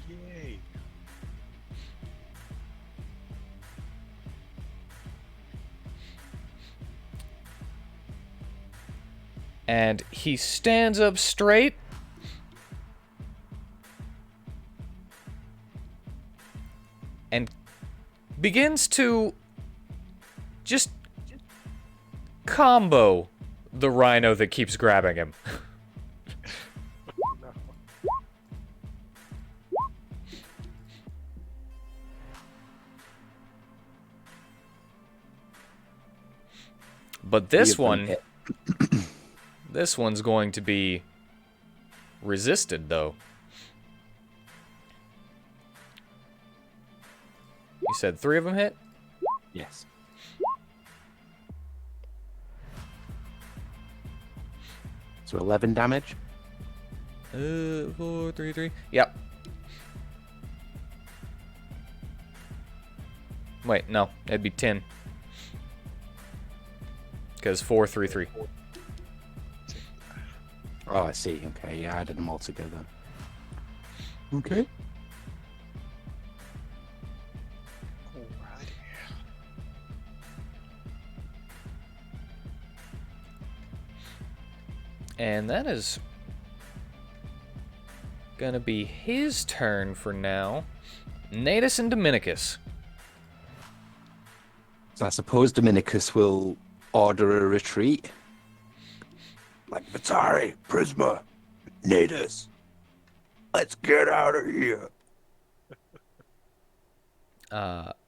Yay. And he stands up straight. And begins to just combo the rhino that keeps grabbing him. No. But this Three of them one, hit. this one's going to be resisted, though. You said 3 of them hit? Yes. So 11 damage. 4, 3, 3. Yep. Wait, no, it'd be 10. Because 4, 3, 3. Oh, I see. Okay, yeah, I added them all together. Okay. Alrighty. And that is gonna be his turn for now. Natus and Dominicus. So I suppose Dominicus will order a retreat. Like, Vitari, Prisma, Natus, let's get out of here.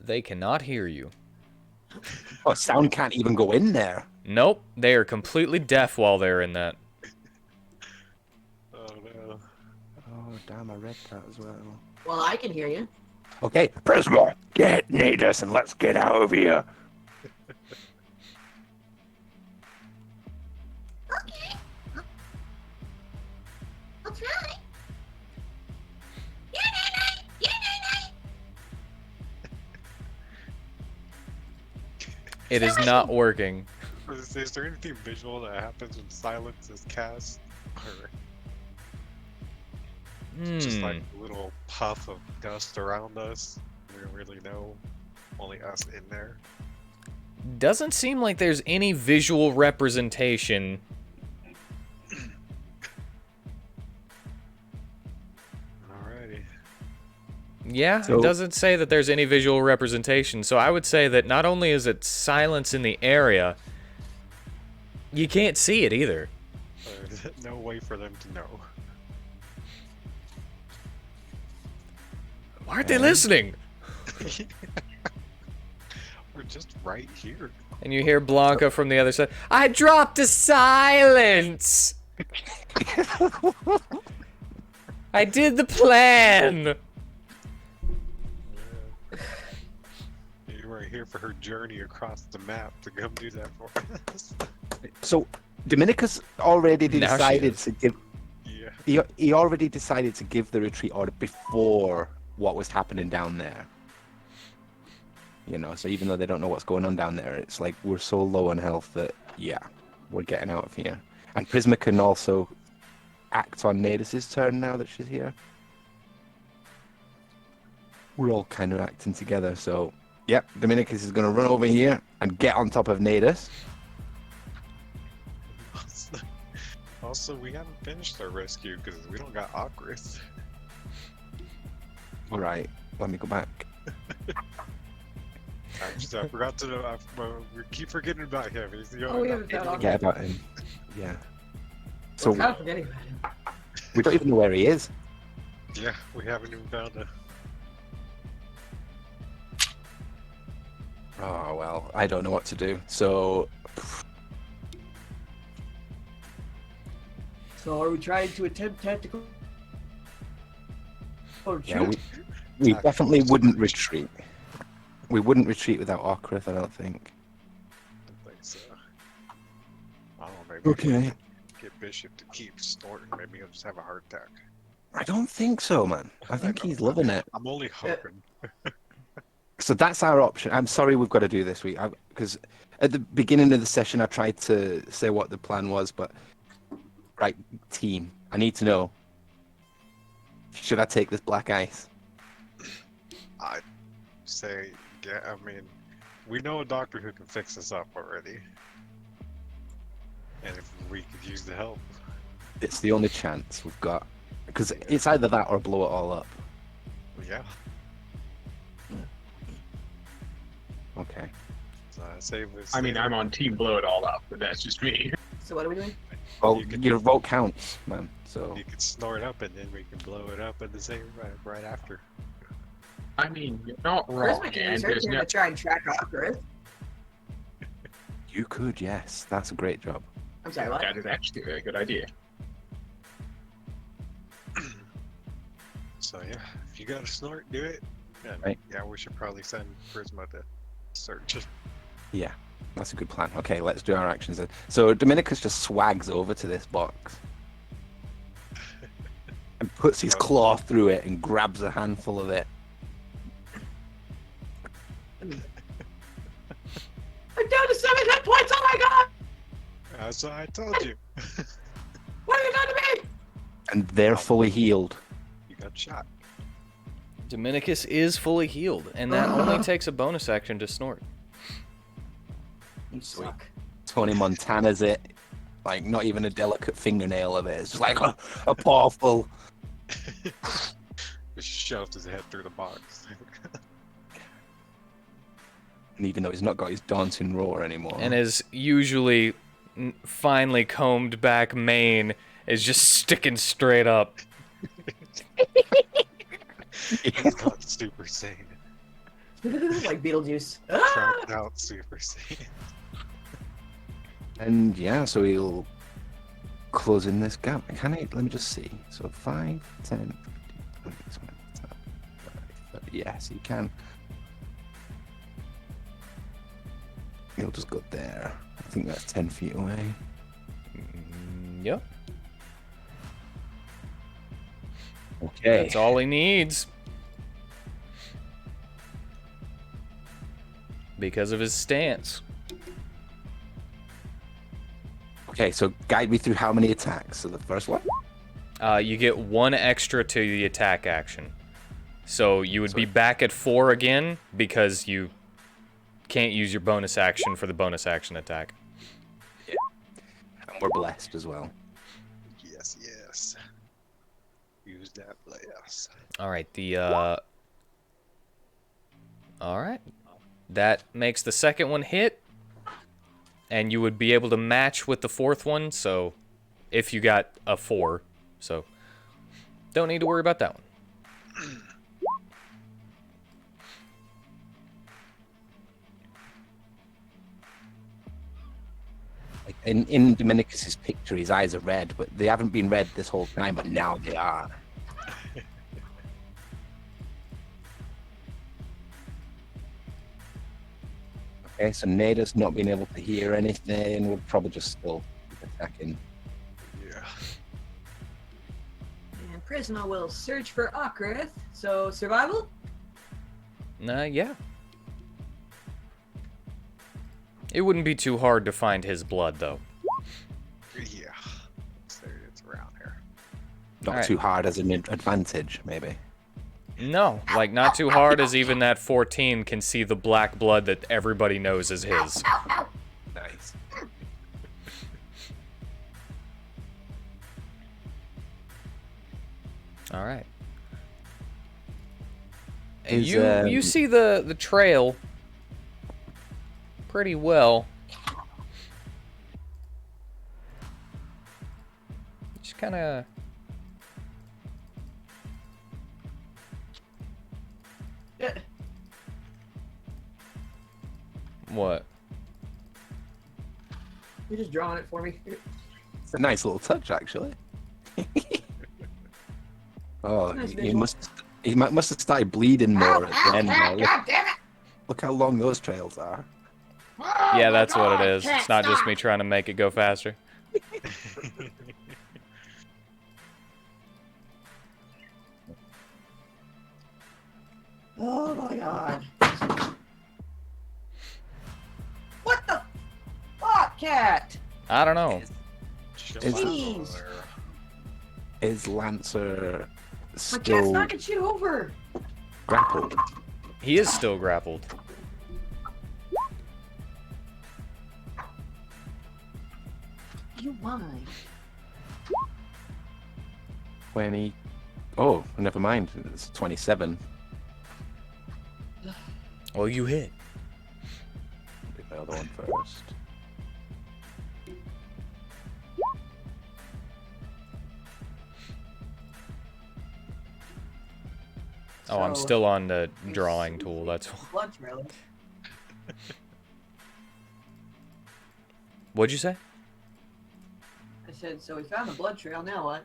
They cannot hear you. Oh, sound can't even go in there. Nope, they are completely deaf while they're in that. Oh no. Oh, damn, I read that as well. Well, I can hear you. Okay, Prisma, get Natus and let's get out of here. Okay. I'll try. It is not working. Is there anything visual that happens when silence is cast? Or just like a little puff of dust around us? We don't really know. Only us in there. Doesn't seem like there's any visual representation. Alrighty. Yeah, So- it doesn't say that there's any visual representation, so I would say that not only is it silence in the area, you can't see it either. There's no way for them to know. Why aren't they listening? We're just right here. And you hear Blanca from the other side. I dropped a silence. I did the plan. You weren't here for her journey across the map to come do that for us. So Dominicus already Now she decided is. to give. Yeah. He already decided to give the retreat order before what was happening down there. You know, so even though they don't know what's going on down there, it's like we're so low on health that yeah, we're getting out of here. And Prisma can also act on Nadis's turn now that she's here. We're all kind of acting together, so yep, Dominicus is going to run over here and get on top of Nadis. Also, we haven't finished our rescue because we don't got Okrath. All right, let me go back. I forgot to. We keep forgetting about him. He's the Oh, only. we haven't found Okrath. Forget about him. Yeah. So So kind of forgetting about him. we don't even know where he is. Yeah, we haven't even found a. Oh well, I don't know what to do. So So are we trying to attempt tactical? yeah, we definitely wouldn't retreat. We wouldn't retreat without Okrath, I don't think. I think so. I don't know. Maybe Okay. get Bishop to keep snorting. Maybe he'll just have a heart attack. I don't think so, man. I think he's loving it. I'm only hoping. So that's our option. I'm sorry we've got to do this week because at the beginning of the session I tried to say what the plan was, but right, team, I need to know. Should I take this black ice? I'd say, yeah. I mean, we know a doctor who can fix us up already, and if we could use the help, It's the only chance we've got because it's either that or blow it all up. yeah. Okay. So I'd say I mean, I'm on team blow it all up, but that's just me. So what are we doing? Well, You can- your vote counts, man. So You could snort up, and then we can blow it up at the same right after. I mean, you're not Where's wrong, my and research there's here no. to try and track Okrath? you could, yes. That's a great job. I'm sorry, what? That is actually a very good idea. So yeah, if you got a snort, do it. And Right. yeah, we should probably send Prisma to search. Yeah, that's a good plan. Okay, let's do our actions then. So Dominicus just swags over to this box and puts his claw through it and grabs a handful of it. I'm down to 7 hit points. Oh my god! That's what I told you. What have you done to me? And they're fully healed. You got shot. Dominicus is fully healed, and that only takes a bonus action to snort. You suck. Tony Montana's it. Like, not even a delicate fingernail of it. It's just like a powerful. Just shoved his head through the box. And even though he's not got his dancing roar anymore. And his usually finely combed back mane is just sticking straight up. He's got Super Saiyan. Like Beetlejuice. Cracked out Super Saiyan. And yeah, so he'll close in this gap. Can I? Let me just see. So 5, 10, 15, 20, 30. Yes, he can. He'll just go there. I think that's 10 feet away. Yep. Okay. That's all he needs. Because of his stance. Okay, so guide me through how many attacks. So the first one? You get 1 extra to the attack action. So you would be back at 4 again because you can't use your bonus action for the bonus action attack. And we're blessed as well. Yes, yes. Use that blast. Alright, Alright. That makes the second one hit. And you would be able to match with the fourth one, so if you got a 4. So don't need to worry about that one. In Dominicus's picture, his eyes are red, but they haven't been red this whole time, but now they are. Okay, so Nada's not being able to hear anything. We'll probably just still keep attacking. Yeah. And Prisma will search for Okrath. So survival? Yeah. It wouldn't be too hard to find his blood, though. Yeah. It's around here. Not Alright. too hard as an advantage, maybe. No, like, not too hard as even that 14 can see the black blood that everybody knows is his. Nice. Alright. Is, You see the trail pretty well. Just kind of... Yeah. What? You're just drawing it for me. It's a nice little touch, actually. Oh, Nice he visual. must have started bleeding more at the end. Ah, Though. God damn it! Look how long those trails are. Yeah, that's what it is. It's not just me trying to make it go faster. Oh my god. What the fuck, cat? I don't know. Chill Is- out over Jeez. there. Is Lancer My cat's still knocking shit over. grappled? He is still grappled. You whine. 20. Oh, never mind. It's 27. Well, you hit. Do the other one first. Oh, I'm So, still on the drawing tool. That's Blood trail. what'd you say? I said, so we found the blood trail, now what?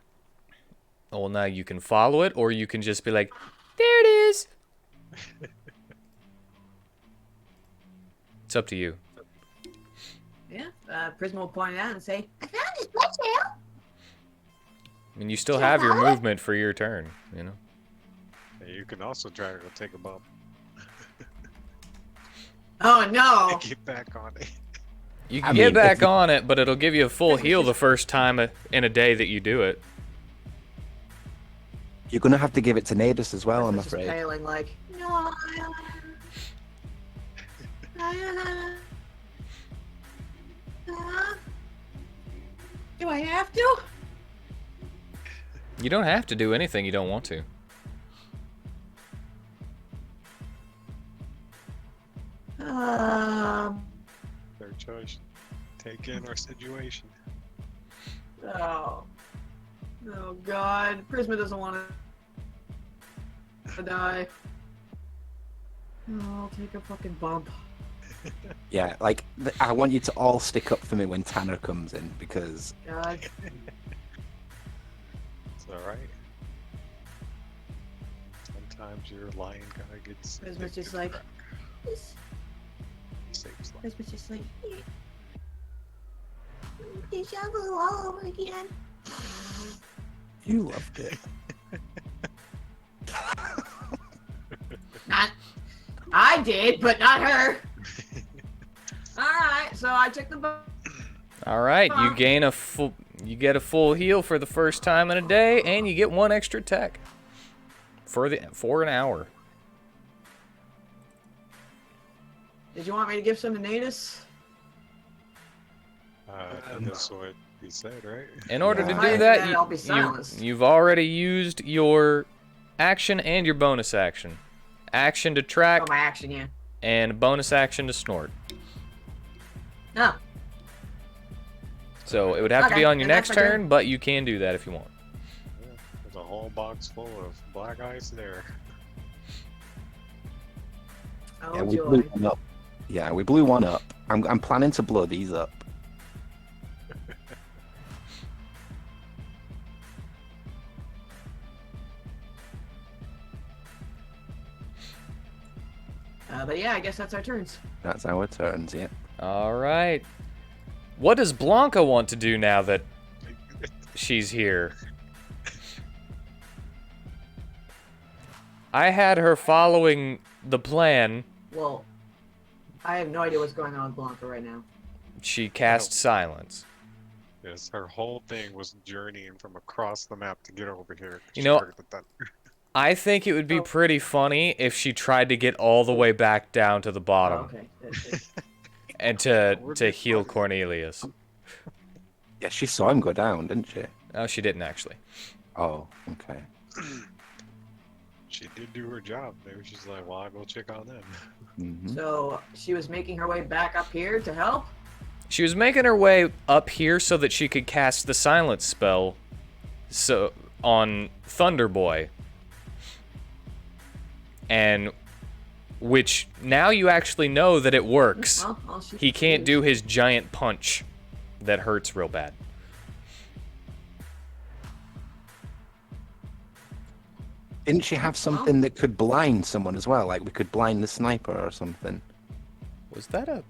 Well, now you can follow it, or you can just be like, there it is. It's up to you. Yeah, Prisma will point it out and say, I found his blood trail. I mean, you still have your movement for your turn, you know? And you can also try to go take a bump. Oh no! Get back on it. You I can mean, get back if you- on it, but it'll give you a full heal the first time in a day that you do it. You're gonna have to give it to Nadus as well, I'm Prisma's just afraid. paling like, no. Do I have to? You don't have to do anything you don't want to. Their choice. Take in our situation. Oh. Oh god. Prisma doesn't want to die. Oh, I'll take a fucking bump. Yeah, like, I want you to all stick up for me when Tanner comes in, because God. It's alright. Sometimes your lion kinda gets. Prisma's just addicted like, to crack. Saves life. Prisma's just like, deja vu all over again. you loved it. Not, I did, but not her. Alright, so I took the bump. All right, you gain you get a full heal for the first time in a day, and you get one extra tech for an hour. Did you want me to give some to Natus? That's what he said, right? In order to Yeah. do Right, that, then I'll be silenced. you've already used your action and your bonus action. Action to track Oh, my action, yeah. and bonus action to snort. No. So it would have to be Okay, on your then next that's my turn, turn. but you can do that if you want. Yeah, there's a whole box full of black ice there. Oh, Yeah, we joy. blew one up. Yeah, we blew one up. I'm planning to blow these up. But yeah, I guess that's our turns. That's our turns, yeah. All right. What does Blanca want to do now that she's here? I had her following the plan. Well, I have no idea what's going on with Blanca right now. She cast silence. Yes, her whole thing was journeying from across the map to get over here. You She know, heard the thunder. I think it would be pretty funny if she tried to get all the way back down to the Oh, bottom okay. and Would to be heal funny. Cornelius. Yeah, she saw him go down, didn't she? Oh, she didn't actually. Oh, okay. She did do her job. Maybe she's like, well, I'll go check on them. Hmm. So she was making her way back up here to help? She was making her way up here so that she could cast the silence spell on Thunder Boy. And which now you actually know that it works. Well, she He can't do his giant punch that hurts real bad. Didn't she have something that could blind someone as well? Like we could blind the sniper or something. Was that a...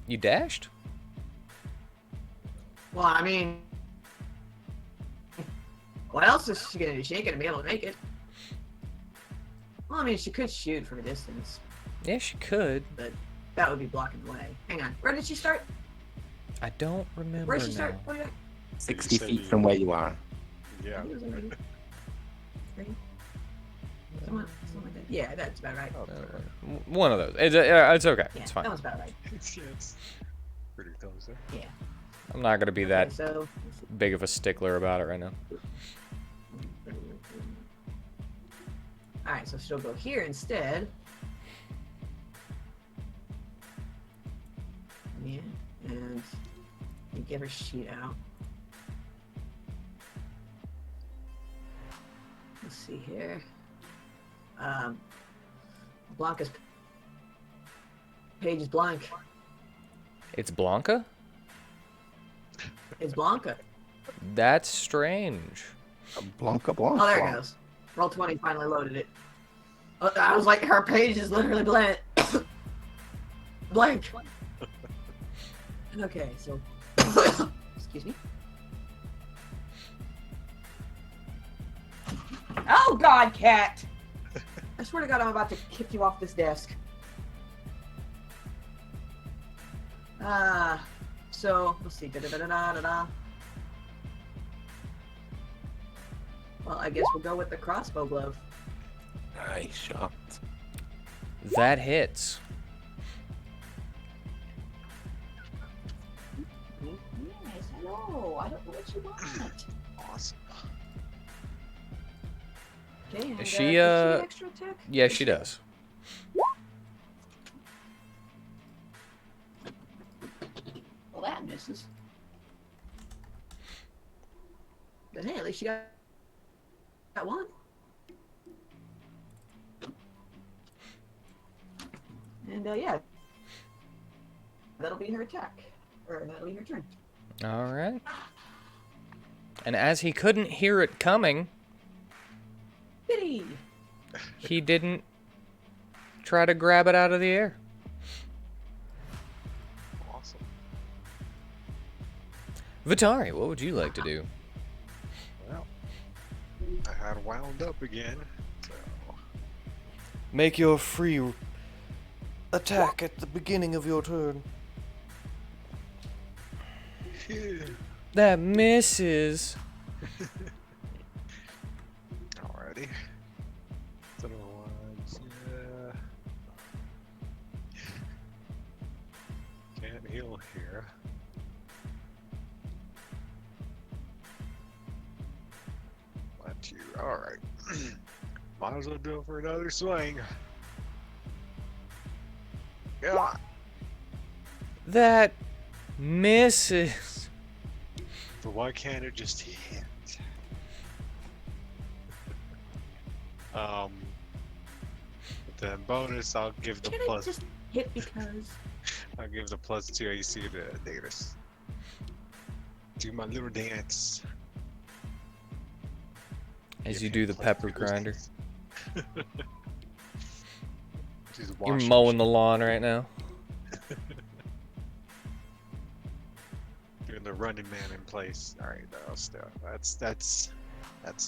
You dashed? Well, I mean, what else is she gonna do? She ain't gonna be able to make it. Well, I mean, she could shoot from a distance, Yeah, she could. but that would be blocking the way. Hang on, where did she start? I don't remember Where did she now. start? What did I... 60 said feet you- from where you are. Yeah. Something like that. Yeah, that's about right. One of those. It's okay. Yeah, It's fine. that was about right. It's pretty close there. Yeah. I'm not gonna be that Okay, so big of a stickler about it right now. all right, so she'll go here instead. Yeah, and you get her sheet out. Let's see here. Blanca's page is blank. It's Blanca? It's Blanca. That's strange. Blanca, Blanca. Oh, there it goes. Roll20 finally loaded it. I was like, her page is literally blank. Blank. Okay, so. Excuse me. Oh, God, cat! I swear to God, I'm about to kick you off this desk. So, let's see. Da-da-da-da-da-da. Well, I guess we'll go with the crossbow glove. Nice shot. That hits. Yes, hello. I don't know what you want. Awesome. Okay, and, Is she, does extra attack? Yeah, she does. Well, that misses. But hey, at least she got one. And yeah, that'll be her attack, or that'll be her turn. All right. And as he couldn't hear it coming, Biddy! he didn't try to grab it out of the air. Awesome. Vitari, what would you like to do? Well, I had wound up again, so Make your free attack at the beginning of your turn. phew. That misses. Alrighty. So, yeah. Can't heal here. Let you. Alright. Might as well do it for another swing. Yeah. That misses. But why can't it just hit? Then bonus, I'll give the Can I plus. just hit because? I'll give the +2 AC to Datus. Do my little dance. As Give you him do the +2 pepper grinder. dance. She's You're washing mowing the lawn right now. doing the running man in place. All right, that's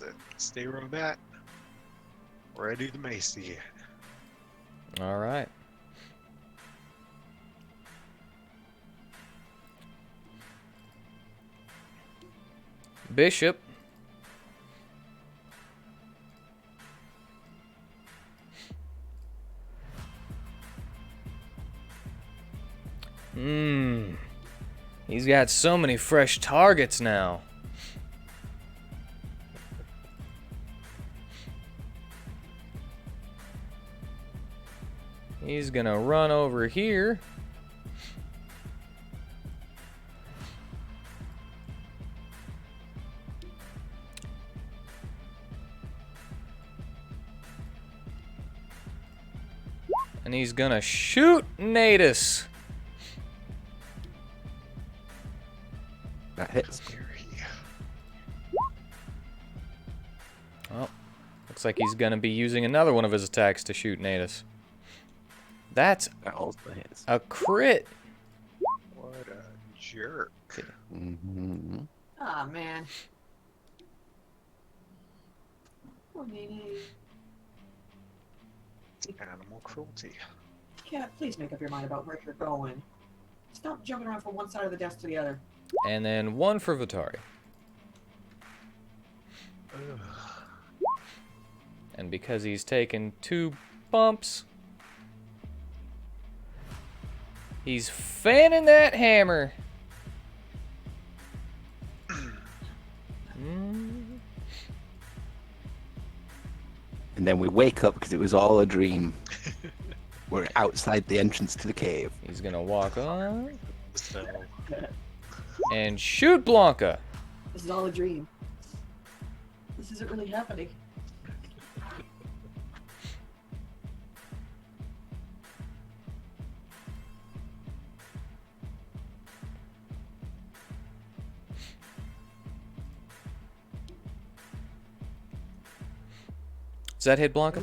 it. Stay where I'm at. Ready to mace again. All right. Bishop. He's got so many fresh targets now. He's gonna run over here. And he's gonna shoot Natus. That hits. Scary. Oh, looks like he's gonna be using another one of his attacks to shoot Natus. That's That also hits. a crit. What a jerk. Mm-hmm. Ah, man. Poor Nene. Animal cruelty. Cat, please make up your mind about where you're going. Stop jumping around from one side of the desk to the other. And then one for Vitari. Ugh. And because he's taken 2 bumps, he's fanning that hammer. And then we wake up because it was all a dream. We're outside the entrance to the cave. He's gonna walk on So, and shoot Blanca. This is all a dream. This isn't really happening. Does that hit Blanca?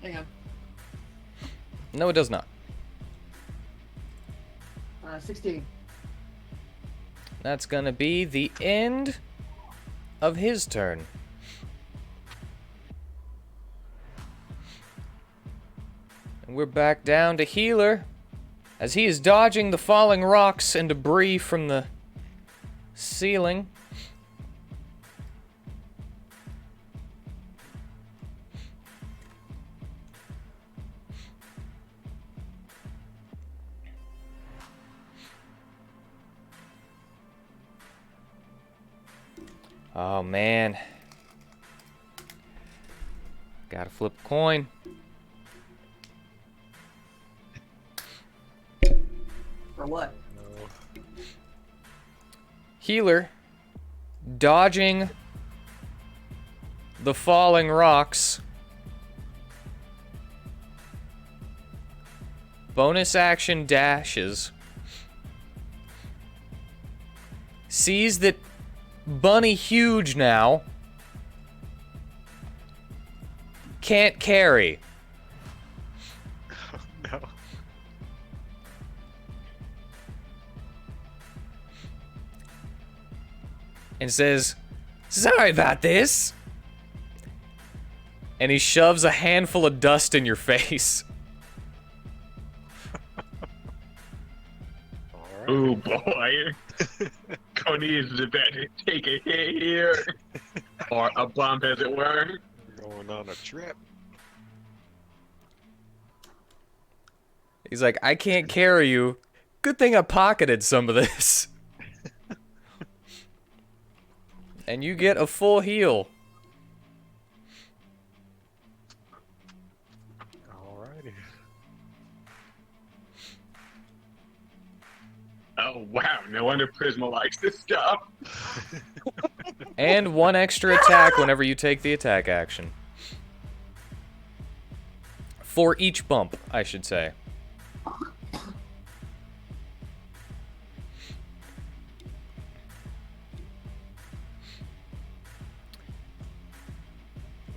Hang on. No, it does not. 16. That's gonna be the end of his turn. And we're back down to healer as he is dodging the falling rocks and debris from the ceiling. Oh man. Gotta flip a coin. For what? no. Healer dodging the falling rocks. Bonus action dashes. Sees that Bunny Huge now can't carry. Oh, no. And says, "Sorry about this." And he shoves a handful of dust in your face. All right. Ooh boy. Coney is about to take a hit here. Or a bump, as it were. We're going on a trip. He's like, "I can't carry you. Good thing I pocketed some of this." And you get a full heal. Alrighty. Oh wow, no wonder Prisma likes this stuff. And 1 extra attack whenever you take the attack action. For each bump, I should say.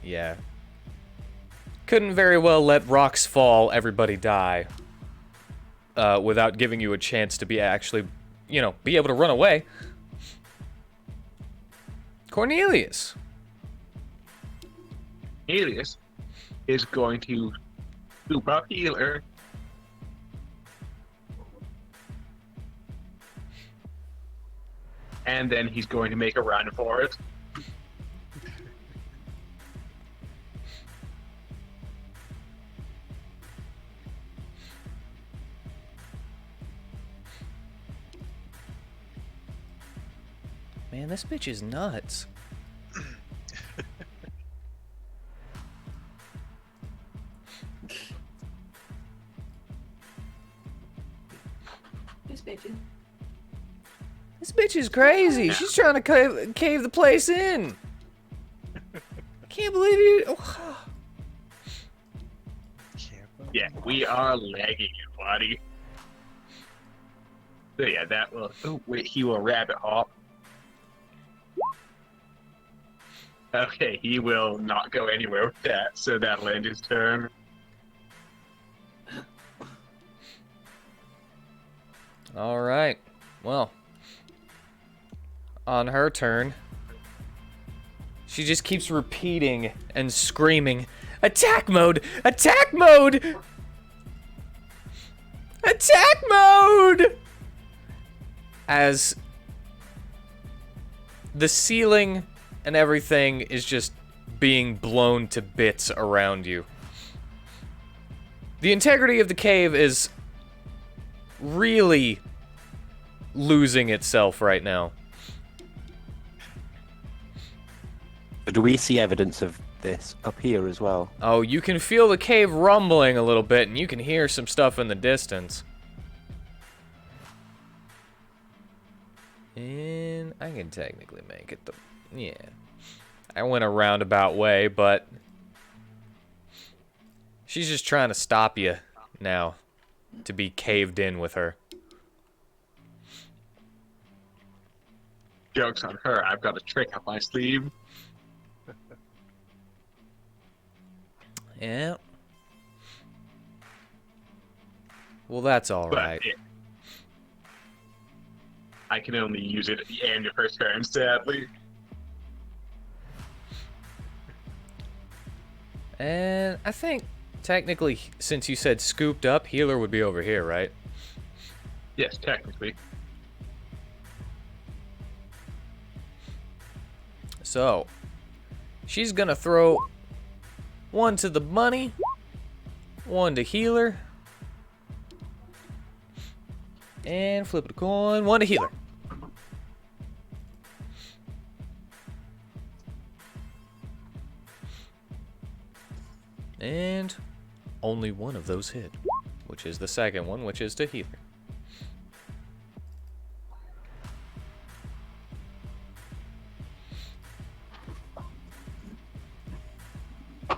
Yeah. Couldn't very well let rocks fall, everybody die, without giving you a chance to be actually, you know, be able to run away. Cornelius. Alias is going to scoop up Healer. And then he's going to make a run for it. Man, this bitch is nuts. This bitches. This bitch is crazy. She's trying to cave the place in. Can't believe you. Oh. Yeah, we are lagging it, buddy. So yeah, that will. Oh wait, he will rabbit hop. Okay, he will not go anywhere with that, so that'll end his turn. All right. Well, on her turn, she just keeps repeating and screaming, "Attack mode! Attack mode! Attack mode!" As the ceiling and everything is just being blown to bits around you. The integrity of the cave is really losing itself right now. Do we see evidence of this up here as well? Oh, you can feel the cave rumbling a little bit, and you can hear some stuff in the distance. And I can technically make it the... Yeah. I went a roundabout way, but... She's just trying to stop you now to be caved in with her. Joke's on her, I've got a trick up my sleeve. Yeah. Well, that's all right. I can only use it at the end of her turn, sadly. And I think, technically, since you said scooped up, healer would be over here, right? Yes, technically. So, she's gonna throw one to the bunny, one to healer, and flip a coin, one to healer. And only one of those hit, which is the second one, which is to healer. I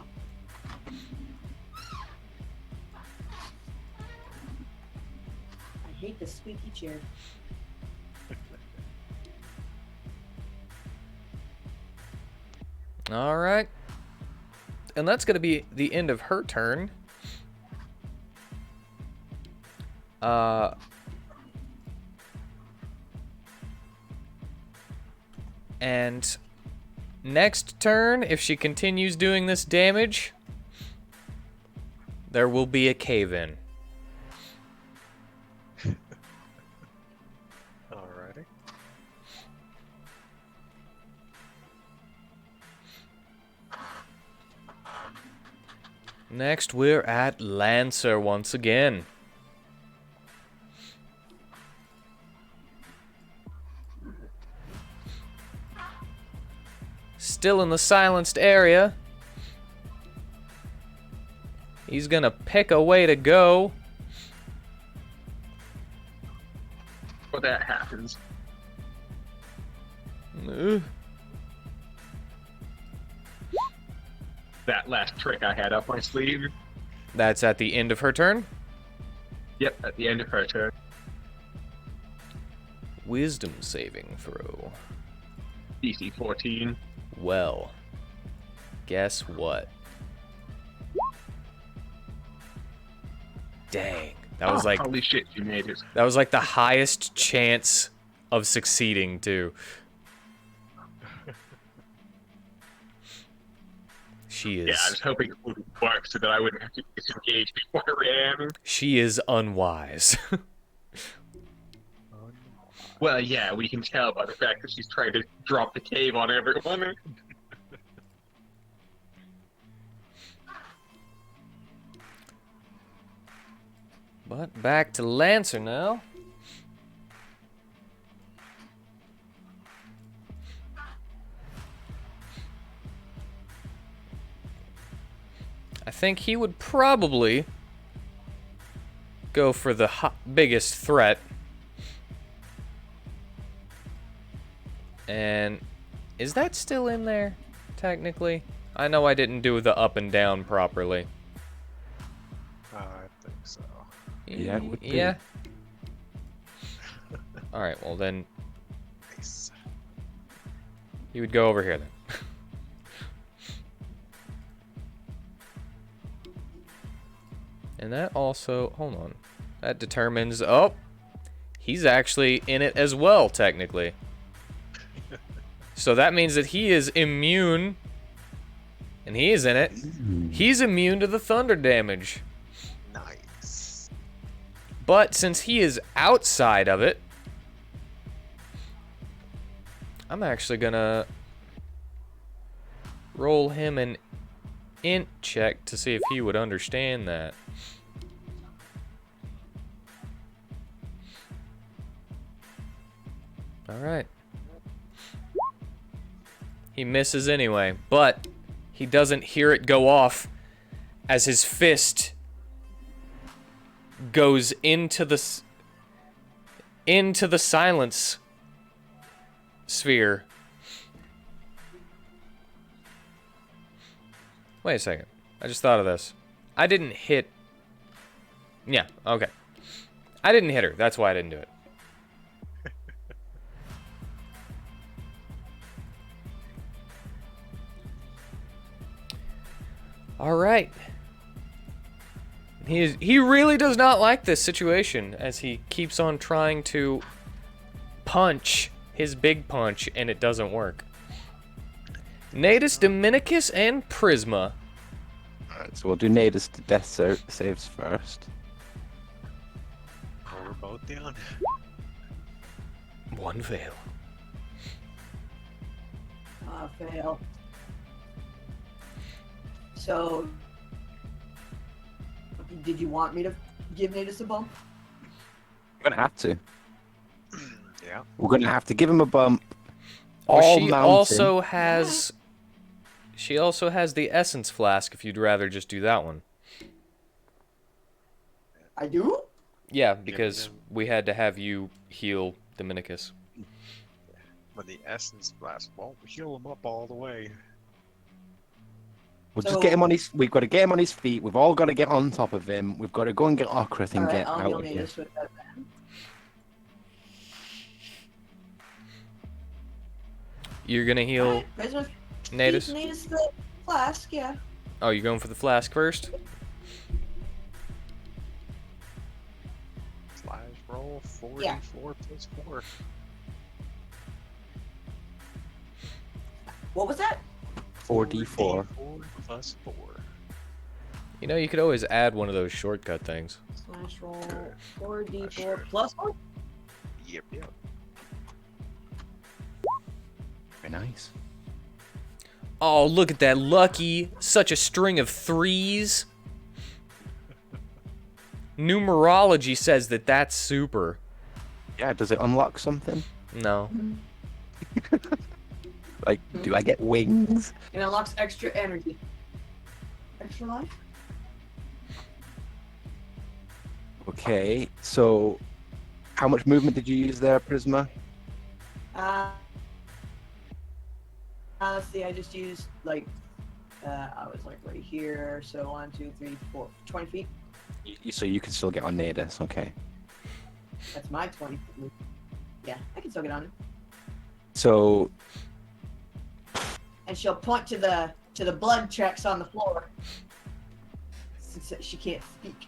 hate this squeaky chair. All right. And that's going to be the end of her turn. And next turn, if she continues doing this damage, there will be a cave-in. Alrighty. Next, we're at Lancer once again. Still in the silenced area. He's gonna pick a way to go. Well, that happens. That last trick I had up my sleeve. That's at the end of her turn. Yep, at the end of her turn. Wisdom saving throw. DC 14. Well. guess what? Dang. That was like holy shit, you made it. that was like the highest chance of succeeding too. She Yeah, I is was hoping it would work so that I wouldn't have to disengage before I ran. she is unwise. Well, yeah, we can tell by the fact that she's trying to drop the cave on everyone. But back to Lancer now. I think he would probably go for the biggest threat. And is that still in there, technically? I know I didn't do the up and down properly. I think so. Yeah, it would be. Yeah. Alright, well then, Nice. he would go over here then. And that also, hold on, that determines, oh, he's actually in it as well, technically. So that means that he is immune, and he is in it. He's immune to the thunder damage. Nice. But since he is outside of it, I'm actually gonna roll him an int check to see if he would understand that. Alright. He misses anyway, but he doesn't hear it go off as his fist goes into the silence sphere. Wait a second. I just thought of this. I didn't hit... Yeah, okay. I didn't hit her. That's why I didn't do it. All right. He really does not like this situation as he keeps on trying to punch his big punch and it doesn't work. Natus, Dominicus, and Prisma. Alright, so we'll do Natus to death saves first. Oh, we're both down. One fail. Fail. So, did you want me to give Natus a bump? We're gonna have to. Yeah. We're gonna have to give him a bump. Or All she mountain. also has... She also has the Essence Flask if you'd rather just do that one. I do? Yeah, because him- we had to have you heal Dominicus. But the essence blast won't heal him up all the way. We'll just So- get him on his. We've got to get him on his feet. We've all got to get on top of him. We've got to go and get Okrath and Alright, get I'll out heal of here. Natus with that then. You're gonna heal Alright, Prisma, Natus? feed Natus the flask, yeah. Oh, you're going for the flask first? Slash roll 4d4 Yeah. plus 4. What was that? 4d4. 4 plus 4. You know, you could always add one of those shortcut things. Slash roll Good. 4d4 Sure. plus 4? Yep. Very nice. Oh, look at that lucky. Such a string of threes. Numerology says that that's super. Yeah. Does it unlock something? No. Like, do I get wings? It unlocks extra energy. Extra life? Okay. So, how much movement did you use there, Prisma? Let's see, I just used, like, I was, like, right here, so 1, 2, 3, 4, 20 feet. So you can still get on Natus. Okay. That's my 20 feet. Yeah, I can still get on it. So And she'll point to the to the blood tracks on the floor. Since she can't speak.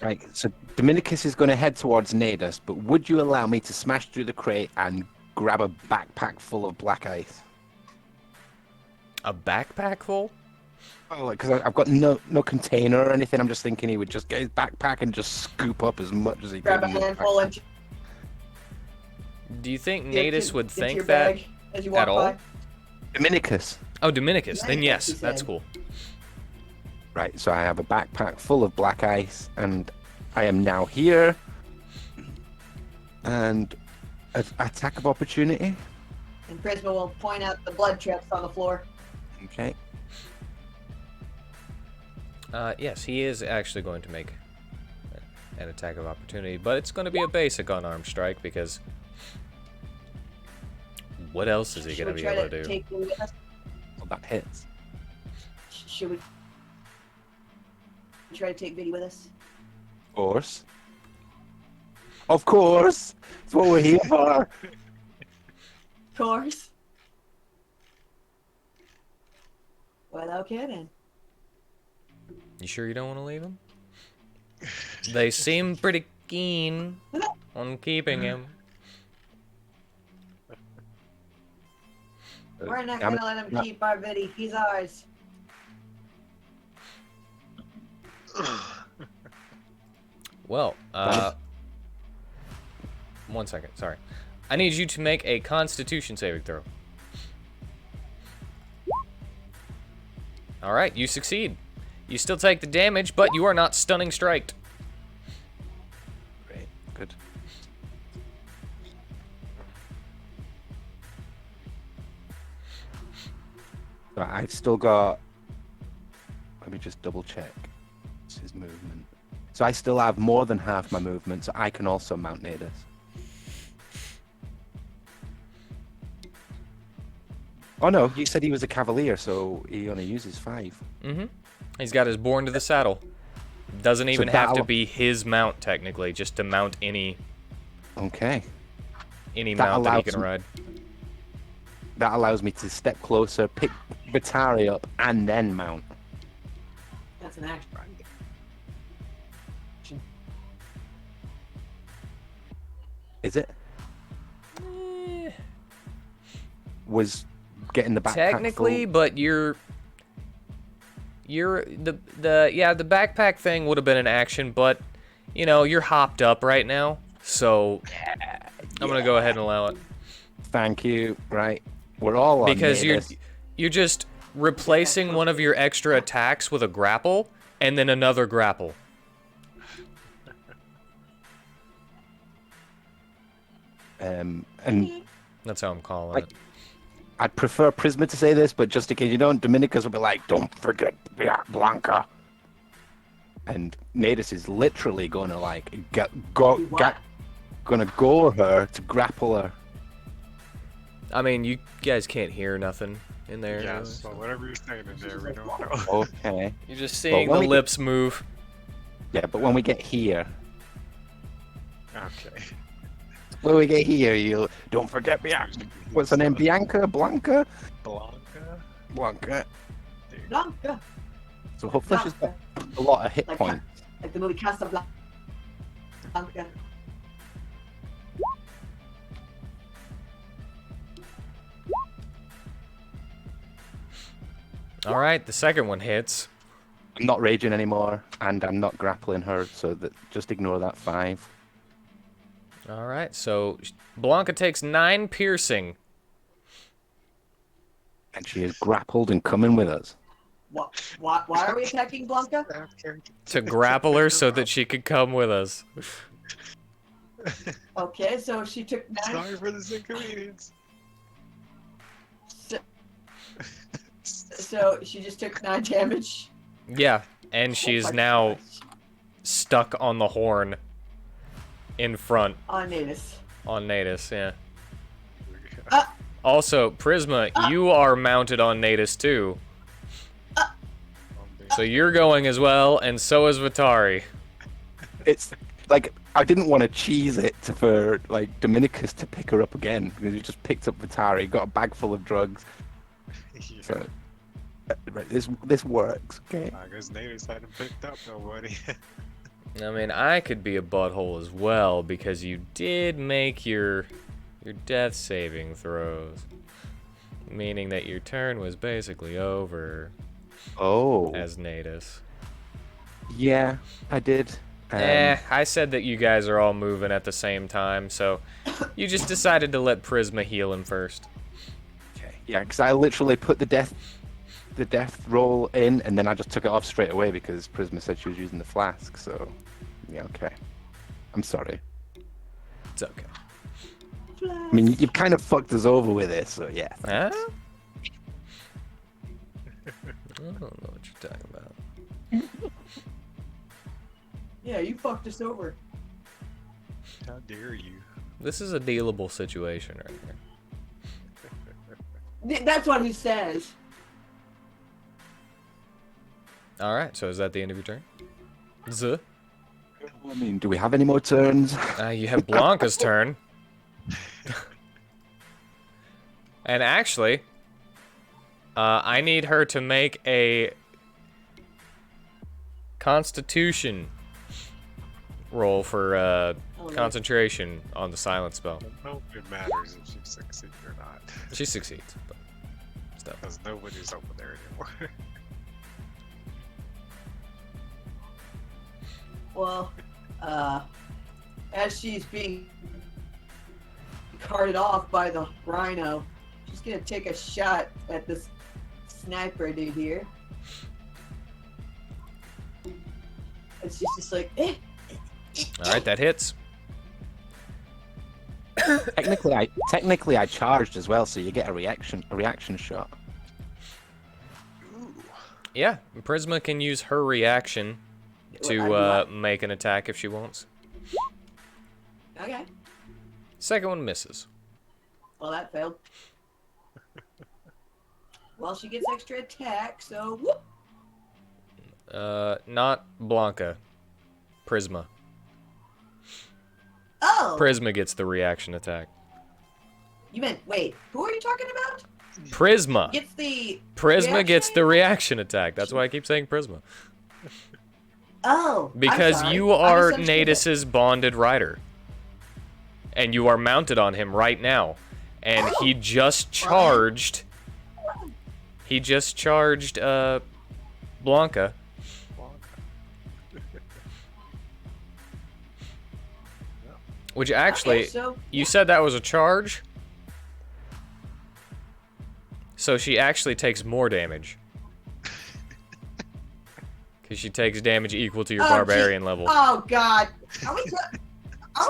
Right, so Dominicus is going to head towards Nadus, but would you allow me to smash through the crate and grab a backpack full of black ice? A backpack full? Oh, because I've got no container or anything. I'm just thinking he would just get his backpack and just scoop up as much as he Grab a could. handful and Do you think get Nadus to- would get to think your that bag as you walk at all? by. Dominicus. Oh, Dominicus. Then Dominicus, yes, he that's said. cool. Right, so I have a backpack full of black ice, and I am now here. And attack of opportunity. And Prisma will point out the blood tracks on the floor. Okay. Yes, he is actually going to make an attack of opportunity, but it's going to be a basic unarmed strike because what else is he Should going we to be try able to to do? take Vinny with us? Well, that hits. Should we try to take Vinny with us? Of course. Of course. That's what we're here for. Of course. Well, okay then. You sure you don't want to leave him? They seem pretty keen on keeping him. We're not I'm- gonna let him keep our Vinny. He's ours. Well, 1 second, sorry. I need you to make a Constitution saving throw. Alright, you succeed. You still take the damage, but you are not stunning striked. Great. Good. So I've still got. Let me just double check. It's his movement. So I still have more than half my movement, so I can also mount Nadus. Oh no, you said he was a cavalier, so he only uses 5. Mm-hmm. He's got his born to the saddle. Doesn't even have to that'll- be his mount, technically, just to mount any Okay. That mount that he allows can him- ride. That allows me to step closer, pick Vitari up, and then mount. That's an action. Is it? Eh, Was getting the backpack technically, full- but you're the backpack thing would have been an action, but you know, you're hopped up right now, so I'm gonna go ahead and allow it. Thank you. Right. We're all on Because Nadus. you're just replacing one of your extra attacks with a grapple and then another grapple. And That's how I'm calling Like- it. I'd prefer Prisma to say this, but just in case you don't, Dominicus will be like, "Don't forget Blanca." And Nadus is literally going to like gonna gore her to grapple her. I mean, you guys can't hear nothing in there. Yeah, anyway, so so- whatever you're saying in there, we don't know. Okay. You're just seeing when the we- lips move. Yeah, but when we get here, Okay. you don't forget Bianca. What's her name? Blanca. Blanca? Blanca. Dude. Blanca. So hopefully she's got Blanca. a lot of hit Like, points. like the movie Casablanca. Blanca. All right, the second one hits. I'm not raging anymore, and I'm not grappling her, so that just ignore that 5. All right, so Blanca takes 9 piercing. And she is grappled and coming with us. Why are we attacking Blanca? To grapple her so that she could come with us. Okay, so she took 9. Sorry for this inconvenience. So she just took 9 damage. Yeah, and she's Oh my now gosh. stuck on the horn in front On Natus. on Nadus, yeah. Ah. Also, Prisma, you are mounted on Nadus too. So you're going as well, and so is Vitari. It's like I didn't want to cheese it for like Dominicus to pick her up again because he just picked up Vitari, got a bag full of drugs. Yeah. So right, this works, okay? I guess natives hadn't picked up nobody. I mean, I could be a butthole as well because you did make your death saving throws, meaning that your turn was basically over Oh, as Natus. yeah, I did. I said that you guys are all moving at the same time, so you just decided to let Prisma heal him first. Okay. Yeah, because I literally put the death roll in, and then I just took it off straight away because Prisma said she was using the flask. So, yeah, okay. I'm sorry. It's okay. I mean, you've kind of fucked us over with it, so yeah. Huh? I don't know what you're talking about. Yeah, you fucked us over. How dare you? This is a dealable situation right here. That's what he says. Alright, so is that the end of your turn? Zuh. I mean, do we have any more turns? You have Blanca's turn. And actually, I need her to make a Constitution roll for concentration on the silent spell. I don't know if it matters if she succeeds or not. She succeeds, but still. Because nobody's over there anymore. Well, as she's being carted off by the rhino, she's gonna take a shot at this sniper dude here. And she's just like, eh. Alright, that hits. Technically, I charged as well, so you get a reaction shot. Yeah, Prisma can use her reaction to make an attack if she wants. Okay. Second one misses. Well, that failed. Well, she gets extra attack, so whoop. Not Blanca. Prisma. Oh! Prisma gets the reaction attack. You meant, wait, who are you talking about? Prisma. Gets the Prisma gets the reaction? reaction attack. That's why I keep saying Prisma. Oh, I'm Because sorry. you I are misunderstood it. Natus's bonded rider. And you are mounted on him right now. And he just charged... He just charged, Blanca. Which actually, Okay, so, you said that was a charge? So she actually takes more damage. Because she takes damage equal to your Oh, barbarian gee. level. Oh, God. Are we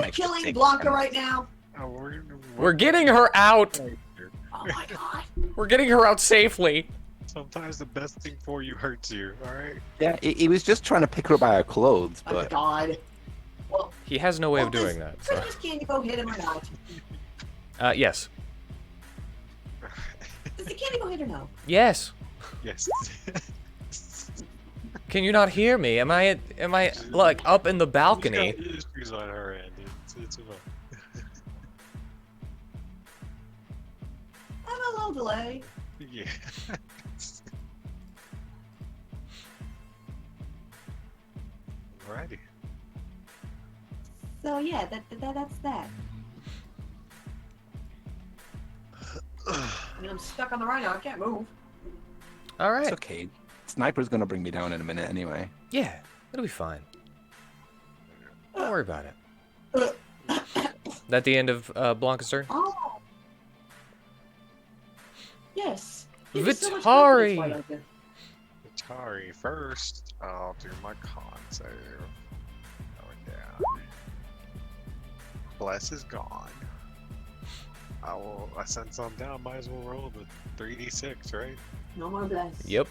It's killing like Blanca right now? Oh, We're getting her out! Oh, my God. We're getting her out safely! Sometimes the best thing for you hurts you, alright? Yeah, he was just trying to pick her up by her clothes, Oh, my but God. Well, He has no way of does doing that, so... Christmas candy bow hit him or not? Yes. Does the candy bow hit or no? Yes! Yes. Can you not hear me? Am I, like, up in the balcony? She's got issues on her end. It's enough. I have a little delay. Yeah. Alrighty. So, yeah, that's that. I mean, I'm stuck on the rhino. I can't move. it's Alright. okay. Sniper's gonna bring me down in a minute anyway. Yeah, it'll be fine. Don't worry about it. That the end of Blanca's turn? Oh. Yes. Give me so much Vitari! confidence, why don't you? Vitari first. I'll do my con save. Going down. Bless is gone. I sent some down. Might as well roll the 3d6, right? No more bless. Yep.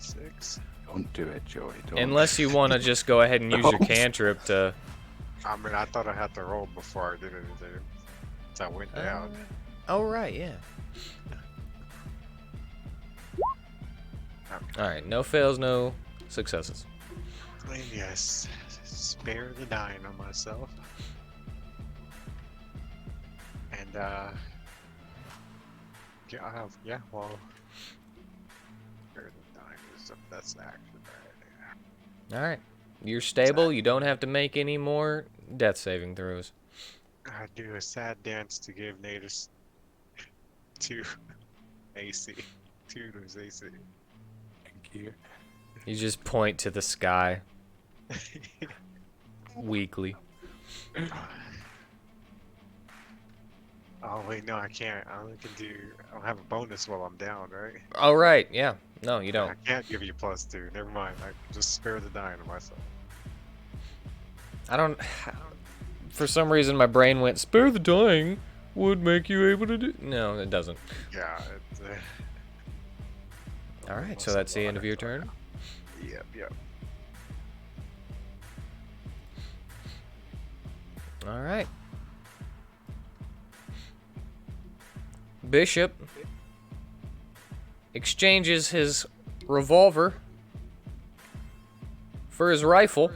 6. Don't do it, Joey. Don't. Unless you want to just go ahead and use your cantrip to... I mean, I thought I had to roll before I did anything. So I went down. Oh, right, yeah. Alright, no fails, no successes. And yes, spare the dying on myself. And yeah, well, spare the dying is that's the action right. All right. You're stable. You don't have to make any more death saving throws. I do a sad dance to give Natus 2 AC. 2 to his AC. Thank you. You just point to the sky weakly. Oh wait, no, I can't. I only can do. I don't have a bonus while I'm down, right? Oh, right. Yeah. No, you don't. I can't give you +2. Never mind. I can just spare the dying on myself. I don't. For some reason, my brain went, spare the dying would make you able to do. No, it doesn't. Yeah. It's, All right, so that's the end of your turn. Yep. All right. Bishop exchanges his revolver for his rifle.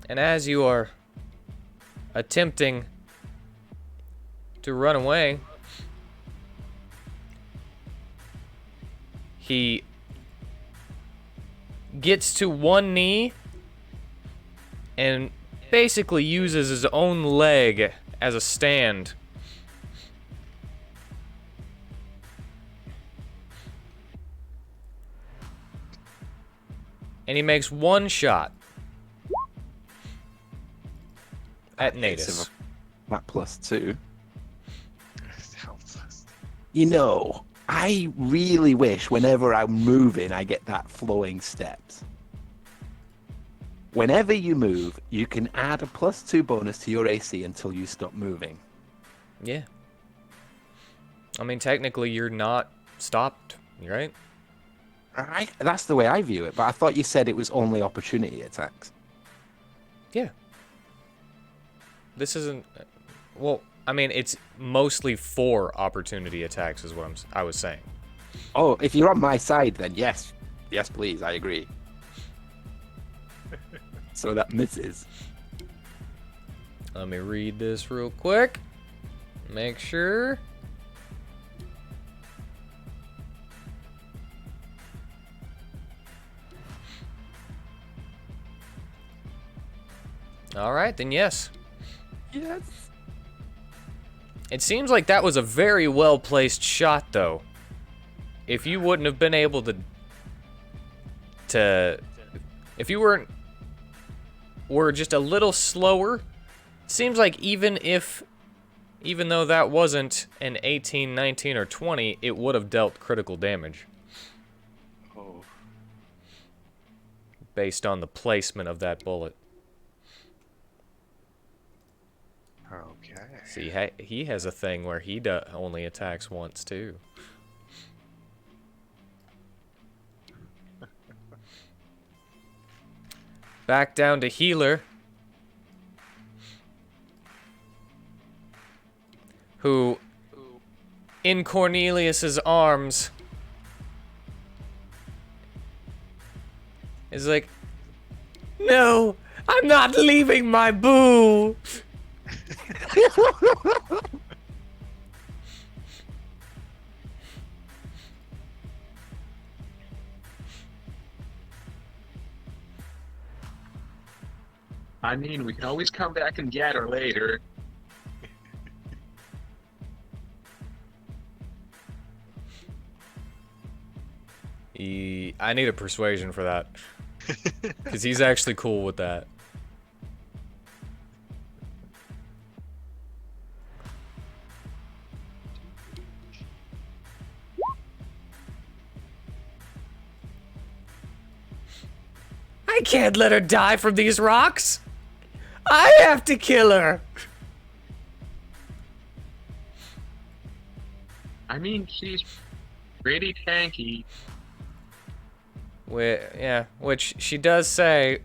And as you are attempting to run away, he gets to one knee and basically uses his own leg as a stand. And he makes one shot at Natus. That +2. You know, I really wish whenever I'm moving, I get that flowing steps. Whenever you move, you can add a +2 bonus to your AC until you stop moving. Yeah. I mean, technically, you're not stopped, right? That's the way I view it, but I thought you said it was only opportunity attacks. Yeah. This isn't. Well, I mean, it's mostly for opportunity attacks, is what I was saying. Oh, if you're on my side, then yes. Yes, please, I agree. So that misses. Let me read this real quick. Make sure. All right, then yes. Yes. It seems like that was a very well-placed shot, though. If you wouldn't have been able to if you were just a little slower, it seems like even though that wasn't an 18, 19, or 20, it would have dealt critical damage. Oh. Based on the placement of that bullet. Okay. See, he has a thing where he only attacks once, too. Back down to healer. Who, in Cornelius's arms, is like, no, I'm not leaving my boo. I mean, we can always come back and get her later. I need a persuasion for that. Because he's actually cool with that. I can't let her die from these rocks. I have to kill her. I mean, she's pretty tanky. Yeah, which she does say,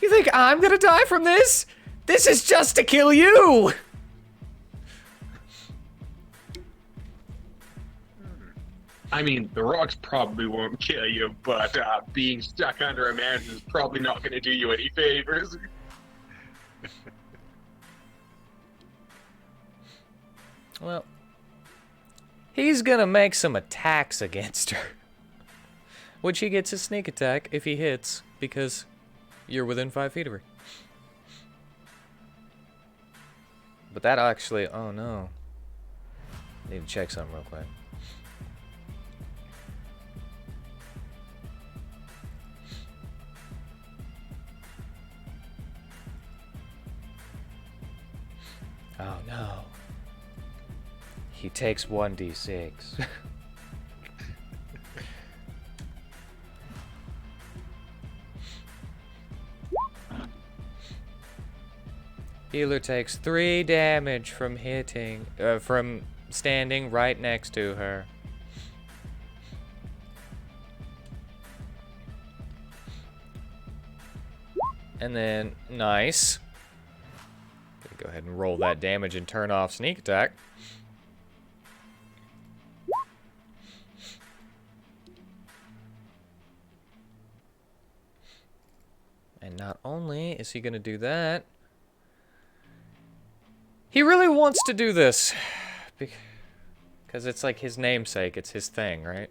you think I'm gonna die from this? This is just to kill you! I mean, the rocks probably won't kill you, but being stuck under a mountain is probably not going to do you any favors. Well, he's gonna make some attacks against her. Which he gets a sneak attack if he hits, because you're within 5 feet of her. But that actually, oh no. Need to check something real quick. Oh no. He takes 1d6. Healer takes 3 damage from hitting, from standing right next to her. And then, nice. Go ahead and roll that damage and turn off sneak attack. And not only is he gonna do that, he really wants to do this. Because it's like his namesake, it's his thing, right?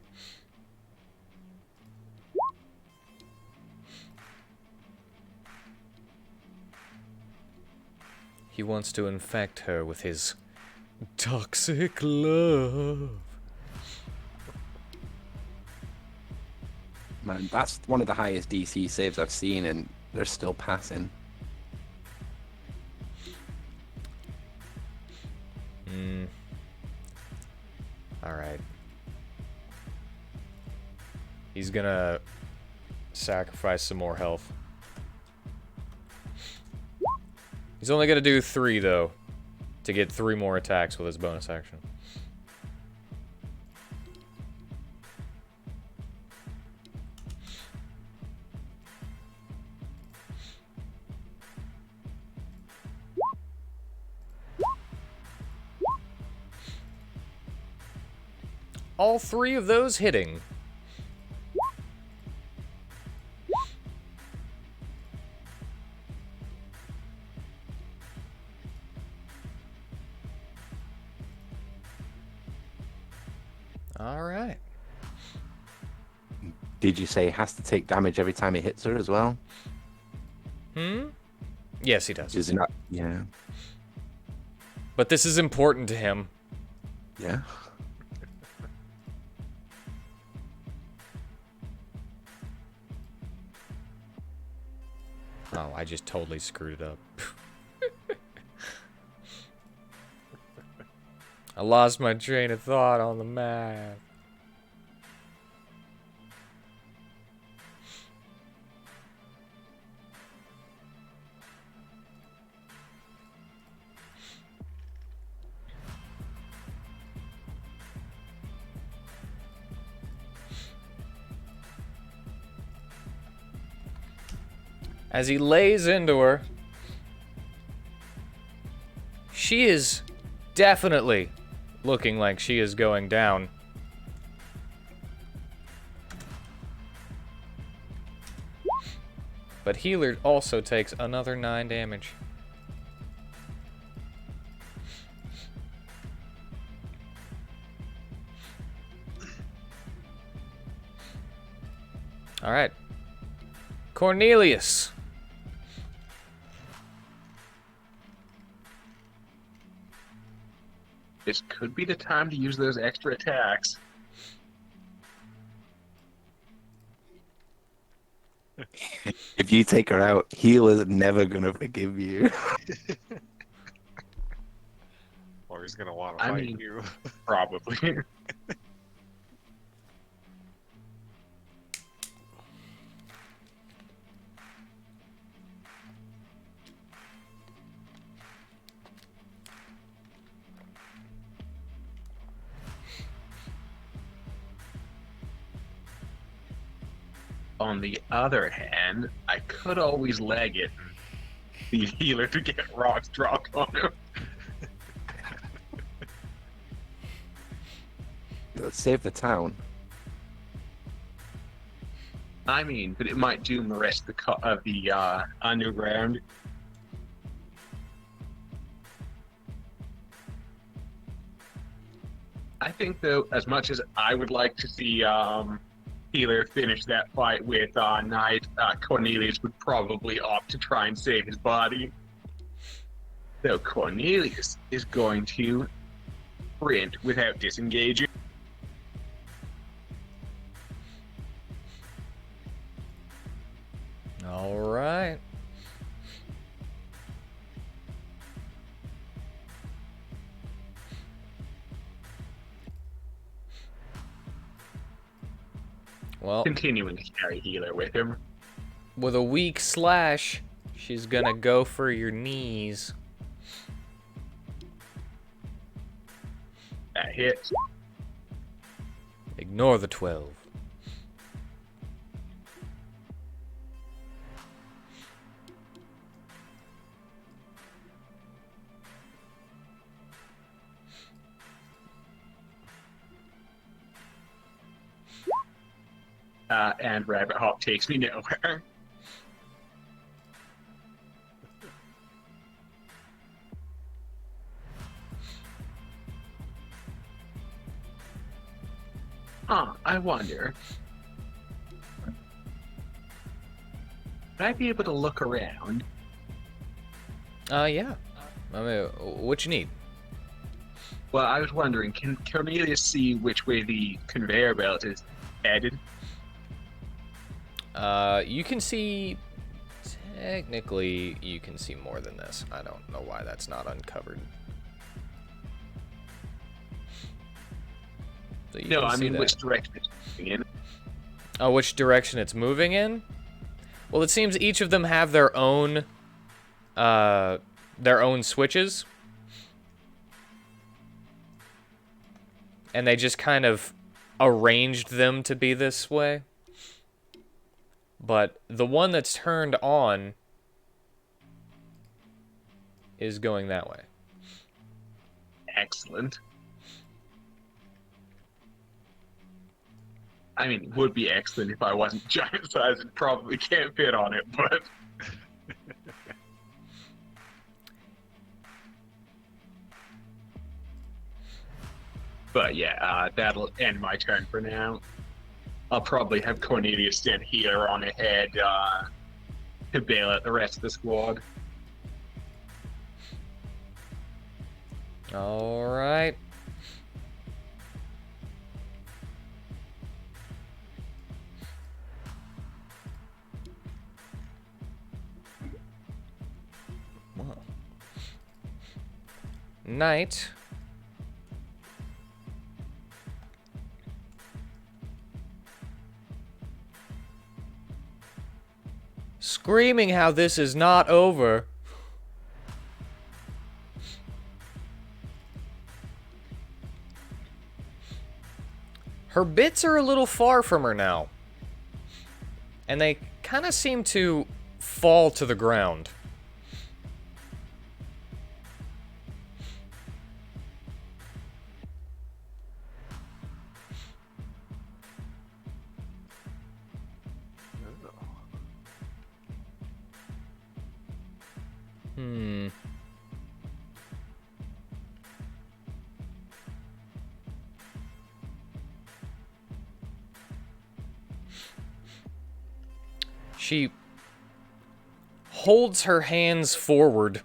He wants to infect her with his toxic love. Man, that's one of the highest DC saves I've seen, and they're still passing. Alright. He's gonna sacrifice some more health. He's only gonna do 3 though, to get 3 more attacks with his bonus action. All 3 of those hitting. All right. Did you say he has to take damage every time he hits her as well? Yes, he does. Is it not? Yeah. But this is important to him. Yeah. Oh, I just totally screwed it up. I lost my train of thought on the map. As he lays into her, she is definitely looking like she is going down. But healer also takes another 9 damage. All right. Cornelius. This could be the time to use those extra attacks. If you take her out, Heal is never gonna forgive you. Or he's gonna want to I fight mean- you. Probably. On the other hand, I could always leg it and the healer to get rocks dropped on him. Let's save the town. I mean, but it might doom the rest of the underground. I think, though, as much as I would like to see Healer finish that fight with Knight, Cornelius would probably opt to try and save his body. Though Cornelius is going to sprint without disengaging. All right. Well, Continuing to carry Healer with him. with a weak slash, she's gonna go for your knees. That hits. Ignore the 12. And Rabbit Hop takes me nowhere. I wonder. Would I be able to look around? Yeah. I mean, what you need? Well, I was wondering, can Cornelius see which way the conveyor belt is headed? You can see... Technically, you can see more than this. I don't know why that's not uncovered. So you No, can I see mean that. which direction it's moving in. Oh, which direction it's moving in? Well, it seems each of them have their own switches. And they just kind of arranged them to be this way. But the one that's turned on is going that way. Excellent. I mean, it would be excellent if I wasn't giant size and probably can't fit on it, but... But yeah, that'll end my turn for now. I'll probably have Cornelius stand here on ahead to bail out the rest of the squad. All right. Well. Knight. Screaming how this is not over. Her bits are a little far from her now. And they kind of seem to fall to the ground. She holds her hands forward.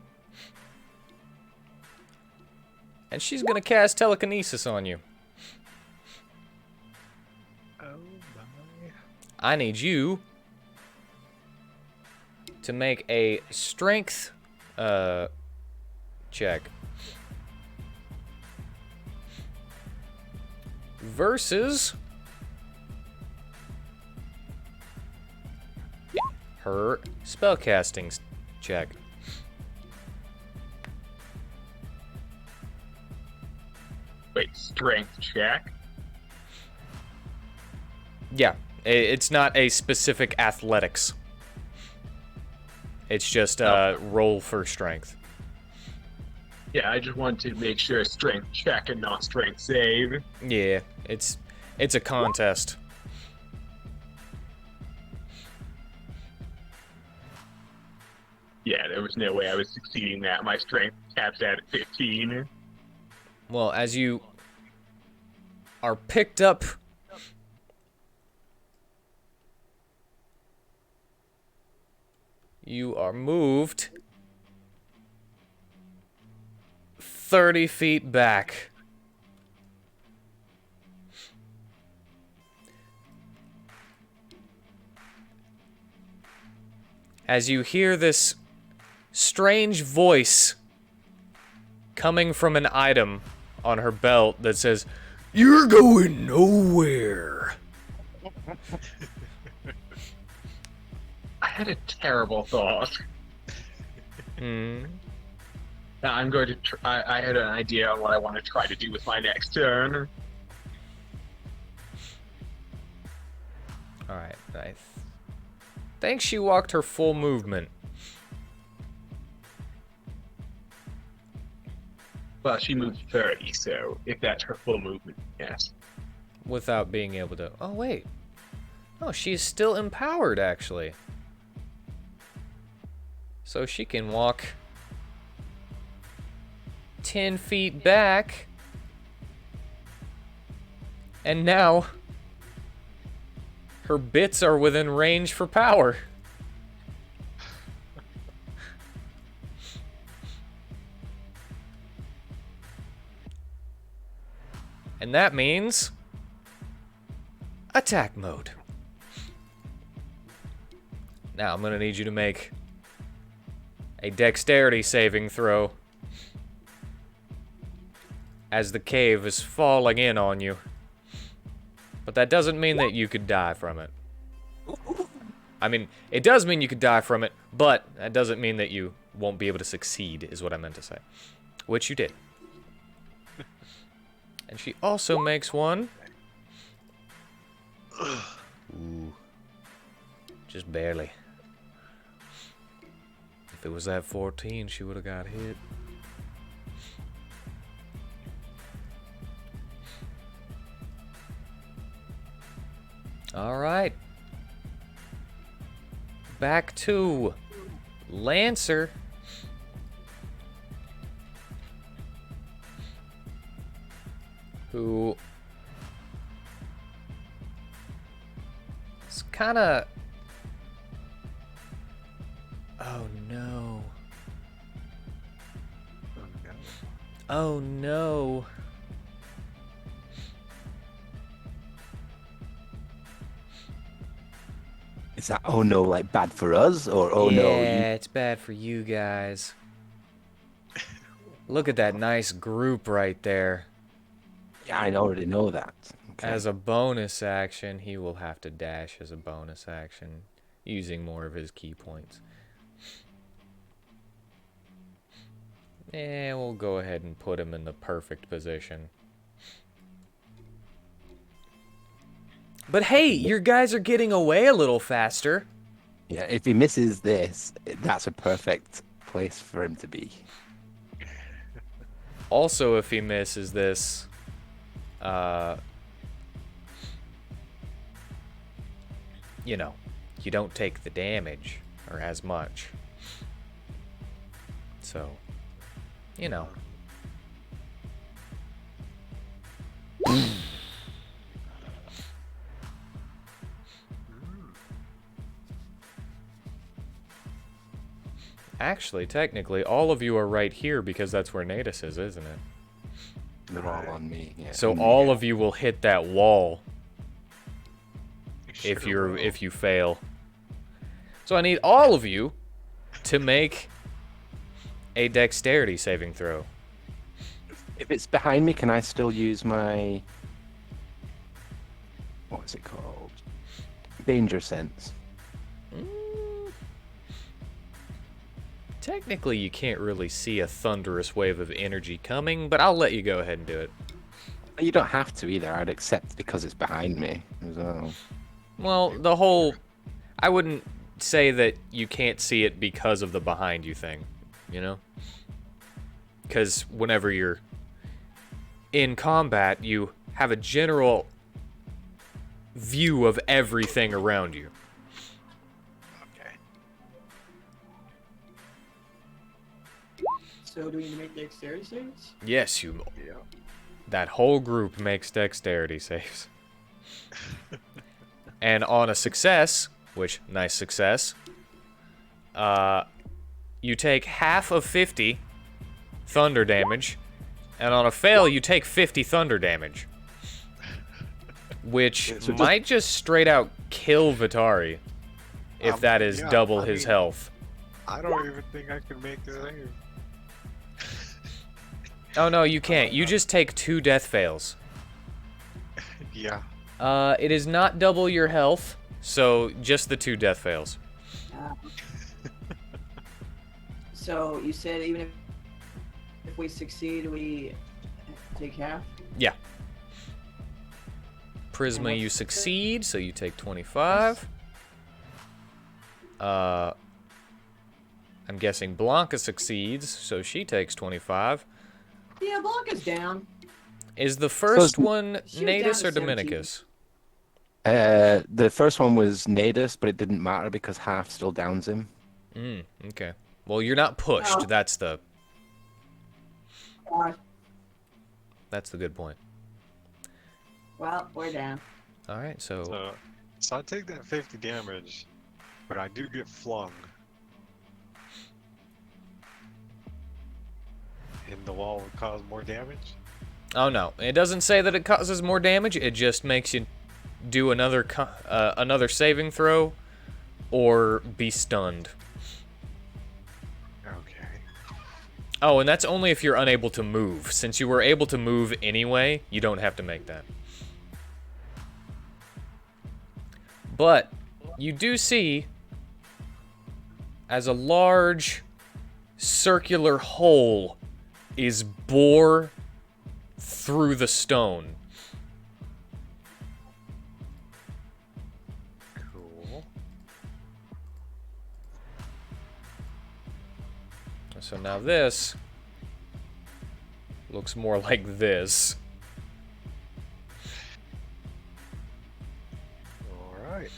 And she's gonna cast telekinesis on you. Oh my. I need you to make a strength check. Versus her spellcasting check. Wait, strength check? Yeah, it's not a specific athletics. It's just roll for strength. Yeah, I just want to make sure strength check and not strength save. Yeah, it's a contest. Yeah, there was no way I was succeeding that. My strength caps out at 15. Well, as you are picked up, you are moved 30 feet back. As you hear this strange voice coming from an item on her belt that says, "You're going nowhere." I had a terrible thought. Hmm. Now I'm going to I had an idea on what I want to try to do with my next turn. Alright, I think she walked her full movement. Well, she moved 30, so if that's her full movement, yes. Without being able to... Oh, wait. Oh, she's still empowered, actually. So she can walk 10 feet back. And now her bits are within range for power. And that means attack mode. Now I'm gonna need you to make a dexterity saving throw as the cave is falling in on you. But that doesn't mean that you could die from it. I mean, it does mean you could die from it, but that doesn't mean that you won't be able to succeed, is what I meant to say. Which you did. And she also makes one. Ooh. Just barely. If it was that 14, she would have got hit. Alright. Back to Lancer. Who is kind of... Oh no. Oh no. Is that oh no like bad for us or oh no? Yeah, it's bad for you guys. Look at that nice group right there. Yeah, I already know that. Okay. As a bonus action, he will have to dash as a bonus action, using more of his key points. Yeah, we'll go ahead and put him in the perfect position. But hey, your guys are getting away a little faster. Yeah, if he misses this, that's a perfect place for him to be. Also, if he misses this, you know, you don't take the damage or as much. So, you know. Actually, technically, all of you are right here because that's where Natus is, isn't it? They're all on me. Yeah. So all of you will hit that wall if you fail. So I need all of you to make a dexterity saving throw. If it's behind me, can I still use my what's it called? Danger sense. Technically, you can't really see a thunderous wave of energy coming, but I'll let you go ahead and do it. You don't have to either. I'd accept because it's behind me as well. Well, the whole... I wouldn't say that you can't see it because of the behind you thing, you know? Because whenever you're in combat, you have a general view of everything around you. Okay. So do we need to make dexterity saves? Yes, you. Yeah. That whole group makes dexterity saves. And on a success, which nice success, you take half of 50 thunder damage, and on a fail, you take 50 thunder damage. Which So just- might just straight out kill Vitari, if that is yeah, double I his mean- health. I don't even think I can make the save. Oh no, you can't. You just take 2 death fails. Yeah. It is not double your health, so just the 2 death fails. So you said even if we succeed, we take half? Yeah. Prisma, you what's the- succeed, so you take 25. I'm guessing Blanca succeeds, so she takes 25. Yeah, Blanca's down. Is the first So- one She was Natus down or to 17. Dominicus? The first one was Nadus, but it didn't matter because half still downs him. Okay. Well, you're not pushed. Oh. That's the Uh, good point. well, we're down. All right, so So I take that 50 damage, but I do get flung. And the wall would cause more damage? oh no, it doesn't say that it causes more damage. It just makes you do another another saving throw or be stunned. Okay. Oh, and that's only if you're unable to move. Since you were able to move anyway, you don't have to make that. But you do see, as a large circular hole is bore through the stone. Cool. So now this looks more like this. Alright.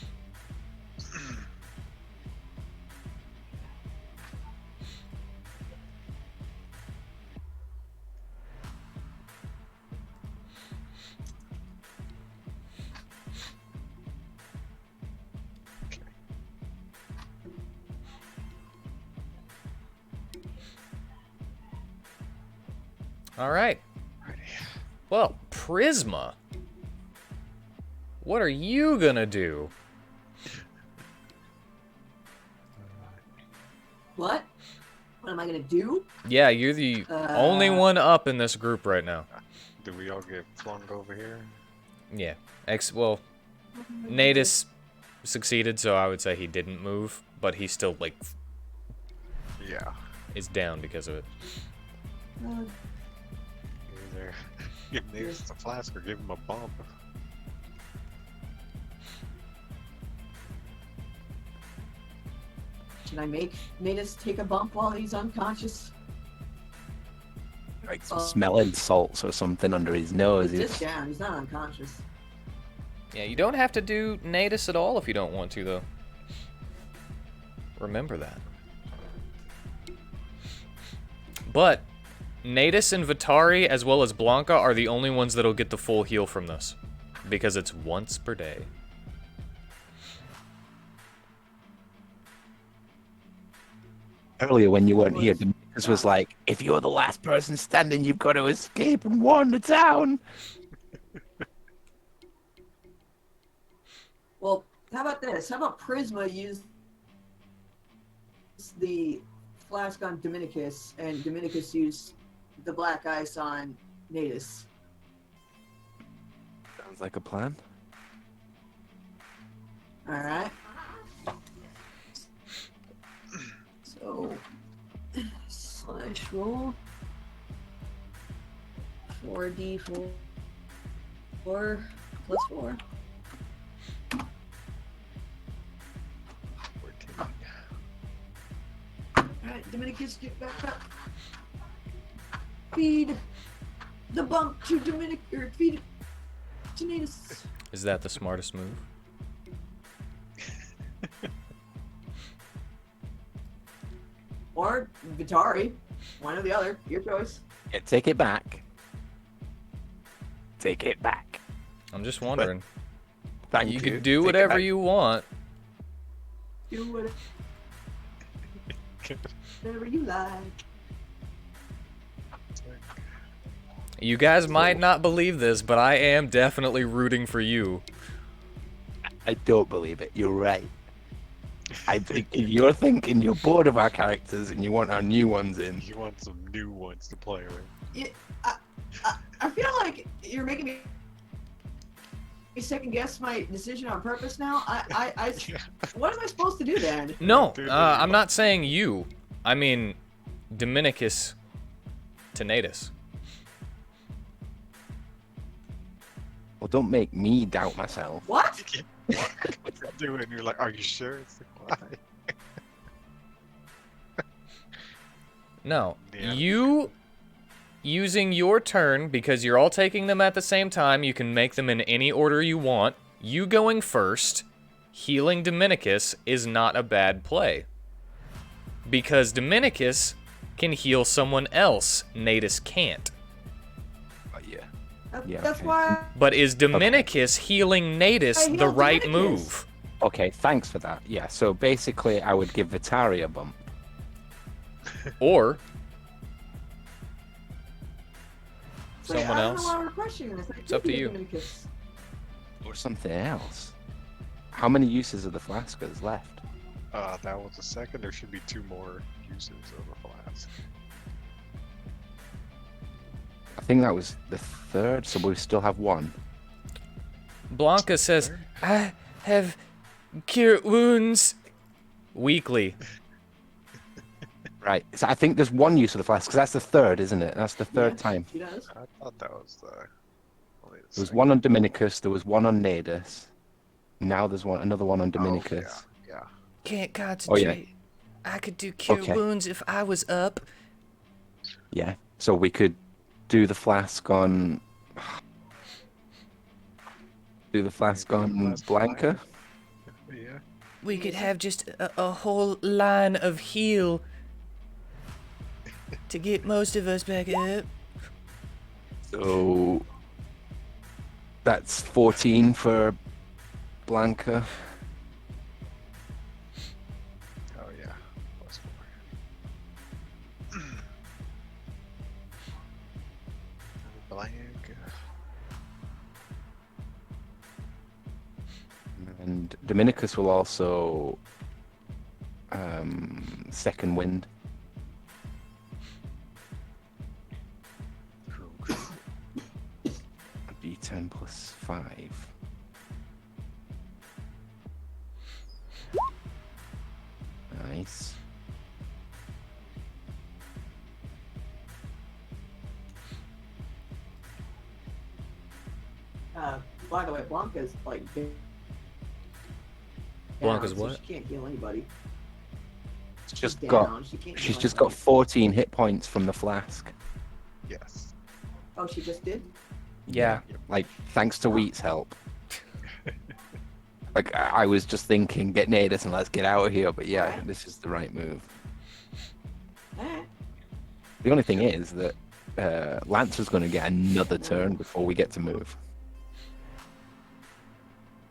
All right. Ready. Well, Prisma. What are you gonna do? What? What am I gonna do? Yeah, you're the only one up in this group right now. Do we all get flung over here? Yeah. Well, Natus succeeded, so I would say he didn't move, but he still, like, Yeah. is down because of it. Uh, Either give Natus a flask or give him a bump. Can I make Natus take a bump while he's unconscious? Like smelling salts or something under his nose. He's just down. He's not unconscious. Yeah, you don't have to do Natus at all if you don't want to, though. Remember that. But Natus and Vitari, as well as Blanca, are the only ones that'll get the full heal from this. Because it's once per day. Earlier when you weren't here, Demetrius was like, if you're the last person standing, you've got to escape and warn the town. Well, how about this? How about Prisma use the flask on Dominicus, and Dominicus use the black ice on Natus? Sounds like a plan. All right. So, slash roll 4d4 plus 4. 14. Alright, Dominicus, get back up. Feed the bump to feed it to Natus. Is that the smartest move? Or Vitari. One or the other. Your choice. Yeah, take it back. Take it back. I'm just wondering. Thank you. You can do Take it whatever back. you want. Do whatever you like. You guys might not believe this, but I am definitely rooting for you. I don't believe it. You're right. I think you're thinking you're bored of our characters and you want our new ones in. You want some new ones to play with. Yeah, I feel like you're making me second guess my decision on purpose now. What am I supposed to do then? No, I'm not saying you. I mean, Dominicus Tenatus. Well, don't make me doubt myself. What? Do it, and you're like, are you sure? It's like, why? No, Yeah. you using your turn, because you're all taking them at the same time, you can make them in any order you want. You going first, healing Dominicus is not a bad play. Because Dominicus can heal someone else, Natus can't. Yeah. That's okay. why. But is Dominicus healing Natus I the healed right Dominicus. move? Okay, thanks for that. Yeah, so basically I would give Vitari a bump. Or Like, someone I don't else? know why we're questioning this. It's up to you. Dominicus. Or something else. How many uses of the flask is left? That was the second. There should be 2 more uses of the flask. I think that was the third, so we still have 1. Blanca says, I have cure wounds weekly. Right. So I think there's 1 use of the flask, because that's the third, isn't it? That's the third Yeah, time. She does. I thought that was the. Only the There was second. 1 on Dominicus, there was 1 on Nadus. Now there's another one on Dominicus. Oh, yeah. Can't Oh, concentrate. I could do cure Okay. wounds if I was up. Yeah. So we could do the flask on. Do the flask on Flask Blanca. Yeah. We could have just a whole line of heal to get most of us back up. So that's 14 for Blanca. Oh yeah. +4. Blank. And Dominicus will also second wind. D10 plus 5. Nice. By the way, Blanca's like. Blanca's down, so what? She can't heal anybody. She's just Down, got she can't she's heal just got anybody. 14 hit points from the flask. Yes. Oh, she just did. Yeah. Like thanks to Wheat's help. Like I was just thinking, get Nadus and let's get out of here. But yeah, Alright. this is the right move. Alright. The only thing is that Lancer's going to get another turn before we get to move.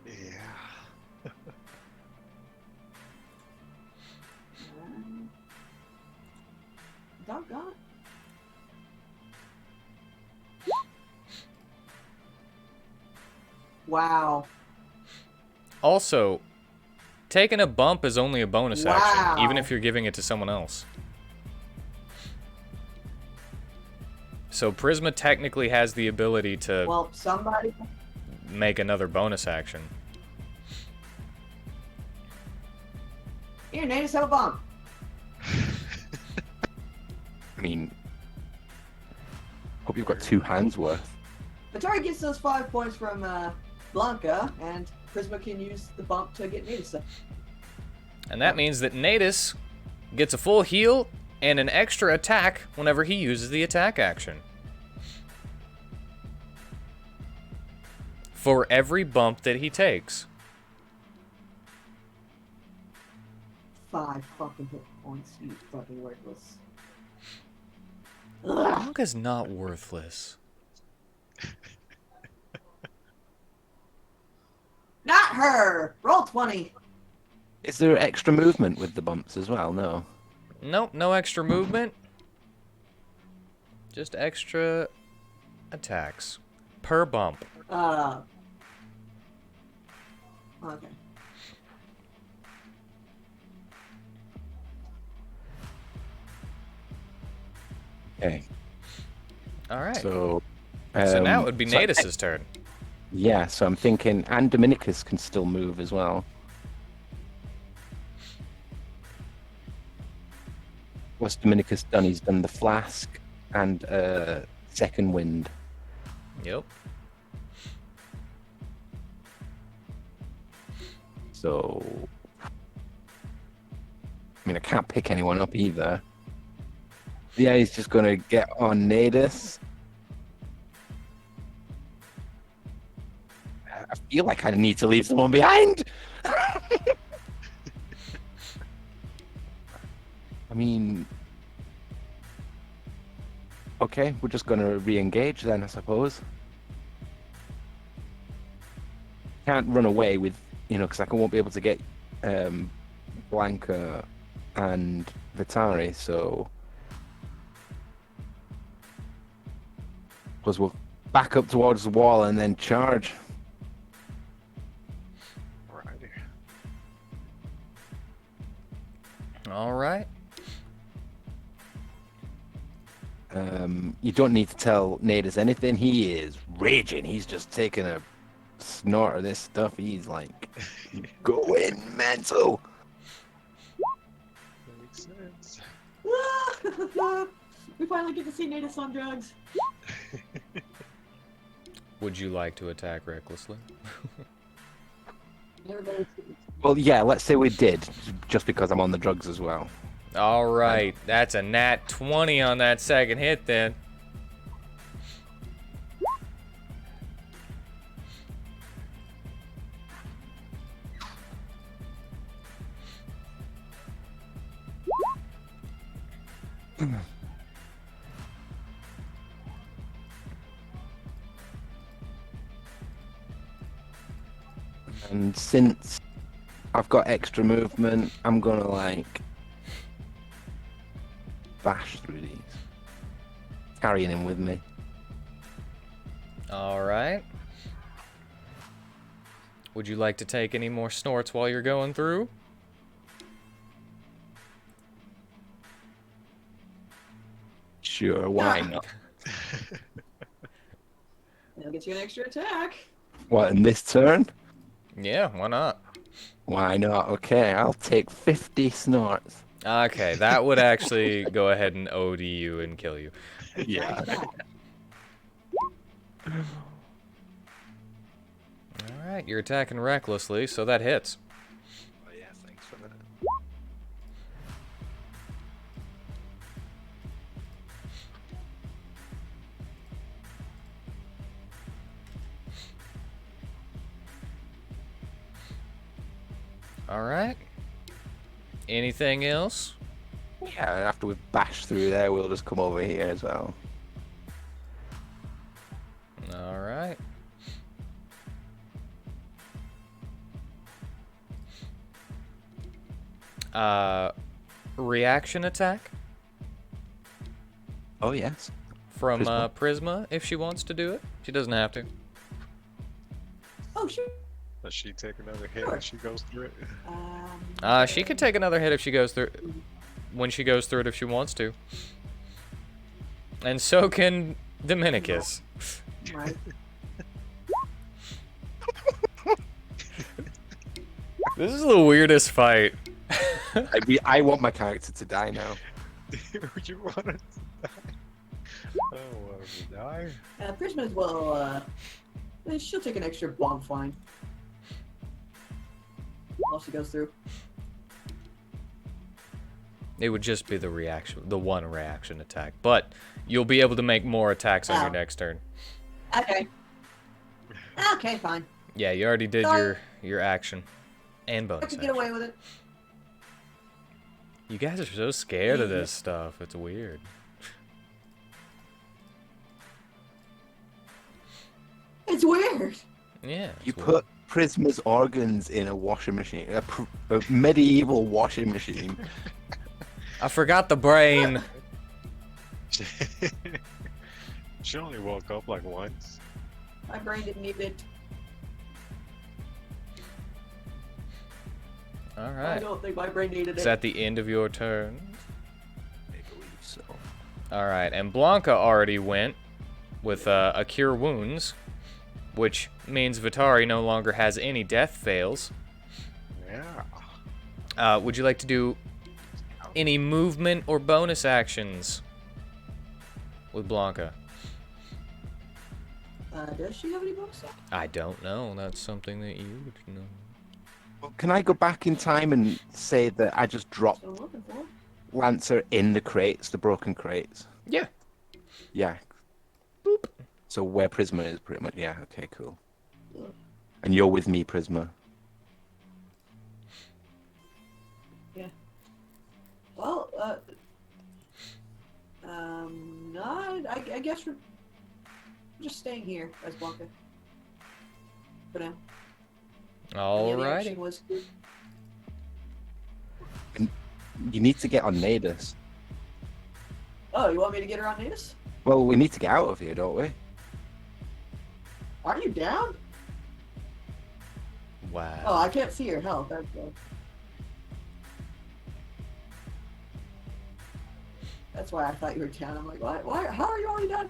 Yeah. Doggone. Wow. Also, taking a bump is only a bonus action, even Wow. if you're giving it to someone else. So Prisma technically has the ability to Well, somebody. make another bonus action. Here, Natus, have a bomb. I mean, hope you've got 2 hands worth. Vitari gets those 5 points from Blanca, and Prisma can use the bump to get Natus up. And that means that Natus gets a full heal and an extra attack whenever he uses the attack action. For every bump that he takes. 5 fucking hit points, you fucking worthless. Ugh, Wonka's not worthless. not her. Roll 20. Is there extra movement with the bumps as well? No. Nope, no extra movement. Just extra attacks per bump. Okay. Okay. All right. So. So now it would be so- Nadis's turn. Yeah, so I'm thinking, and Dominicus can still move as well. What's Dominicus done? He's done the flask and second wind. Yep. So, I mean, I can't pick anyone up either. Yeah, he's just gonna get on Nadis. I feel like I need to leave someone behind. I mean, okay, we're just gonna re-engage then, I suppose. Can't run away with, because I won't be able to get Blanca and Vitari, so suppose we'll back up towards the wall and then charge. Alrighty. All right. You don't need to tell Nadis anything. He is raging. He's just taking a snort of this stuff. He's like going mental. Makes sense. We finally get to see Natus on drugs. Would you like to attack recklessly? Everybody- Well, yeah, let's say we did, just because I'm on the drugs as well. All right. That's a nat 20 on that second hit then. And since I've got extra movement, I'm gonna like bash through these, carrying him with me. All right. Would you like to take any more snorts while you're going through? Sure, why not? That'll get you an extra attack. What, in this turn? Yeah, why not? Why not? Okay, I'll take 50 snorts. Okay, that would actually go ahead and OD you and kill you. Yeah. All right, you're attacking recklessly, so that hits. Oh yeah, thanks for that. All right. Anything else? Yeah, after we've bashed through there, we'll just come over here as well. All right. Reaction attack Oh yes. from Prisma? Prisma if she wants to do it. She doesn't have to. Oh, sure. Does she take another hit Sure. as she goes through it? She could take another hit if she goes through. When she goes through it, if she wants to. And so can Dominicus. Right. This is the weirdest fight. I want my character to die now. Would you want to die? Oh, want to die? Prisma will, she'll take an extra bomb fine. While she goes through. It would just be the reaction, the one reaction attack. But you'll be able to make more attacks on your Oh. next turn. Okay. Okay, fine. Yeah, you already did Sorry. your action and I bonus can get action. away with it. You guys are so scared of this stuff. It's weird. weird. Yeah. You it's weird. put Prisma's organs in a washing machine, a medieval washing machine. I forgot the brain. She only woke up like once. My brain didn't need it. All I right. don't think my brain needed Is it. that the end of your turn? I believe so. All right, and Blanca already went with a Cure Wounds, which means Vitari no longer has any death fails. Yeah. Would you like to do any movement or bonus actions with Blanca? Does she have any bonus? I don't know. That's something that you would know. Well, can I go back in time and say that I just dropped So I'm looking for. Lancer in the crates, the broken crates? Yeah. Yeah. Boop. So where Prisma is, pretty much. Yeah. Okay. Cool. Yeah. And you're with me, Prisma. Well, no, I guess we're just staying here as Blanca. For now. Any other Alrighty. action was good. You need to get on Nadus. Oh, you want me to get her on Natus? Well, we need to get out of here, don't we? Are you down? Wow. Oh, I can't see your health. That's good. That's why I thought you were down. I'm like, why? How are you already down?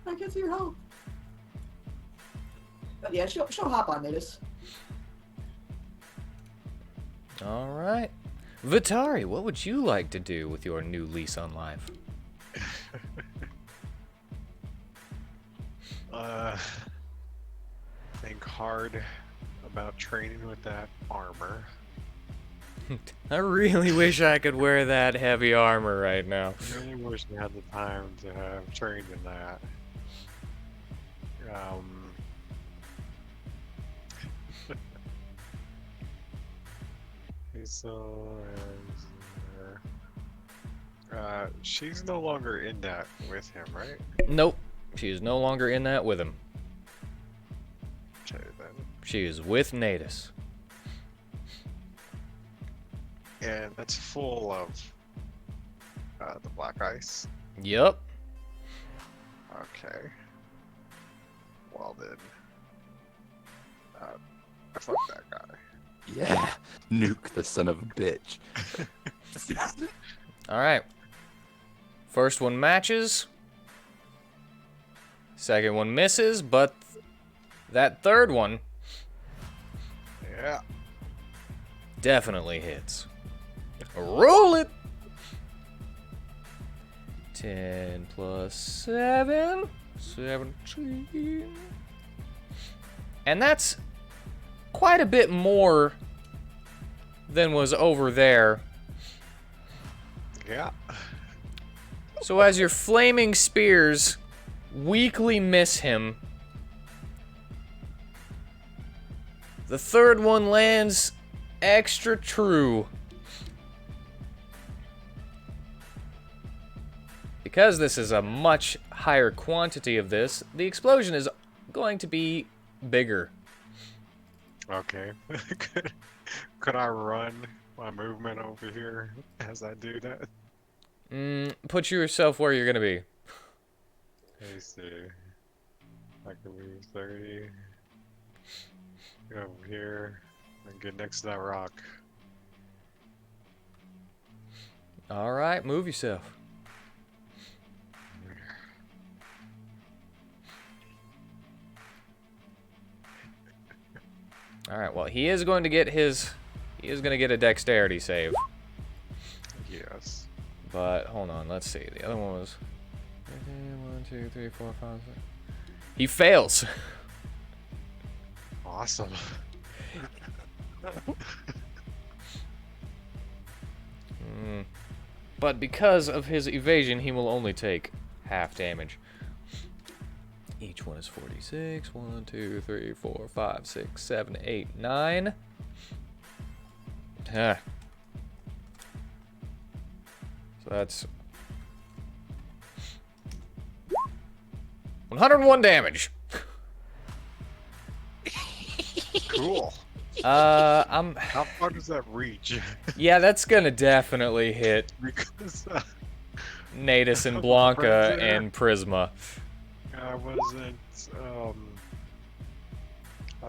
I can't see your health. But yeah, she'll hop on Natus. All right. Vitari, what would you like to do with your new lease on life? Think hard about training with that armor. I really wish I could wear that heavy armor right now. I really wish I had the time to have trained in that. So, she's no longer in that with him, right? Nope. She is no longer in that with him. Okay, then. She is with Natus. And that's full of the black ice. Yup. Okay. Well then. Fuck that guy. Yeah. Nuke the son of a bitch. All right. First one matches. Second one misses, but that third one Yeah. definitely hits. Roll it. 10 plus 7. 17. And that's quite a bit more than was over there. Yeah. So as your flaming spears weakly miss him, the third one lands extra true. Because this is a much higher quantity of this, the explosion is going to be bigger. Okay. Could I run my movement over here as I do that? Put yourself where you're gonna be. Let me see. I can move 30. Go over here and get next to that rock. Alright, move yourself. Alright, well, he is going to get a dexterity save. Yes. But, hold on, let's see. The other one was... 1, 2, 3, 4, 5, 6. He fails. Awesome. But because of his evasion, he will only take half damage. Each one is 46. 1, 2, 3, 4, 5, 6, 7, 8, 9. So that's... 101 damage. Cool. I'm... How far does that reach? Yeah, that's gonna definitely hit Because Natus and My Blanca friends there. and Prisma. I wasn't, I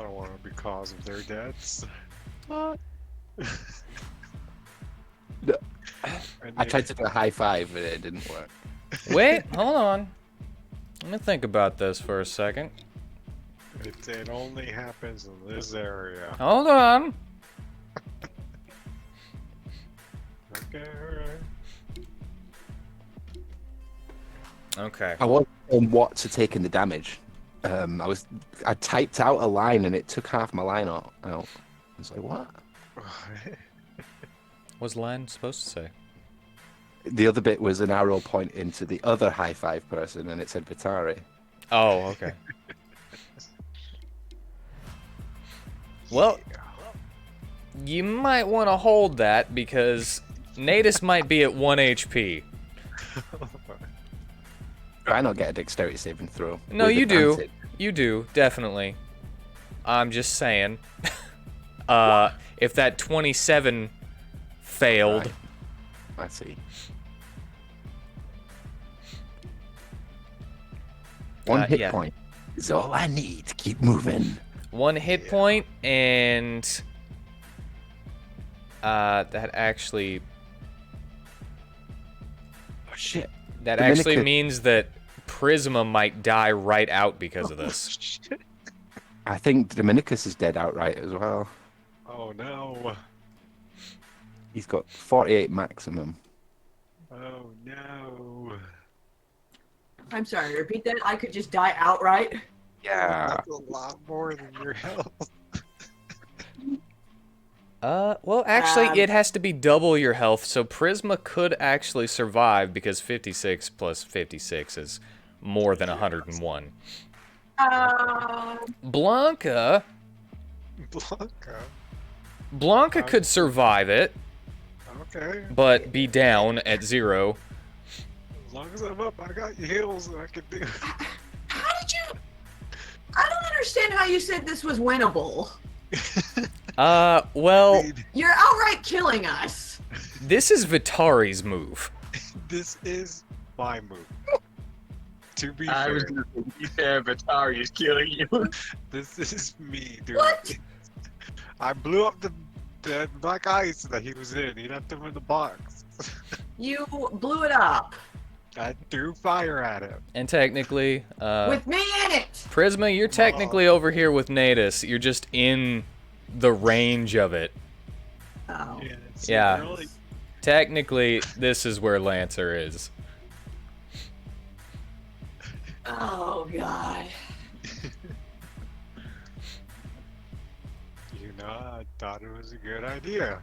don't want to be cause of their deaths. What? And I they- tried to do a high five, but it didn't work. Wait, hold on. Let me think about this for a second. It only happens in this area. Hold on. Okay, alright. Okay. I wasn't on what to taking the damage. I typed out a line and it took half my line out. I was like, what? What's the line supposed to say? The other bit was an arrow pointing to the other high five person, and it said Vitari. Oh, okay. Well, you might want to hold that because Natus might be at 1 HP. I not get a dexterity saving throw. No, with you do. advantage. You do, definitely. I'm just saying. If that 27 failed, Right. I see. One hit yeah. point is all I need to keep moving. 1 hit point, and that actually Oh shit. that Dominica- actually means that Prisma might die right out because of this. I think Dominicus is dead outright as well. Oh no. He's got 48 maximum. Oh no. I'm sorry, repeat that. I could just die outright. Yeah. That's a lot more than your health. Well, actually, Um, it has to be double your health, so Prisma could actually survive because 56 plus 56 is more than 101. Blanca Blanca. could survive it, Okay. but be down at 0. As long as I'm up, I got heals that I can do. How did you? I don't understand how you said this was winnable. Well, You're outright killing us. this is Vitari's move. This is my move. To be I fair, was gonna say, Vitari is killing you. this is me, dude. What? I blew up the black ice that he was in. He left him in the box. You blew it up I threw fire at him. And technically, with me in it. Prisma, you're technically over here with Natus. You're just in the range of it. Oh. Yeah. it's Yeah. really- Technically, this is where Lancer is. Oh God. You know, I thought it was a good idea.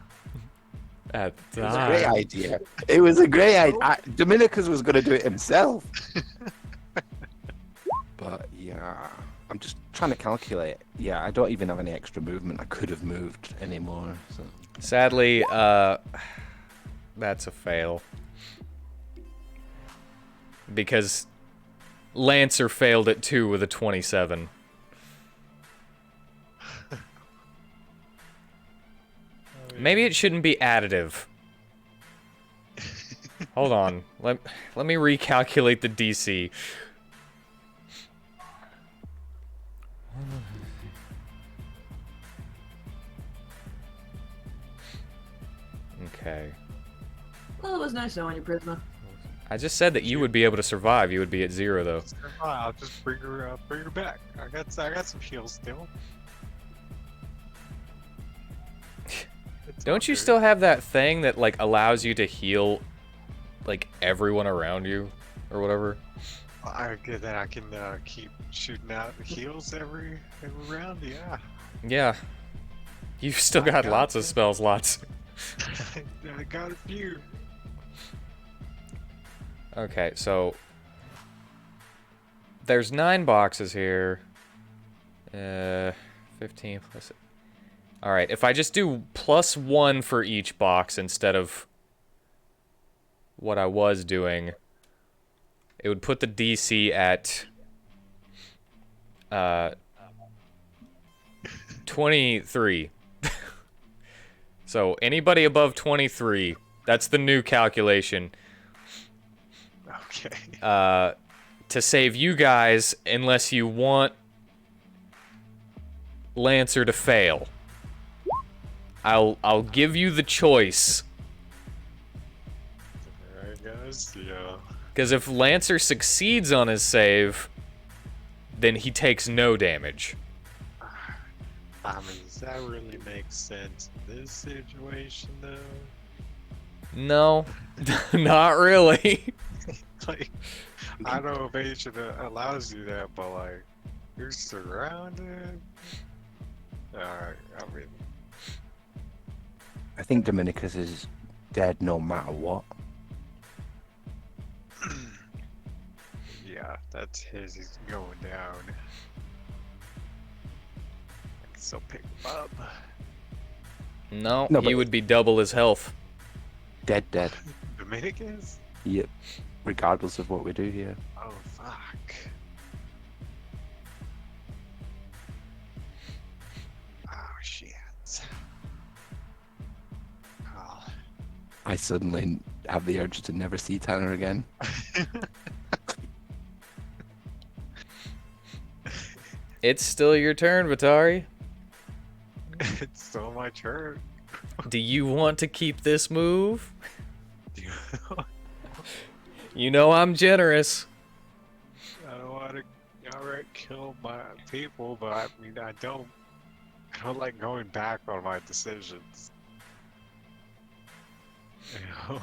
At the It was a great time. idea. It was a great idea. Dominicus was going to do it himself. But yeah, I'm just trying to calculate. Yeah, I don't even have any extra movement. I could have moved anymore. So. Sadly, that's a fail. Because Lancer failed at 2 with a 27. Maybe it shouldn't be additive. Hold on. Let me recalculate the DC. Okay. Well, it was nice knowing you, Prisma. I just said that you would be able to survive. You would be at 0 though. It's fine, I'll just bring her back. I got some heals still. It's Don't you okay. still have that thing that like allows you to heal like everyone around you or whatever? I get that I can keep shooting out heals every round. Yeah. Yeah. You've still I got got lots of it. spell slots. I got a few. Okay, so there's 9 boxes here. 15 plus. All right, if I just do +1 for each box instead of what I was doing, it would put the DC at Uh, 23. So anybody above 23, that's the new calculation. Okay. To save you guys, unless you want Lancer to fail. I'll give you the choice. Alright, guys. Yeah. Because if Lancer succeeds on his save, then he takes no damage. I mean, does that really make sense in this situation, though? No, not really. Like, I know evasion allows you that, but like, you're surrounded. Alright, I mean, I think Dominicus is dead no matter what. yeah, that's his. He's going down. I can still pick him up. No, No, he but- would be double his health. Dead. Dominicus? Yep. Regardless of what we do here. Oh, fuck. Oh, shit. Oh. I suddenly have the urge to never see Tanner again. It's still your turn, Vitari. It's still my turn. Do you want to keep this move? You know I'm generous. I don't want to outright kill my people, but I mean, I don't like going back on my decisions. You know?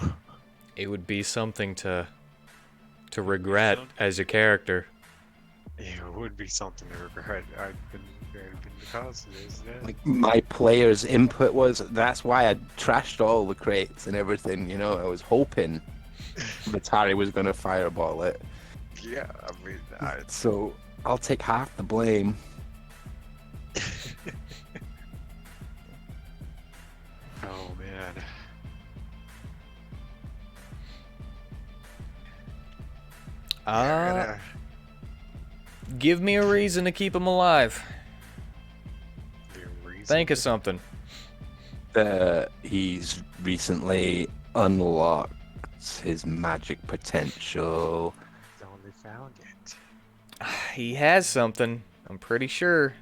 It would be something to regret as a character. Yeah, it would be something to regret. I've been the cause of this, yeah. Like, my player's input was, that's why I trashed all the crates and everything, you know. I was hoping Vitari was going to fireball it. Yeah, I mean, So I'll take half the blame. oh man. Give me a reason to keep him alive. Think of something. He's recently unlocked his magic potential. He's only found it. He has something, I'm pretty sure.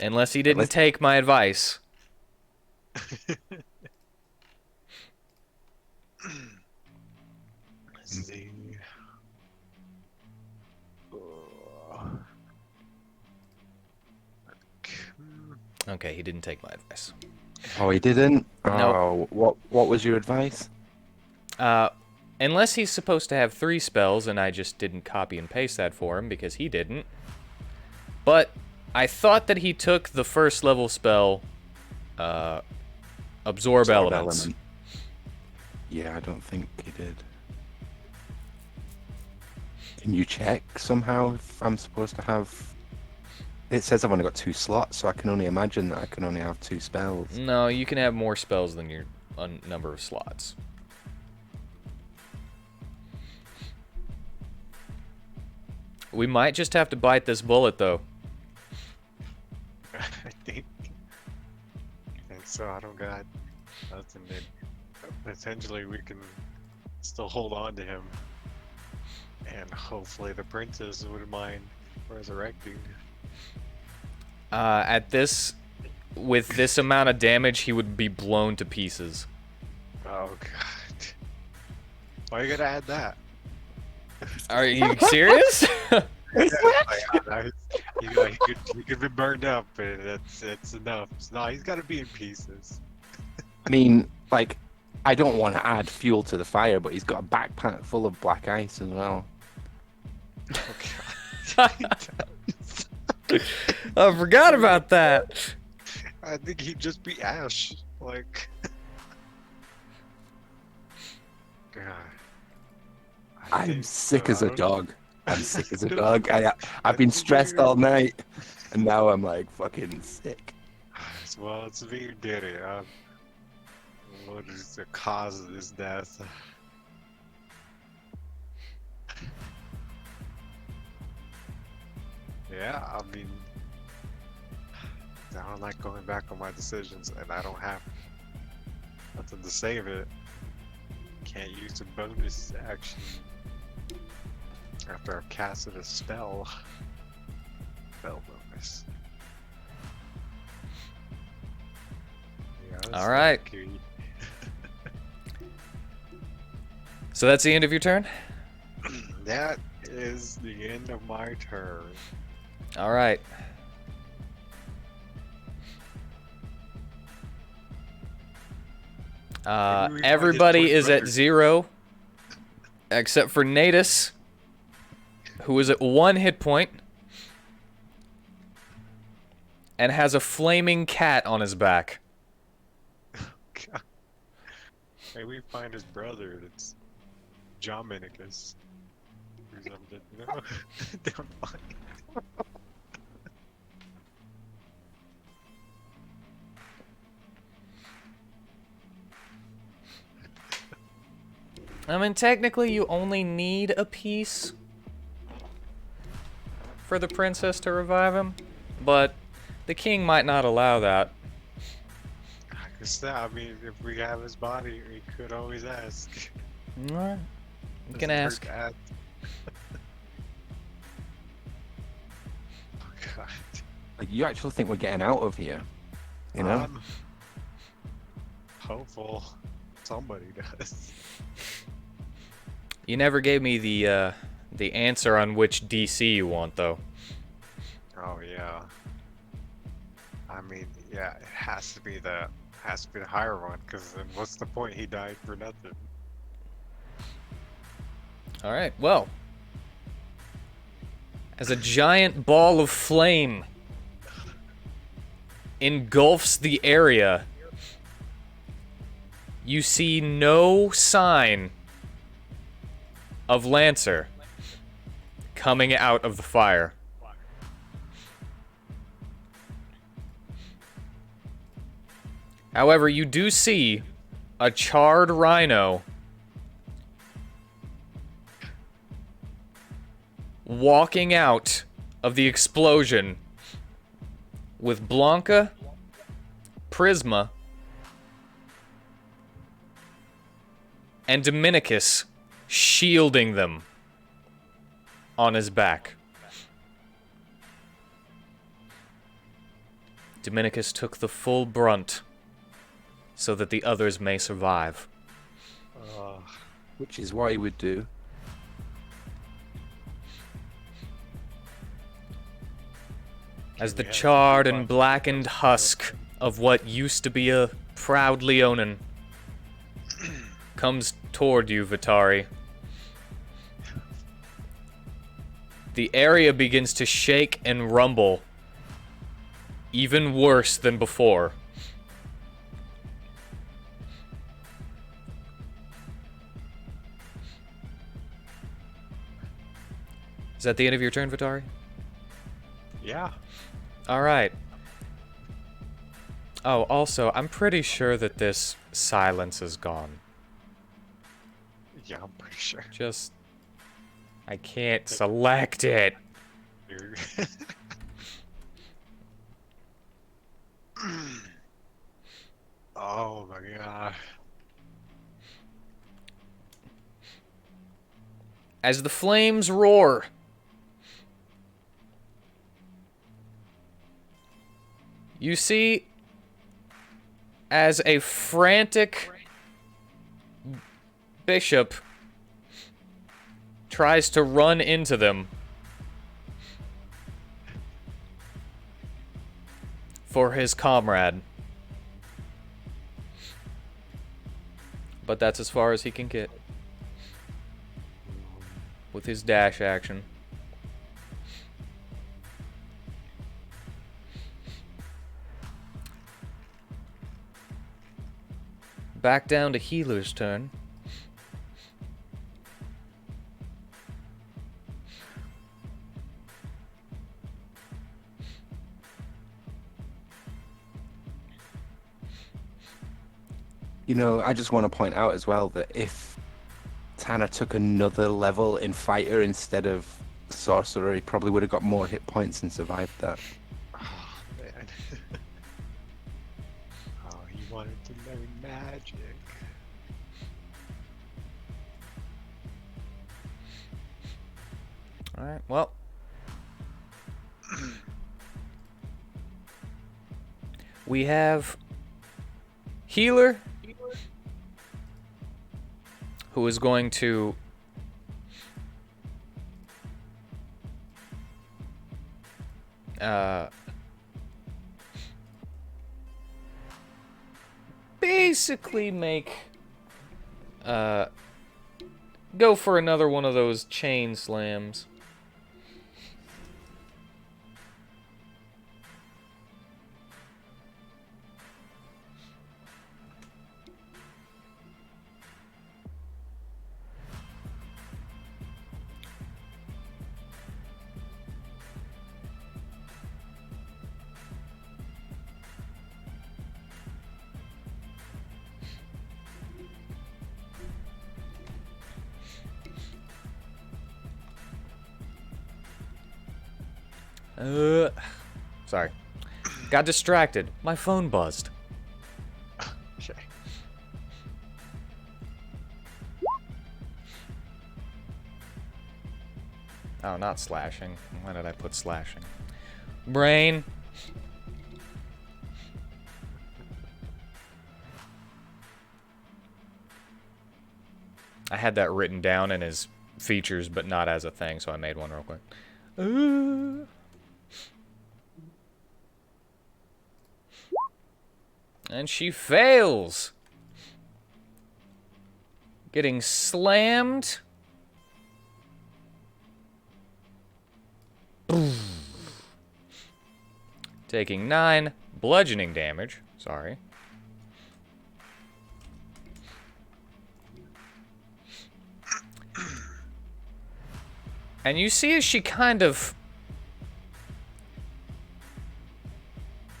Unless he didn't take my advice. Let's see. Okay, he didn't take my advice. Oh, he didn't? No. Oh, what was your advice? Unless he's supposed to have 3 spells, and I just didn't copy and paste that for him because he didn't. But I thought that he took the first level spell, Absorb Elements. Element. Yeah, I don't think he did. Can you check somehow if I'm supposed to have... It says I've only got 2 slots, so I can only imagine that I can only have 2 spells. No, you can have more spells than your number of slots. We might just have to bite this bullet, though. I think so. I don't got nothing that potentially we can still hold on to him, and hopefully the princess wouldn't mind resurrecting. With this amount of damage, he would be blown to pieces. Oh god! Why you gotta add that? Are you serious? He could be burned up, and that's enough. No, he's got to be in pieces. I mean, like, I don't want to add fuel to the fire, but he's got a backpack full of black ice as well. Oh, I forgot about that. I think he'd just be ash. Like, God. I'm sick as a dog. I'm sick as a dog. I've been stressed all night, and now I'm like fucking sick. Well, it's Veer did it. What is the cause of this death? Yeah, I mean, I don't like going back on my decisions, and I don't have nothing to save it. Can't use a bonus action after I've casted a spell. Spell bonus. Yeah, that's All right. lucky. So that's the end of your turn? That is the end of my turn. All right. Maybe we find his Everybody twin is at brother. 0, except for Natus, who is at 1 hit point and has a flaming cat on his back. God. Maybe we find his brother. It's John Minicus. Or something. No, don't find. I mean, technically, you only need a piece for the princess to revive him, but the king might not allow that. I mean, if we have his body, we could always ask. Alright, you can Doesn't hurt ask. to ask. Oh God. Like, you actually think we're getting out of here? You know? I'm hopeful somebody does. You never gave me the answer on which DC you want, though. Oh yeah. I mean, yeah, it has to be the higher one, because then what's the point? He died for nothing. Alright, well. As a giant ball of flame engulfs the area, you see no sign of Lancer coming out of the fire. However, you do see a charred rhino walking out of the explosion with Blanca, Prisma, and Dominicus shielding them on his back. Dominicus took the full brunt so that the others may survive. Which is what he would do. As the Yeah, charred but- and blackened husk of what used to be a proud Leonin comes toward you, Vitari. The area begins to shake and rumble, even worse than before. Is that the end of your turn, Vitari? Yeah. Alright. Oh, also, I'm pretty sure that this silence is gone. Yeah, I'm pretty sure. Just... I can't select it. Dude. Oh my God. As the flames roar, you see as a frantic bishop tries to run into them for his comrade. But that's as far as he can get with his dash action. Back down to healer's turn. You know, I just want to point out as well that if Tanner took another level in fighter instead of sorcerer, he probably would have got more hit points and survived that. Oh, man. Oh, he wanted to learn magic. Alright, well. We have Healer, who is going to basically make go for another one of those chain slams. Sorry. Got distracted. My phone buzzed. Okay. Oh, not slashing. Why did I put slashing? Brain. I had that written down in his features, but not as a thing, so I made one real quick. And she fails. Getting slammed. Taking 9 bludgeoning damage. Sorry. And you see as she kind of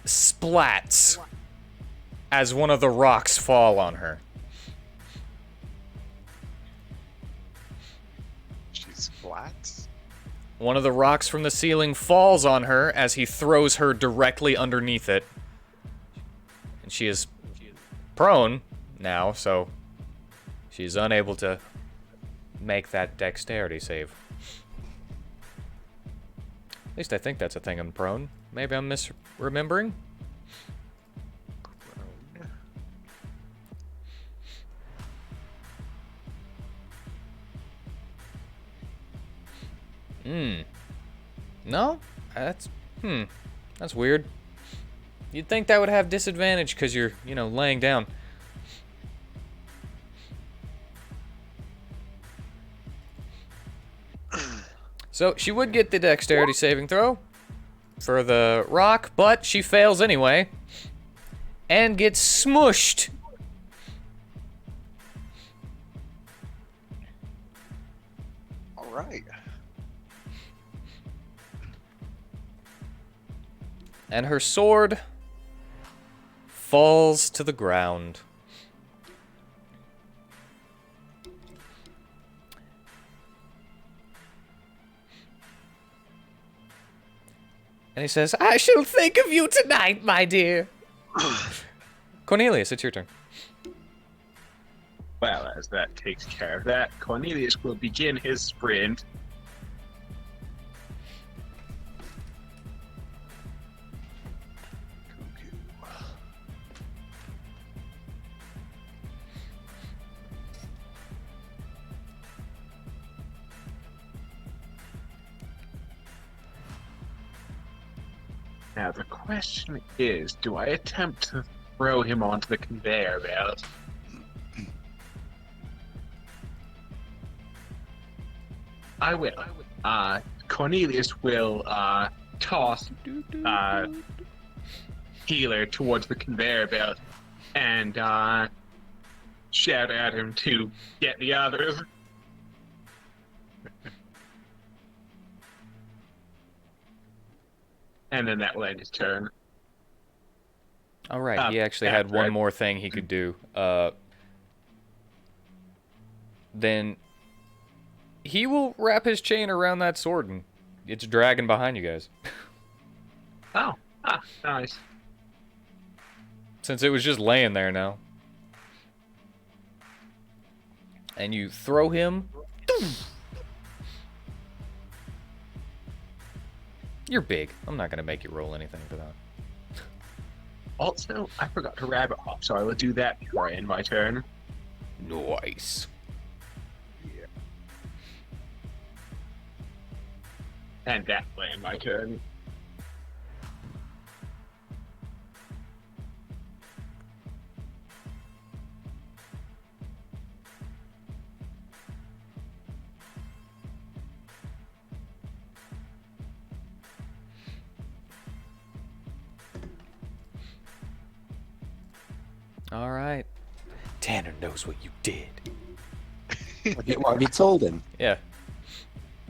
splats as one of the rocks fall on her. She's flat. One of the rocks from the ceiling falls on her as he throws her directly underneath it. And she is prone now, so she's unable to make that dexterity save. At least I think that's a thing in prone. Maybe I'm misremembering. No? That's weird. You'd think that would have disadvantage because you're, laying down. So she would get the dexterity saving throw for the rock, but she fails anyway and gets smushed. All right. And her sword falls to the ground. And he says, I shall think of you tonight, my dear. Cornelius, it's your turn. Well, as that takes care of that, Cornelius will begin his sprint. Now, the question is, do I attempt to throw him onto the conveyor belt? I will. Cornelius will toss Healer towards the conveyor belt and shout at him to get the others. And then that will end his turn. All right, he actually had one more thing he could do. Then he will wrap his chain around that sword, and it's dragging behind you guys. Oh, nice. Since it was just laying there now. And you throw him. You're big. I'm not going to make you roll anything for that. Also, I forgot to rabbit hop, so I will do that before I end my turn. Nice. And that will end my turn. All right. Tanner knows what you did. What have you told him? Yeah.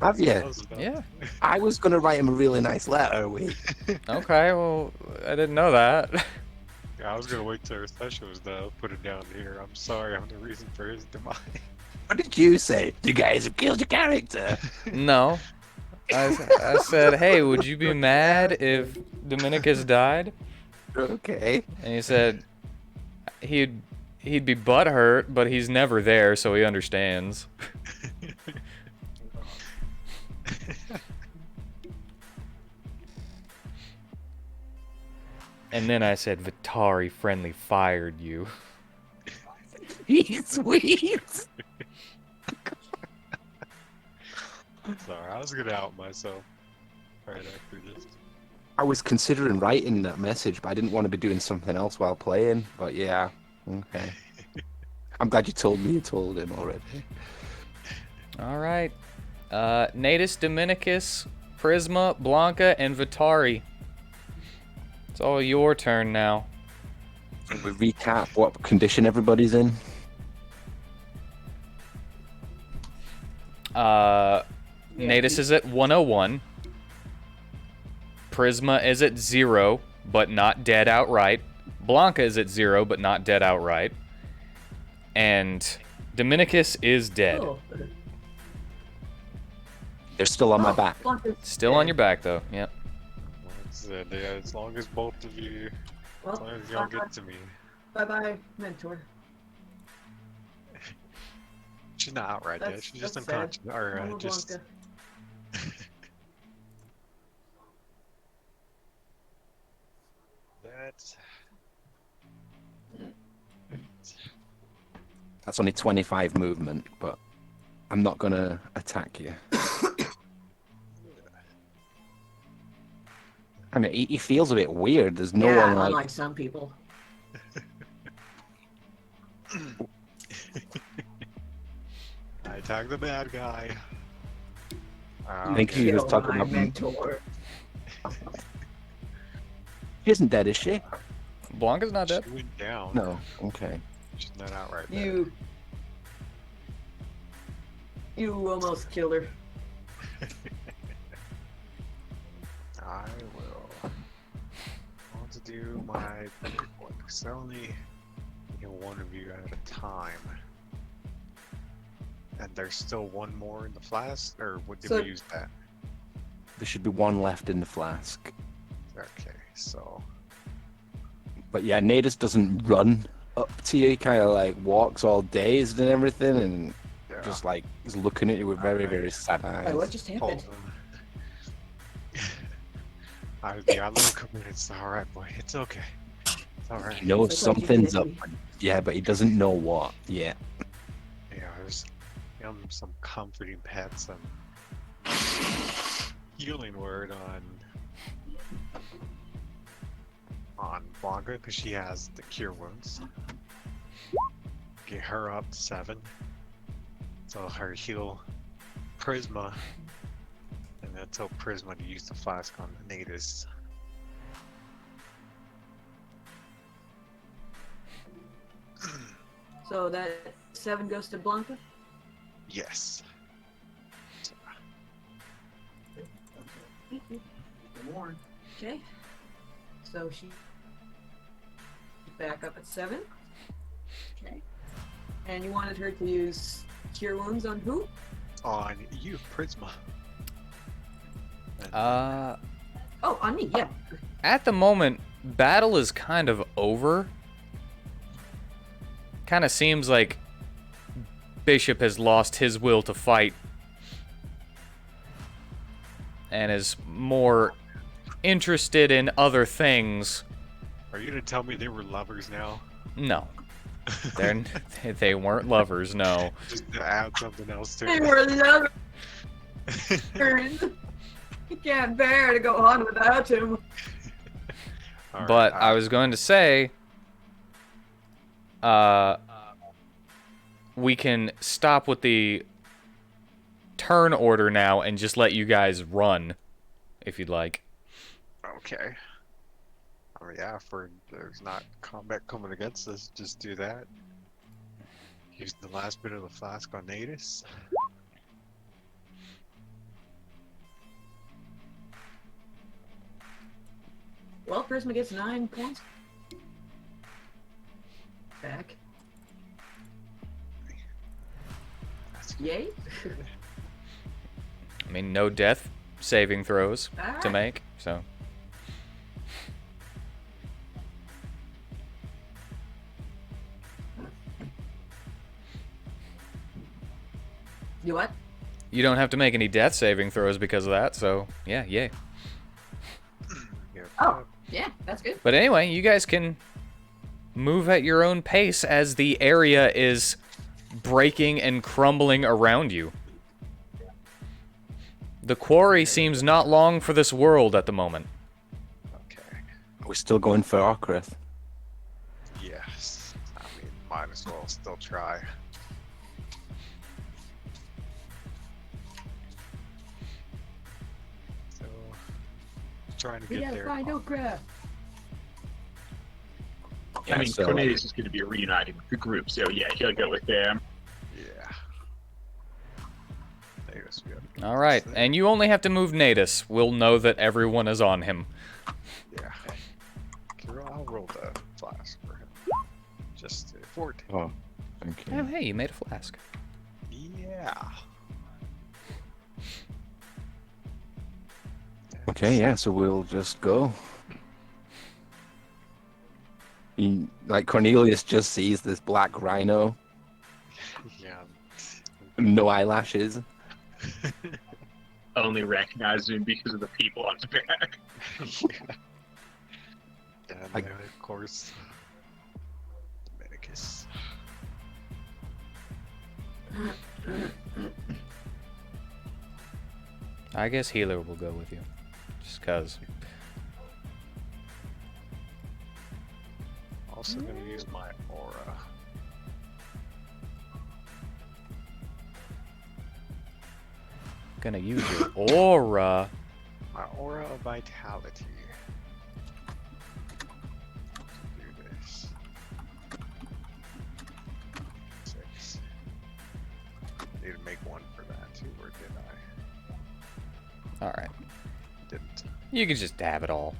Have you? Yeah. I was going to write him a really nice letter. Okay, well, I didn't know that. Yeah, I was gonna wait till our session was done. Put it down here. I'm sorry, I'm the reason for his demise. What did you say? You guys have killed your character. No. I said, hey, would you be mad if Dominicus died? Okay. And he said he'd be butthurt, but he's never there, so he understands. And then I said, Vitari friendly fired you. He's sweet. Sorry, I was gonna out myself right after this. I was considering writing that message, but I didn't want to be doing something else while playing. But yeah, okay. I'm glad you told me you told him already. All right. Natus, Dominicus, Prisma, Blanca, and Vitari. It's all your turn now. We recap what condition everybody's in. Natus is at 101. Prisma is at 0, but not dead outright. Blanca is at 0, but not dead outright. And Dominicus is dead. Oh. They're still on my back. Still on your back, though. Yep. That's it, yeah, as long as both of you, Well, as long as y'all get to me. bye-bye, mentor. She's not outright dead, she's just that's sad. unconscious. Or Mama just. Blanca. That's. That's only 25 movement, but I'm not gonna attack you. I mean, he feels a bit weird. There's no Yeah, one like. unlike some people. I attack the bad guy. I think he was Kill talking my about. mentor. She isn't dead, is she? Blanca's not dead. She went down. No. Okay. She's not outright dead. You almost killed her. I will. I want to do my big one, because I only get one of you at a time. And there's still one more in the flask? Or what did we use that? There should be one left in the flask. Okay, so. But yeah, Natus doesn't run up to you. He kind of like walks all dazed and everything, and Yeah. just like is looking at you with very, very sad eyes. Wait, what just happened? Hold on. Yeah, look at me. It's alright, boy. It's okay. It's alright. He knows It's like you something's did up. Yeah, but he doesn't know what yet. Yeah, there's some comforting pets and healing word on Blanca because she has the cure wounds. Get her up to 7. So her heal Prisma, and then tell Prisma to use the flask on the natives. So that 7 goes to Blanca? Yes. Thank you. More. Okay. So she's back up at 7. Okay. And you wanted her to use Cure Wounds on who? on you, Prisma. Oh, on me, yeah. At the moment, battle is kind of over. Kind of seems like Bishop has lost his will to fight and is more interested in other things. Are you gonna tell me they were lovers now? No. They weren't lovers, no. Just to add something else to They it. were lovers. You can't bear to go on without him. All But right, I was going to say, we can stop with the turn order now and just let you guys run, if you'd like. okay. Oh yeah, for there's not combat coming against us, just do that. Use the last bit of the flask on Natus. Well, Prisma gets 9 points. Back. That's Yay. I mean, no death saving throws to Alright. make, so. You what? You don't have to make any death saving throws because of that, so yeah, yay. yeah. Oh, yeah, that's good. But anyway, you guys can move at your own pace as the area is breaking and crumbling around you. The quarry seems not long for this world at the moment. Okay. We're still going for Okrath. Yes. I mean, might as well still try. So, trying to We get gotta there. find Okrath. I mean, so- Cornelius is going to be reunited with the group, so yeah, he'll go with them. Yeah. Natus, we gotta go All right, this and you only have to move Natus. We'll know that everyone is on him. Yeah. Kira, I'll roll the flask for him. Just 14. Oh, okay. Oh, hey, you made a flask. Yeah. Okay, yeah, so we'll just go. Like Cornelius just sees this black rhino, Yeah. no eyelashes. Only recognize him because of the people on his back. And I- then, of course, Dominicus. I guess healer will go with you, just cause. Also gonna use my aura. Gonna use your aura. My aura of vitality. Do this. 6. Need to make one for that too, or did I? All right, Didn't. you can just dab it all.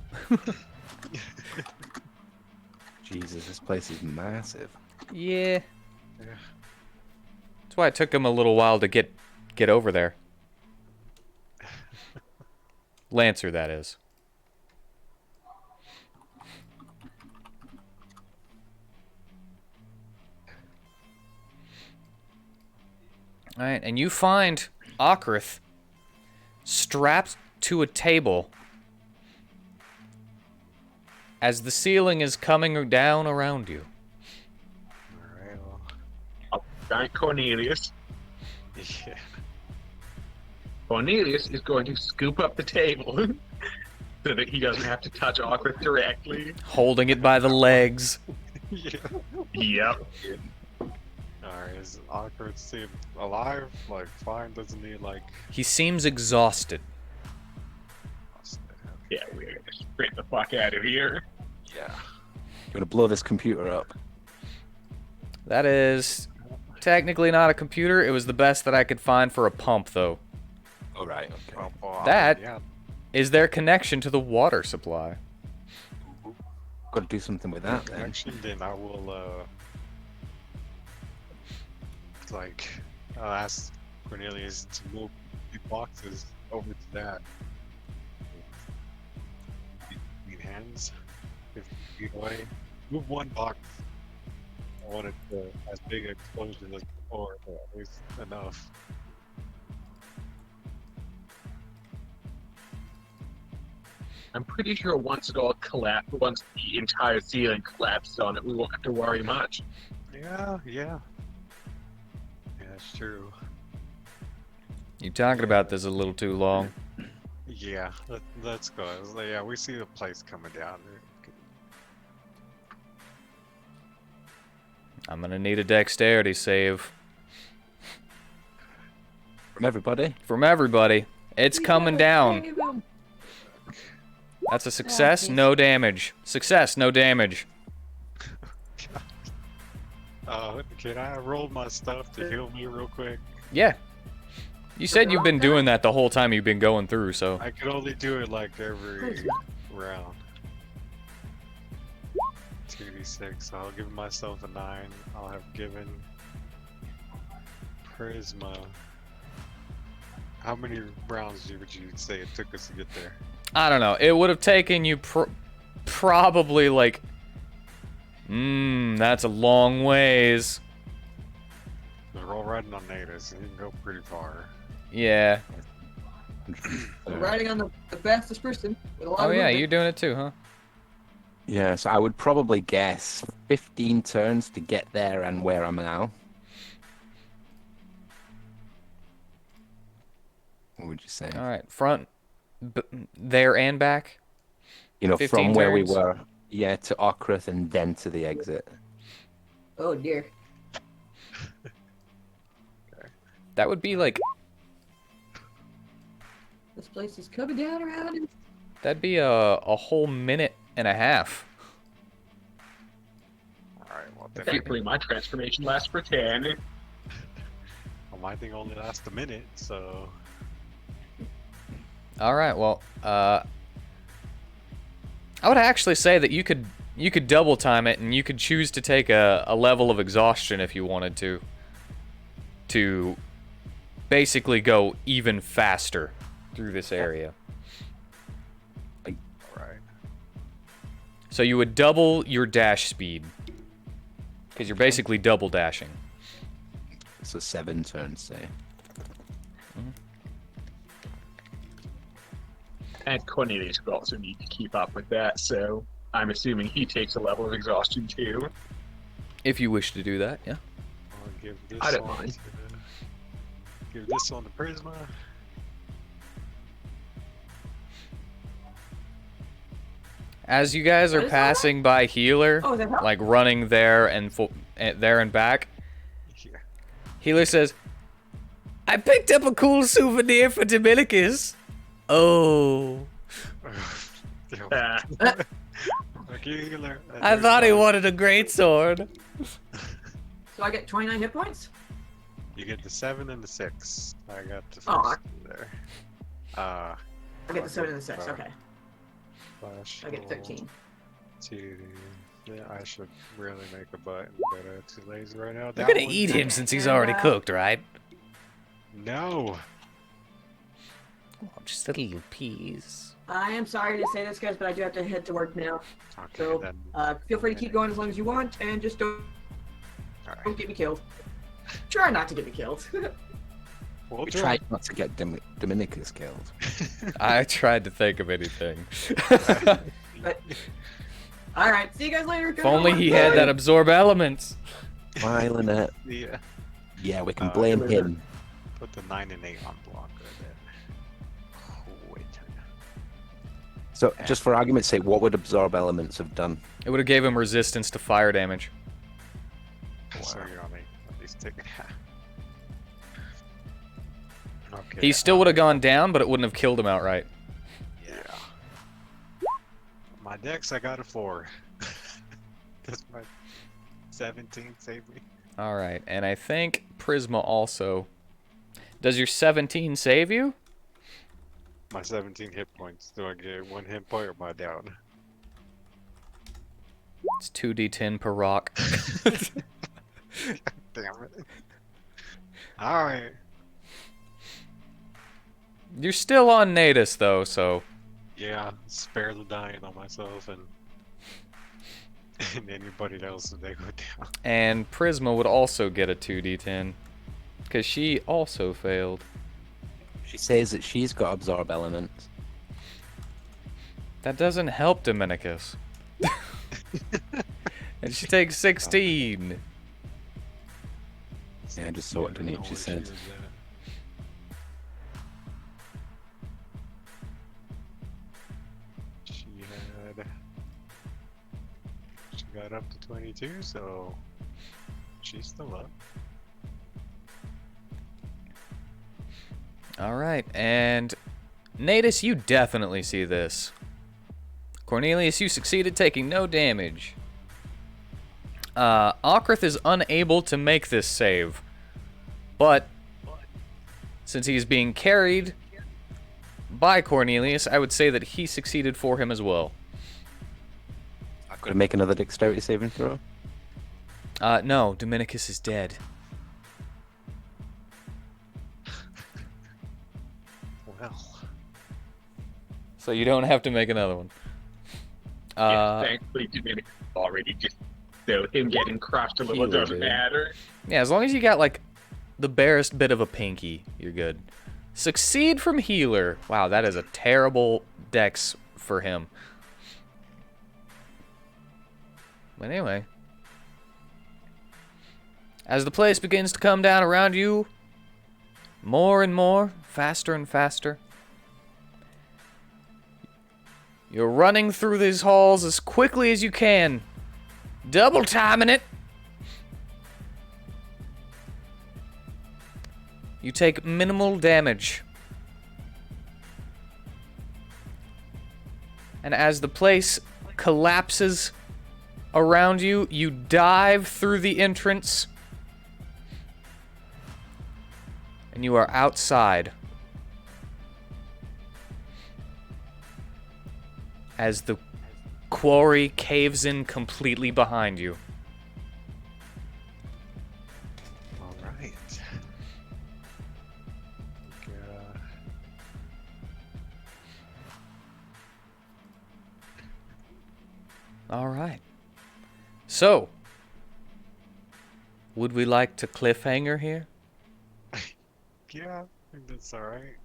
Jesus, this place is massive. Yeah. Yeah. That's why it took him a little while to get over there. Lancer, that is. Alright, and you find Okrath strapped to a table as the ceiling is coming down around you. Alright, well. I'll thank Cornelius. Yeah. Cornelius is going to scoop up the table so that he doesn't have to touch Okrath directly. Holding it by the legs. Yeah. Yep. Alright, is Awkward seem alive? Like, fine? Doesn't he, like. He seems exhausted. Yeah, we're going to sprint the fuck out of here. Yeah. You're gonna blow this computer up. That is technically not a computer. It was the best that I could find for a pump, though. All right. Okay. Well, That- Yeah. Is their connection to the water supply? Got to do something with that then. Connection, then I will, like, I'll ask Cornelius to move the boxes over to that. Between hands, 50 feet away. Move one box. I want it to as big an explosion as before, but at least enough. I'm pretty sure once it all collapsed, once the entire ceiling collapses on it, we won't have to worry much. Yeah, yeah. Yeah, it's true. You talking about this a little too long. Yeah, let's go. Yeah, we see the place coming down. I'm gonna need a dexterity save. From everybody. From everybody. It's coming down. Save him. That's a success, Okay. no damage. Success, no damage. Can I roll my stuff to heal me real quick? Yeah. You said you've been doing that the whole time you've been going through, so. I could only do it like every round. 2d6. I'll give myself a 9. I'll have given Prisma. How many rounds would you say it took us to get there? I don't know. It would have taken you probably like. That's a long ways. We're all riding on natives, so you can go pretty far. Yeah. I'm riding on the fastest person. With a lot Oh of yeah, movement. you're doing it too, huh? Yeah, so I would probably guess 15 turns to get there and where I'm now. What would you say? All right, front, there and back. You know, 15 from where we turns? were, yeah, to Okrath and then to the exit. Oh dear. That would be like, This place is coming down around him. that'd be a whole minute and a half. Alright, well, then Thankfully, my transformation lasts for 10. well, my thing only lasts a minute, so. All right, well, I would actually say that you could double time it, and you could choose to take a level of exhaustion if you wanted to basically go even faster through this area. Alright. So you would double your dash speed, because you're basically double dashing. So 7 turns, say. And Cornelius would also need to keep up with that, so I'm assuming he takes a level of exhaustion too. If you wish to do that, yeah. I'll give this I don't one mind. give this one to Prisma. As you guys are What is that? passing by Healer, Oh, is that how? like running there and there and back, Yeah. Healer says, "I picked up a cool souvenir for Dominicus." Oh, Ah, Okay, healer. I thought he wanted a great sword. So I get 29 hit points? You get the 7 and the 6. I got the first Oh, two there. I get the 7 and the 6, okay. Flash I get roll 13. Yeah, I should really make a button, but too lazy right now. We're That gonna one- eat him since he's already cooked, right? No. Oh, just a little piece. I am sorry to say this, guys, but I do have to head to work now. Okay, So, then. feel free to keep going as long as you want, and just don't Alright. get me killed. Try not to get me killed. We'll We try. tried not to get Dominicus killed. I tried to think of anything. But, alright, see you guys later. If only he had that absorb elements. Why, Lynette? Yeah. Yeah, we can blame him. Put the 9 and 8 on block then. Wait. So, just for argument's sake, what would absorb elements have done? It would have gave him resistance to fire damage. So you're on at least take half. Okay. He still would have gone down, but it wouldn't have killed him outright. Yeah. My dex, I got a 4. That's my 17 save me. All right, and I think Prisma also. Does your 17 save you? My 17 hit points. Do I get 1 hit point or am I down? It's 2d10 per rock. Damn it. Alright. You're still on Natus, though, so... Yeah, spare the dying on myself and anybody else if they go down. And Prisma would also get a 2d10. Because she also failed. She says that she's got absorb elements. That doesn't help Dominicus. And she takes 16. Yeah, I just saw what Denichi said. She got up to 22, so she's still up. Alright, and Natus, you definitely see this. Cornelius, you succeeded, taking no damage. Okrath is unable to make this save, but since he's being carried by Cornelius, I would say that he succeeded for him as well. I've got to make another dexterity saving throw. No, Dominicus is dead. Well, So you don't have to make another one. Yeah, thankfully, Dominic already just, so him getting crushed a little Healer, doesn't dude. matter. Yeah, as long as you got, like, the barest bit of a pinky, you're good. Succeed from healer. Wow, that is a terrible dex for him. But anyway. As the place begins to come down around you, more and more, faster and faster, you're running through these halls as quickly as you can, double timing it. You take minimal damage. And as the place collapses around you, you dive through the entrance. And you are outside. As the quarry caves in completely behind you. all right. All right. So, would we like to cliffhanger here? Yeah, I think that's all right.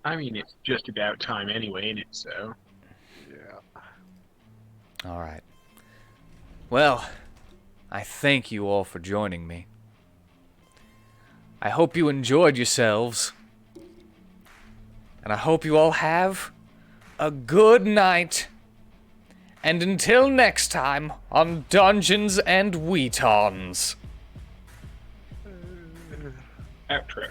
I mean, it's just about time anyway, ain't it? So, Yeah. All right. Well, I thank you all for joining me. I hope you enjoyed yourselves. And I hope you all have a good night. And until next time on Dungeons and WheatTons. outro.